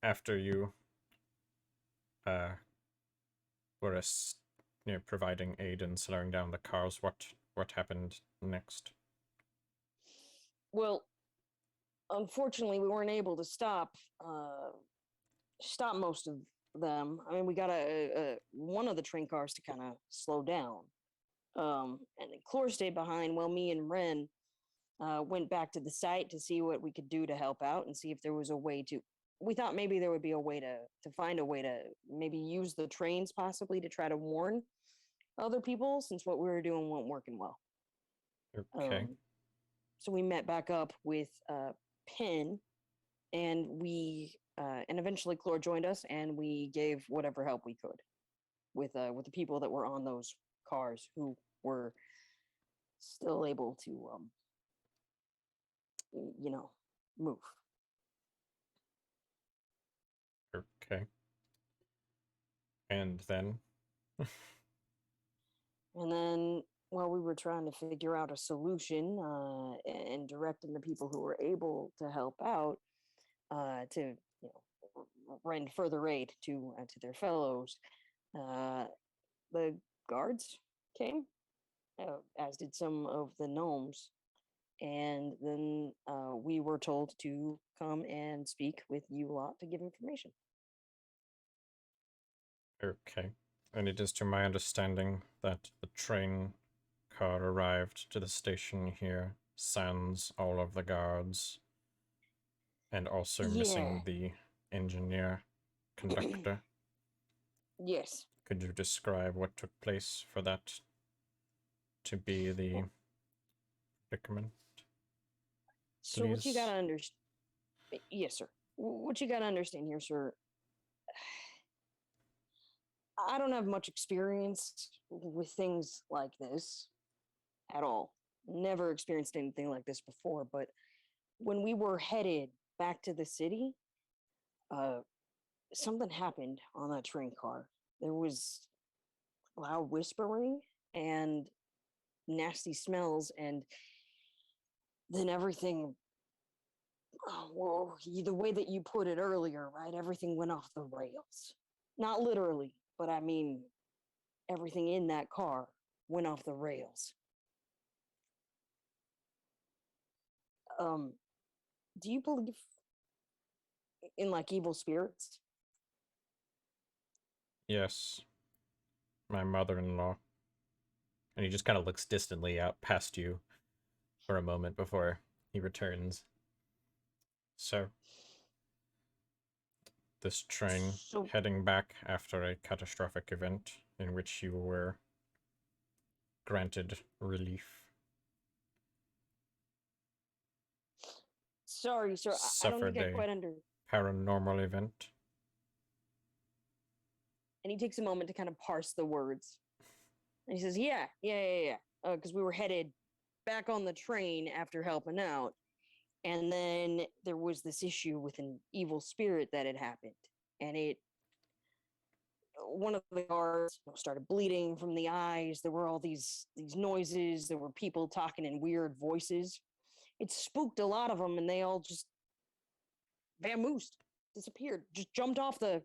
after you were providing aid and slowing down the cars, what happened next? Well, unfortunately, we weren't able to stop most of them. I mean, we got one of the train cars to kind of slow down. And Clore stayed behind while me and Ren went back to the site to see what we could do to help out and see if there was a way to. We thought maybe there would be a way to find a way to maybe use the trains possibly to try to warn other people, since what we were doing wasn't working well. Okay. So we met back up with Penn and and eventually Chlor joined us, and we gave whatever help we could with the people that were on those cars who were still able to move. Okay. And then? And then while we were trying to figure out a solution and directing the people who were able to help out to rend further aid to their fellows, the guards came, as did some of the gnomes, and then we were told to come and speak with you lot to give information. Okay. And it is to my understanding that the train car arrived to the station here, sans all of the guards, and also missing the engineer conductor. Yes. Could you describe what took place for that to be the predicament? So what you Please? gotta understand, yes, sir. What you gotta understand here, sir. I don't have much experience with things like this at all. Never experienced anything like this before. But when we were headed back to the city, something happened on that train car. There was loud whispering and nasty smells, and then everything. Oh, well, the way that you put it earlier, right? Everything went off the rails. Not literally, but I mean, everything in that car went off the rails. Do you believe in like evil spirits? Yes. My mother-in-law. And he just kind of looks distantly out past you for a moment before he returns. So, this train heading back after a catastrophic event in which you were granted relief. Sorry, sir. I don't think I quite paranormal event. And he takes a moment to kind of parse the words. And he says, yeah. Because we were headed back on the train after helping out. And then there was this issue with an evil spirit that had happened. And one of the guards started bleeding from the eyes. There were all these noises. There were people talking in weird voices. It spooked a lot of them, and they all just vamoosed, disappeared, just jumped off of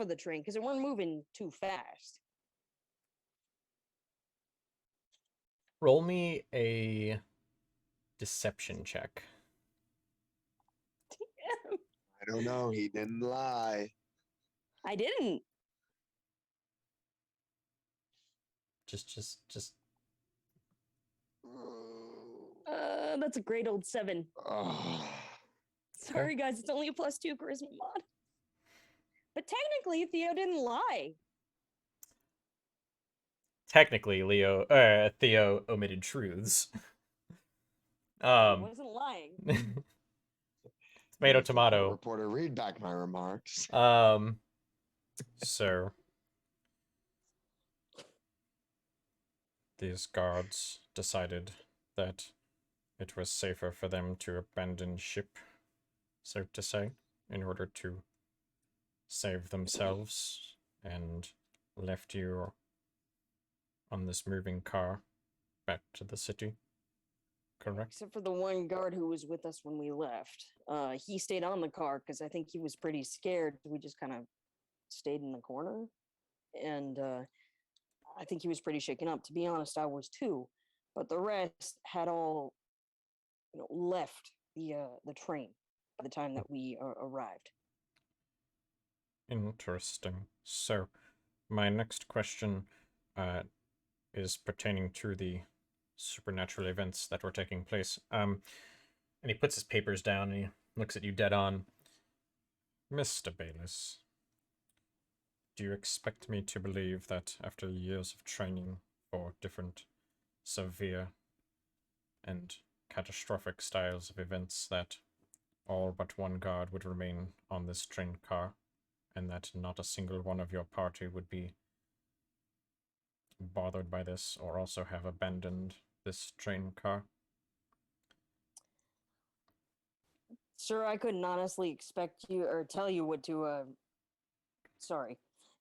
the train because they weren't moving too fast. Roll me a deception check. Damn. I don't know. He didn't lie. I didn't. Just. That's a great old 7. Oh. Sorry, guys, it's only a +2 charisma mod. But technically, Theo didn't lie. Technically, Theo omitted truths. I wasn't lying. Tomato. Reporter, read back my remarks. So these guards decided that it was safer for them to abandon ship, so to say, in order to save themselves, and left you on this moving car back to the city. Correct? Except for the one guard who was with us when we left. He stayed on the car because I think he was pretty scared. We just kind of stayed in the corner. And I think he was pretty shaken up. To be honest, I was too. But the rest had all left the train by the time that we arrived. Interesting. So, my next question is pertaining to the supernatural events that were taking place. And he puts his papers down and he looks at you dead on. Mr. Bayless, do you expect me to believe that after years of training for different severe and catastrophic styles of events that all but one guard would remain on this train car, and that not a single one of your party would be bothered by this or also have abandoned this train car. Sir, I couldn't honestly expect you or tell you what to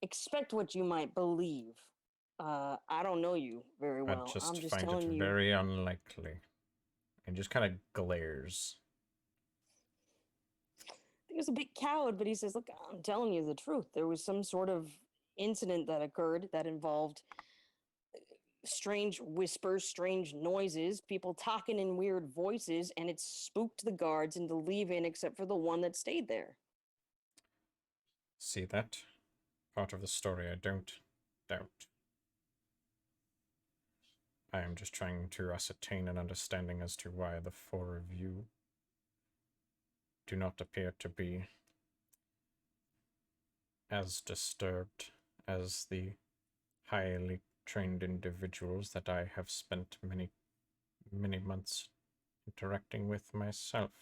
expect what you might believe. I don't know you very well. I just I'm just find telling it you. very unlikely. And just kind of glares. He was a bit cowed, but he says, "Look, I'm telling you the truth. There was some sort of incident that occurred that involved strange whispers, strange noises, people talking in weird voices, and it spooked the guards into leaving except for the one that stayed there." See that? Part of the story I don't doubt. I am just trying to ascertain an understanding as to why the four of you do not appear to be as disturbed as the highly trained individuals that I have spent many months interacting with myself.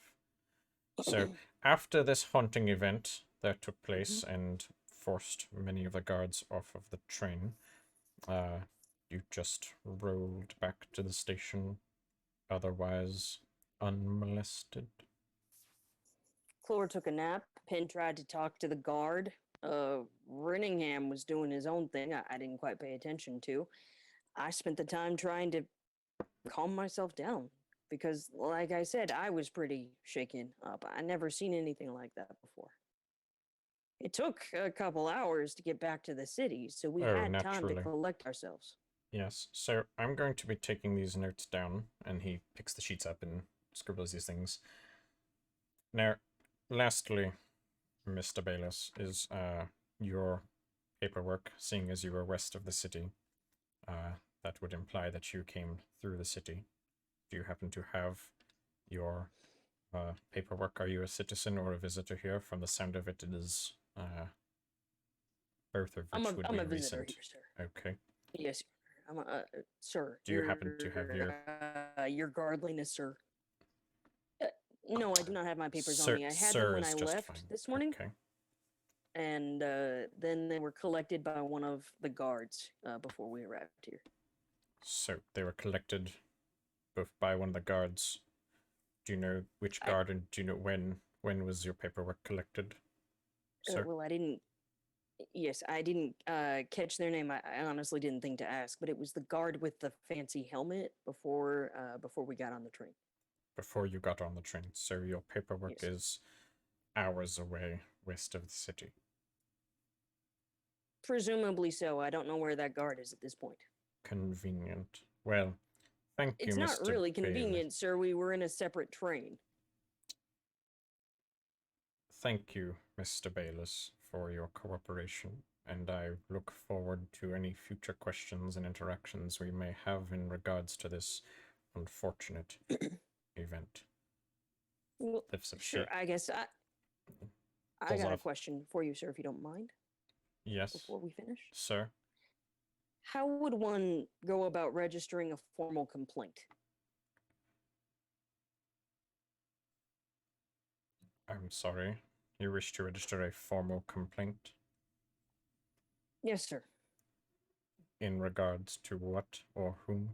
So, after this haunting event that took place and forced many of the guards off of the train, you just rolled back to the station, otherwise unmolested. Clore took a nap. Penn tried to talk to the guard. Renningham was doing his own thing I didn't quite pay attention to. I spent the time trying to calm myself down because, like I said, I was pretty shaken up. I never seen anything like that before. It took a couple hours to get back to the city, so we had time to naturally. collect ourselves. Yes, so I'm going to be taking these notes down, and he picks the sheets up and scribbles these things. Now, lastly, Mr. Bayless, is your paperwork, seeing as you were west of the city. That would imply that you came through the city. Do you happen to have your paperwork? Are you a citizen or a visitor here? From the sound of it, it is both of which would be I'm a visitor recent. here, sir. Okay. Yes, I'm a sir. Do you happen to have your guardliness, sir? No, I do not have my papers Sir, on me. I had sir them when is I just left fine. this morning, Okay. and then they were collected by one of the guards before we arrived here. So they were collected both by one of the guards. Do you know which guard, and do you know when was your paperwork collected? Sir? Well, I didn't. Yes, I didn't catch their name. I honestly didn't think to ask, but it was the guard with the fancy helmet before we got on the train. Before you got on the train. So your paperwork Yes. is hours away west of the city. Presumably so. I don't know where that guard is at this point. Convenient. Well, thank you, It's Mr. not really Bailey. convenient, sir. We were in a separate train. Thank you, Mr. Bayless, for your cooperation, and I look forward to any future questions and interactions we may have in regards to this unfortunate event. Well, Lifts up sure. sheet. I guess I Pulls got a off. question for you, sir, if you don't mind, Yes, before we finish. sir. How would one go about registering a formal complaint? I'm sorry. You wish to register a formal complaint? Yes, sir. In regards to what or whom?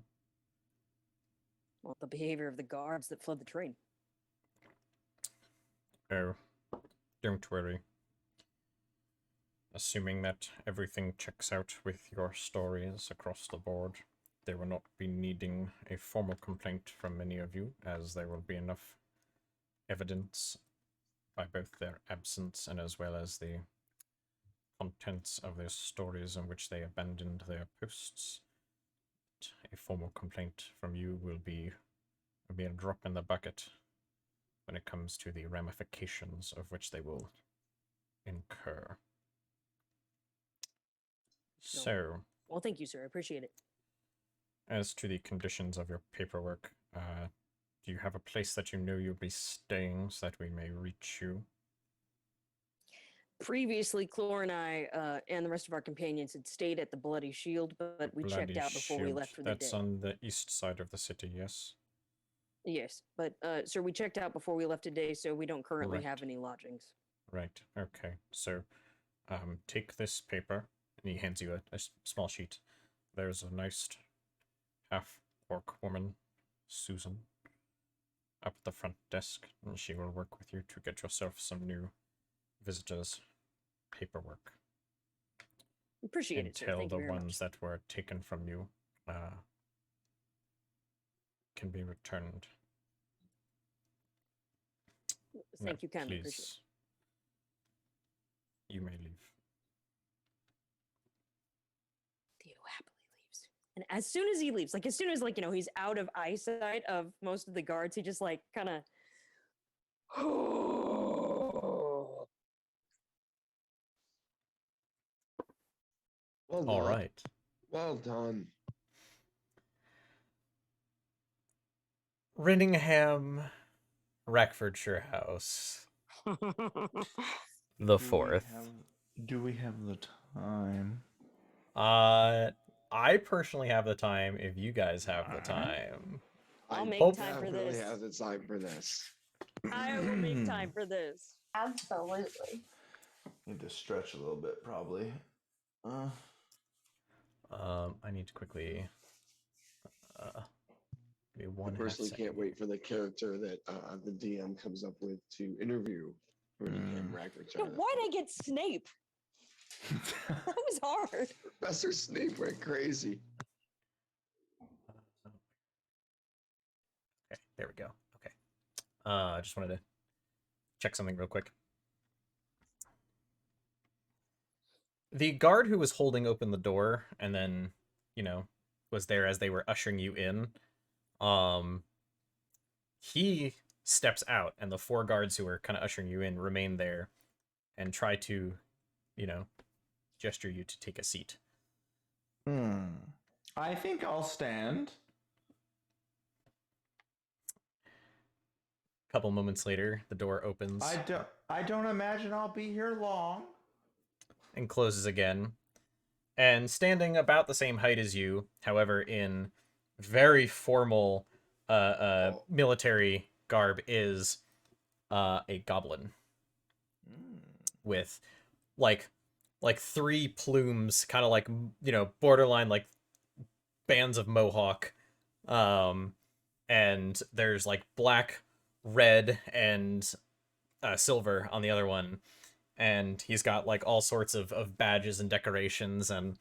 Well, the behavior of the guards that fled the train. Oh, don't worry. Assuming that everything checks out with your stories across the board, they will not be needing a formal complaint from many of you, as there will be enough evidence by both their absence and as well as the contents of their stories in which they abandoned their posts. A formal complaint from you will be a mere drop in the bucket when it comes to the ramifications of which they will incur. So, Well, thank you, sir. I appreciate it. as to the conditions of your paperwork, do you have a place that you know you'll be staying so that we may reach you? Previously, Clore and I and the rest of our companions had stayed at the Bloody Shield, but we checked Bloody out before we Shield. left for the That's day. on the east side of the city, yes? Yes, but sir, we checked out before we left today, so we don't currently Right. have any lodgings. Right. Okay. So, take this paper, and he hands you a small sheet. There's a nice half-orc woman, Susan, up at the front desk, and she will work with you to get yourself some new visitors' paperwork Appreciate it, sir. until Thank the you very ones much. that were taken from you can be returned. Thank you kindly. Please, Appreciate it. you may leave. Theo happily leaves. And as soon as he leaves, like as soon as he's out of eyesight of most of the guards, he just like kind of Well All done. right. Well done. Rinningham, Rackfordshire House, the fourth. Do we have the time? I personally have the time if you guys have the time. I'll I make time for definitely this. have the time for this. I will make time for this. Absolutely. Need to stretch a little bit, probably. I need to quickly. Give me I one half personally second. can't wait for the character that the DM comes up with to interview Birmingham Rackfordshire. Yeah, why'd I get Snape? That was hard. Professor Snape went crazy. Okay, there we go. Okay. I just wanted to check something real quick. The guard who was holding open the door and then, was there as they were ushering you in, he steps out, and the four guards who were kind of ushering you in remain there and try to, gesture you to take a seat. I think I'll stand. A couple moments later, the door opens I don't imagine I'll be here long. and closes again. And standing about the same height as you, however, in very formal military garb, is a goblin with like three plumes, kind of like borderline like bands of mohawk, and there's like black, red, and silver on the other one. And he's got like all sorts of badges and decorations, and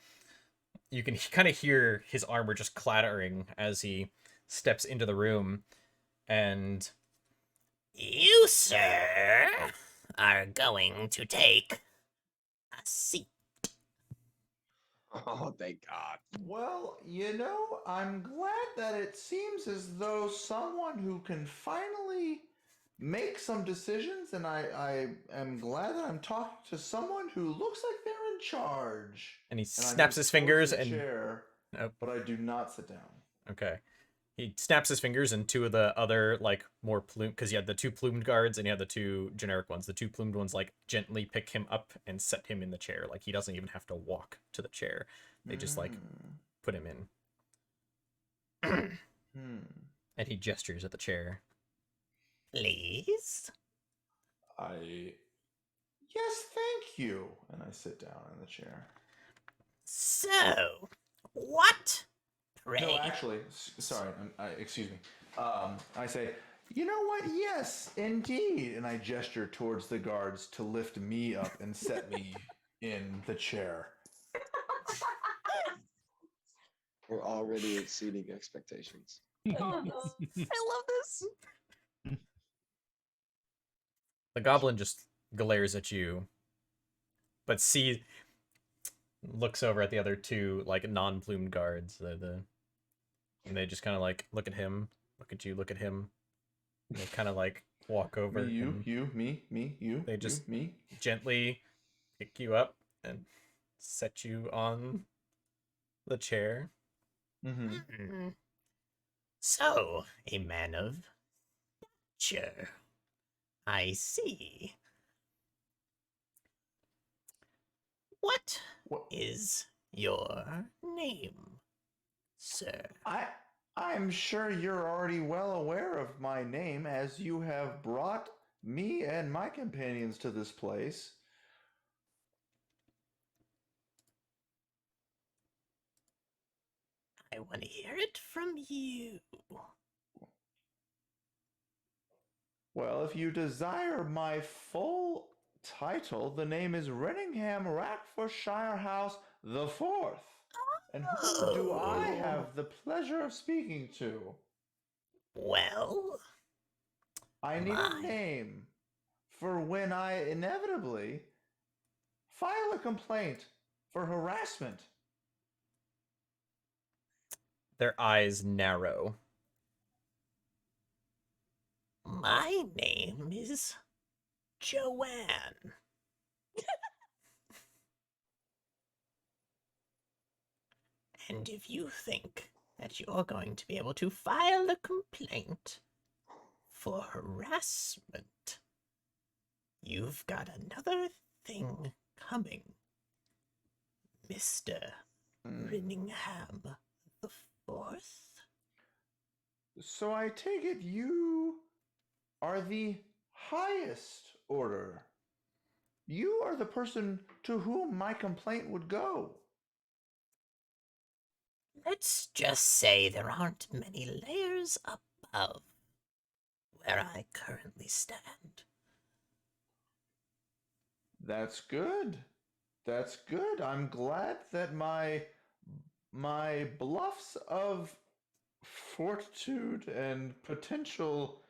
you can kind of hear his armor just clattering as he steps into the room. And You, sir, are going to take a seat. Oh, thank God. Well, I'm glad that it seems as though someone who can finally make some decisions, and I am glad that I'm talking to someone who looks like they're in charge. he And I snaps move his fingers towards the and chair, Nope. but I do not sit down. Okay. He snaps his fingers, and two of the other, like, more plumed, because you had the two plumed guards and you had the two generic ones. The two plumed ones, like, gently pick him up and set him in the chair. Like, he doesn't even have to walk to the chair. They just, like, put him in. And he gestures at the chair. Please? Yes, thank you. And I sit down in the chair. So, what? Pray. No, actually, sorry, excuse me. I say, you know what? Yes, indeed. And I gesture towards the guards to lift me up and set me in the chair. We're already exceeding expectations. I love this. The goblin just glares at you, but looks over at the other two, like, non-plumed guards. And they just kind of, like, look at him, look at you, look at him. And they kind of, like, walk over. Me, you, me, you. They just you, me. gently pick you up and set you on the chair. Mm-hmm. So, a man of stature. I see. What is your name, sir? I'm sure you're already well aware of my name as you have brought me and my companions to this place. I want to hear it from you. Well, if you desire my full title, the name is Renningham Rackfordshire House the Fourth. And whom do I Oh. have the pleasure of speaking to? Well, I need a name for when I inevitably file a complaint for harassment. Their eyes narrow. my name is Joanne. And if you think that you're going to be able to file a complaint for harassment, you've got another thing coming, Mr. Rinningham the Fourth. So I take it you are the highest order. You are the person to whom my complaint would go. Let's just say there aren't many layers above where I currently stand. That's good. That's good. I'm glad that my bluffs of fortitude and potential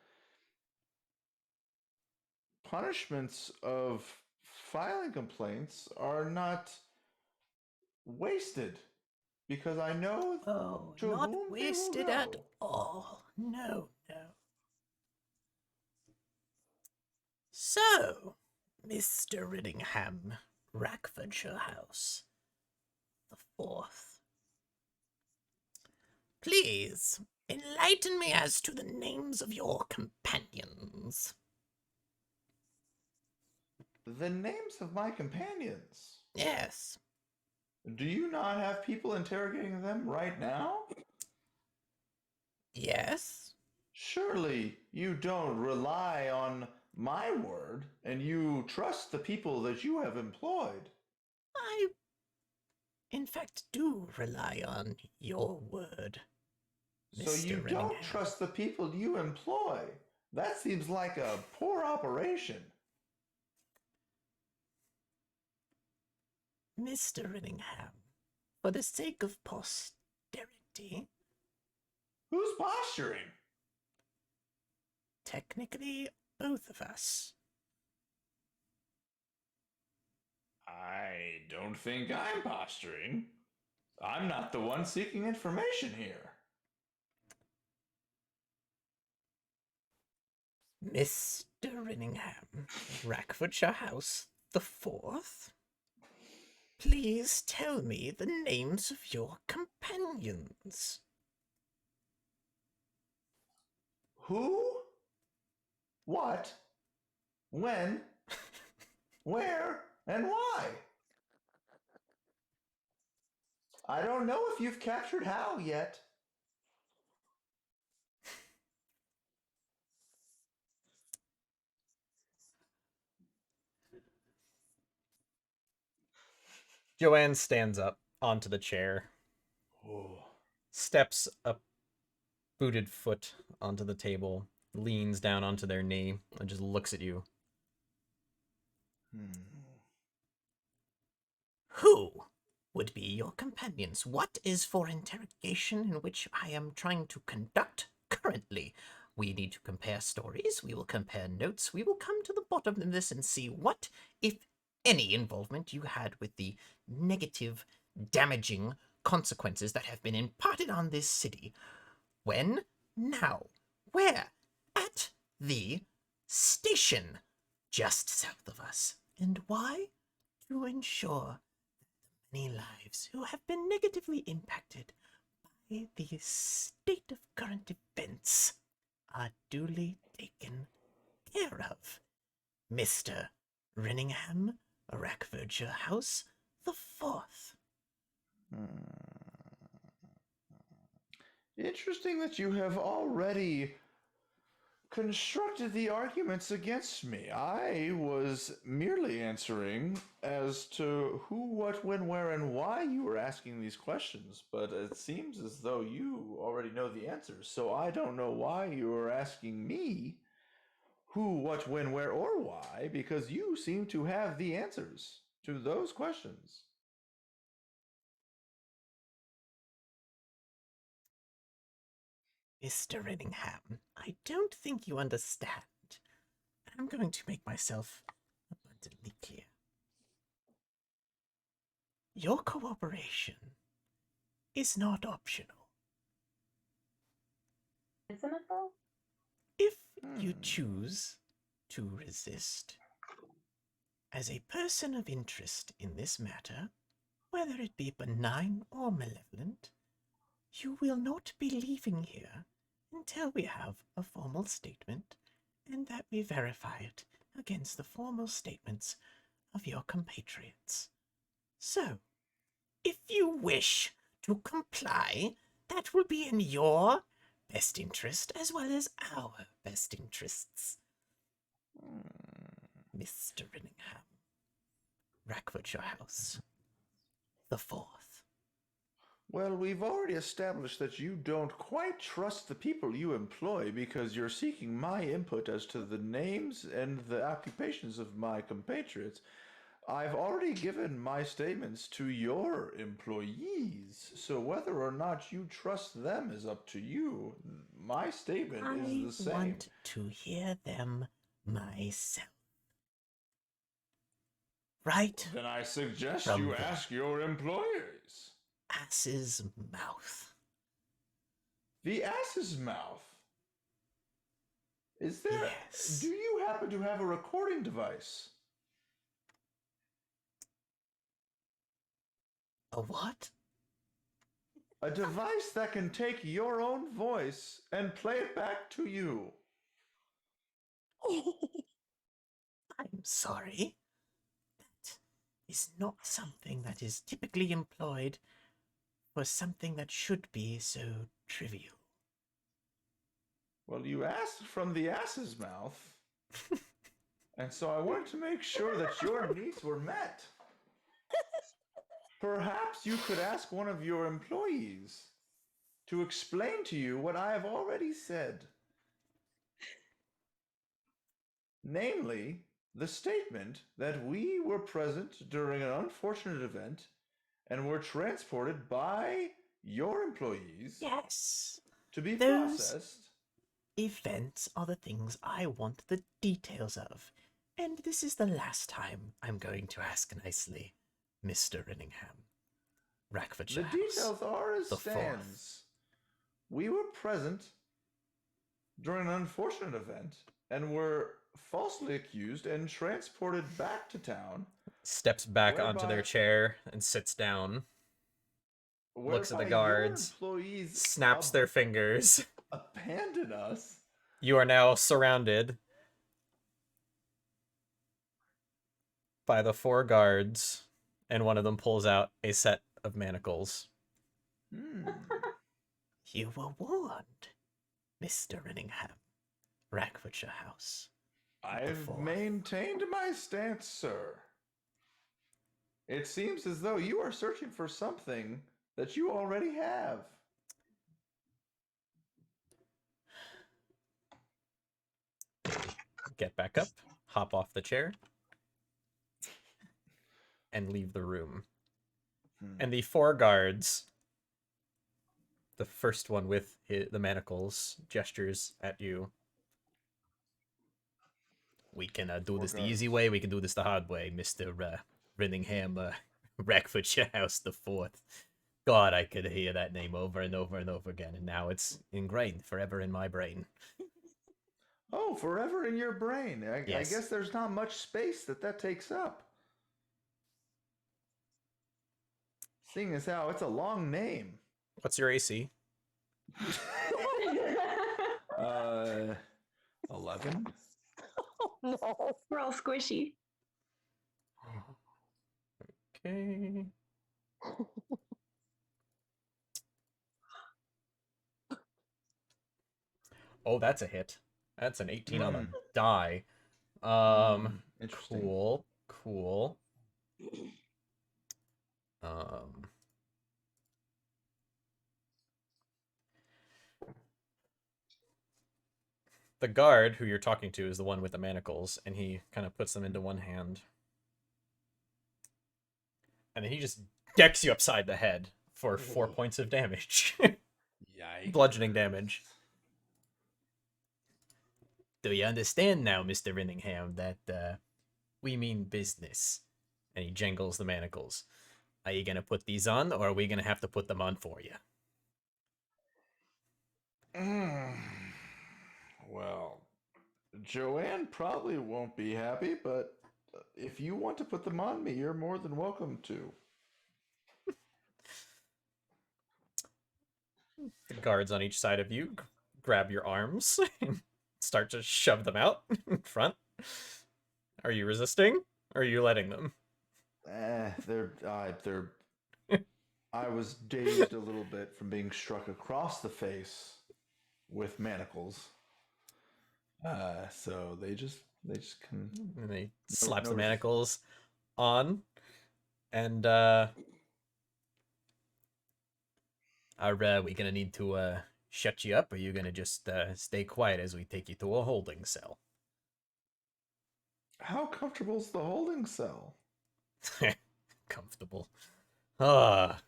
punishments of filing complaints are not wasted because I know Oh, to not whom wasted they will at go. all. No, no. So, Mr. Ridingham, Rackfordshire House, the Fourth. Please, enlighten me as to the names of your companions. The names of my companions. Yes. Do you not have people interrogating them right now? Yes. Surely you don't rely on my word and you trust the people that you have employed. I, in fact, do rely on your word, So you Mr. don't Rinningham. trust the people you employ. That seems like a poor operation. Mr. Rinningham, for the sake of posterity, Who's posturing? technically both of us. I don't think I'm posturing. I'm not the one seeking information here. Mr. Rinningham, Rackfordshire House, the Fourth. Please tell me the names of your companions. Who? What? When? Where? And why? I don't know if you've captured how yet. Joanne stands up onto the chair, steps a booted foot onto the table, leans down onto their knee, and just looks at you. Who would be your companions? What is for interrogation in which I am trying to conduct currently? We need to compare stories. We will compare notes. We will come to the bottom of this and see what, if any, involvement you had with the negative, damaging consequences that have been imparted on this city. When? Now. Where? At the station, just south of us. And why? To ensure many lives who have been negatively impacted by the state of current events are duly taken care of. Mr. Rinningham, Rackfordshire House, the Fourth. Interesting that you have already constructed the arguments against me. I was merely answering as to who, what, when, where, and why you were asking these questions, but it seems as though you already know the answers, so I don't know why you are asking me who, what, when, where, or why, because you seem to have the answers to those questions. Mr. Renningham, I don't think you understand. I'm going to make myself abundantly clear. Your cooperation is not optional. Isn't it though? If you choose to resist, as a person of interest in this matter, whether it be benign or malevolent, you will not be leaving here until we have a formal statement and that we verify it against the formal statements of your compatriots. So, if you wish to comply, that will be in your best interest as well as our best interests. Mr. Renningham, Rackfordshire House, the fourth. Well, we've already established that you don't quite trust the people you employ because you're seeking my input as to the names and the occupations of my compatriots. I've already given my statements to your employees, so whether or not you trust them is up to you. My statement is the I same. want to hear them myself. Right Then I suggest from you the ask your employers. ass's mouth. The ass's mouth. Is there... Yes. Do you happen to have a recording device? A what? A device that can take your own voice and play it back to you. I'm sorry. That is not something that is typically employed for something that should be so trivial. Well, you asked from the ass's mouth. And so I wanted to make sure that your needs were met. Perhaps you could ask one of your employees to explain to you what I have already said. Namely, the statement that we were present during an unfortunate event and were transported by your employees Yes. to be Those processed. events are the things I want the details of. And this is the last time I'm going to ask nicely, Mr. Renningham. Rackfordshire The House. details are as the stands. We were present during an unfortunate event and were falsely accused and transported back to town. Steps back onto Whereby- their chair and sits down. Looks at the whereby guards, Your employees snaps their fingers. abandon us. You are now surrounded by the 4 guards, and one of them pulls out a set of manacles. You were warned, Mr. Renningham. Rackfordshire House. I've fourth. maintained my stance, sir. It seems as though you are searching for something that you already have. Get back up, hop off the chair, and leave the room. And the 4 guards, the first one with the manacles, gestures at you. We can do this the easy way, we can do this the hard way, Mr. Renningham, Rackfordshire House the Fourth. God, I could hear that name over and over and over again, and now it's ingrained forever in my brain. Oh, forever in your brain. I Yes. guess there's not much space that takes up. Seeing as how it's a long name. What's your AC? 11? Oh no. We're all squishy. Okay. Oh, that's a hit. That's an 18 on the Mm. die. Interesting. Cool. Cool. Um, the guard who you're talking to is the one with the manacles, and he kind of puts them into one hand. And then he just decks you upside the head for 4 points of damage. Yikes. Bludgeoning damage. Do you understand now, Mr. Rinningham, that we mean business? And he jangles the manacles. Are you going to put these on, or are we going to have to put them on for you? Well, Joanne probably won't be happy, but if you want to put them on me, you're more than welcome to. The guards on each side of you grab your arms and start to shove them out in front. Are you resisting, or are you letting them? They're. I was dazed a little bit from being struck across the face with manacles. So they just can. And they slaps no the resistance. manacles on, and are we gonna need to shut you up, or are you gonna just stay quiet as we take you to a holding cell? How comfortable's the holding cell? Comfortable. Ah,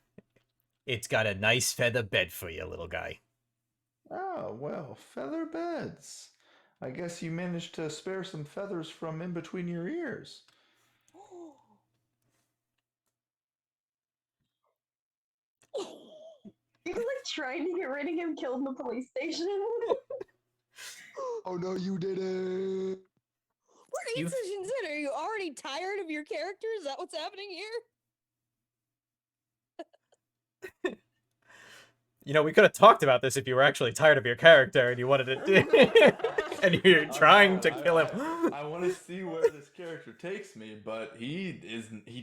it's got a nice feather bed for you, little guy. Oh, well, feather beds. I guess you managed to spare some feathers from in between your ears. You're like trying to get rid of him killed in the police station. Oh no, you didn't. We're 8 You've- sessions in. Are you already tired of your character? Is that what's happening here? You know, we could have talked about this if you were actually tired of your character and you wanted to, and you're trying to kill him. I want to see where this character takes me, but he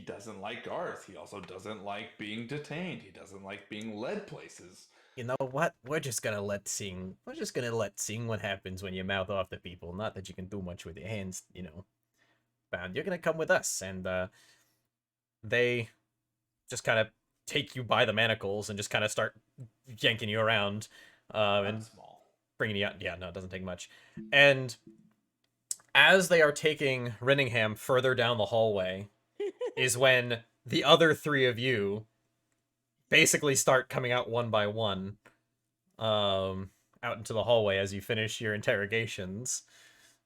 doesn't like guards. He also doesn't like being detained. He doesn't like being led places. You know what? We're just gonna let seeing what happens when you mouth off to people. Not that you can do much with your hands, you know. Bound. You're gonna come with us, and they just kind of take you by the manacles and just kind of start yanking you around, and Small. bringing you out. Yeah, no, it doesn't take much. And as they are taking Rinningham further down the hallway, is when the other three of you basically start coming out one by one, out into the hallway as you finish your interrogations.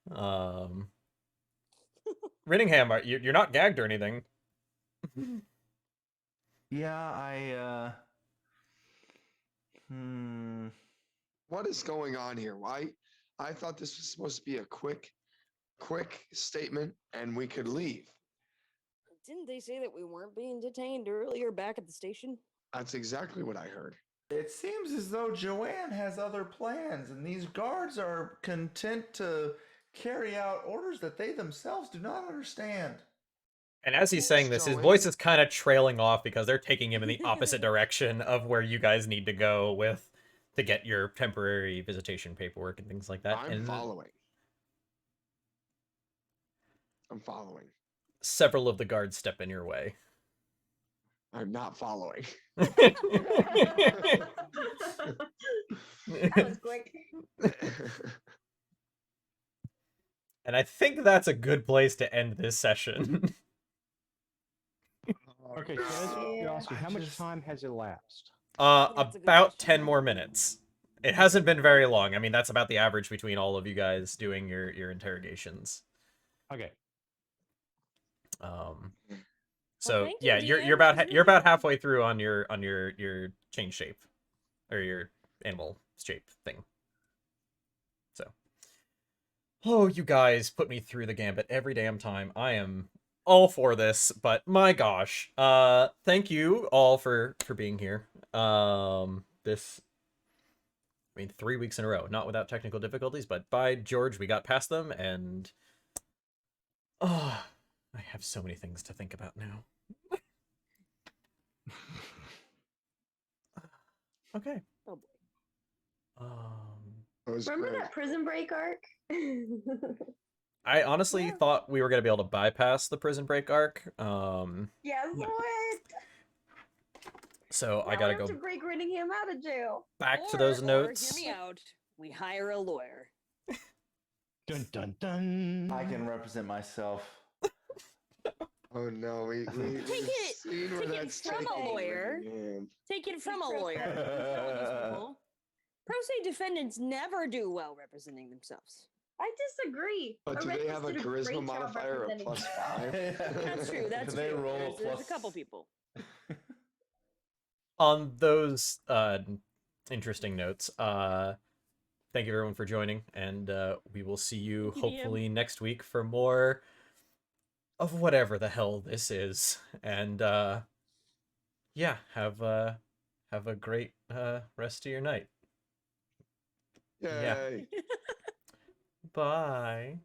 Rinningham, you're not gagged or anything. Yeah, What is going on here? Why? I thought this was supposed to be a quick statement and we could leave. Didn't they say that we weren't being detained earlier back at the station? That's exactly what I heard. It seems as though Joanne has other plans, and these guards are content to carry out orders that they themselves do not understand. And as he's saying this, his voice is kind of trailing off because they're taking him in the opposite direction of where you guys need to go to get your temporary visitation paperwork and things like that. I'm following. Several of the guards step in your way. I'm not following. That was quick. And I think that's a good place to end this session. Okay, so as a curiosity, how much time has elapsed? That's a good About question. 10 more minutes. It hasn't been very long. I mean, that's about the average between all of you guys doing your interrogations. Okay. So thank you, yeah, DM. you're That was you're really about halfway through on your change shape, or your animal shape thing. So, oh, you guys put me through the gambit every damn time. I am all for this, but my gosh, thank you all for being here. This, I mean, 3 weeks in a row, not without technical difficulties, but by George, we got past them, and oh, I have so many things to think about now. Okay. Oh boy. Oh was Remember great. that Prison Break arc? I honestly thought we were gonna be able to bypass the Prison Break arc. Yes, what? So I Now gotta we have go to break Renningham out of jail. back to those Or, notes. hear me out. We hire a lawyer. Dun dun dun. I can represent myself. Oh no, we've it- seen where take it that's from a taking lawyer. Renningham. Take it from a lawyer. Tell these people. Pro se defendants never do well representing themselves. I disagree. But do they Horrendous have a did charisma great job modifier of representing +5? That's true. That's Can they true. roll There's a plus- couple people. On those interesting notes, thank you everyone for joining, and we will see you Thank you, DM. hopefully next week for more of whatever the hell this is. And yeah, have a great rest of your night. Yay. Bye.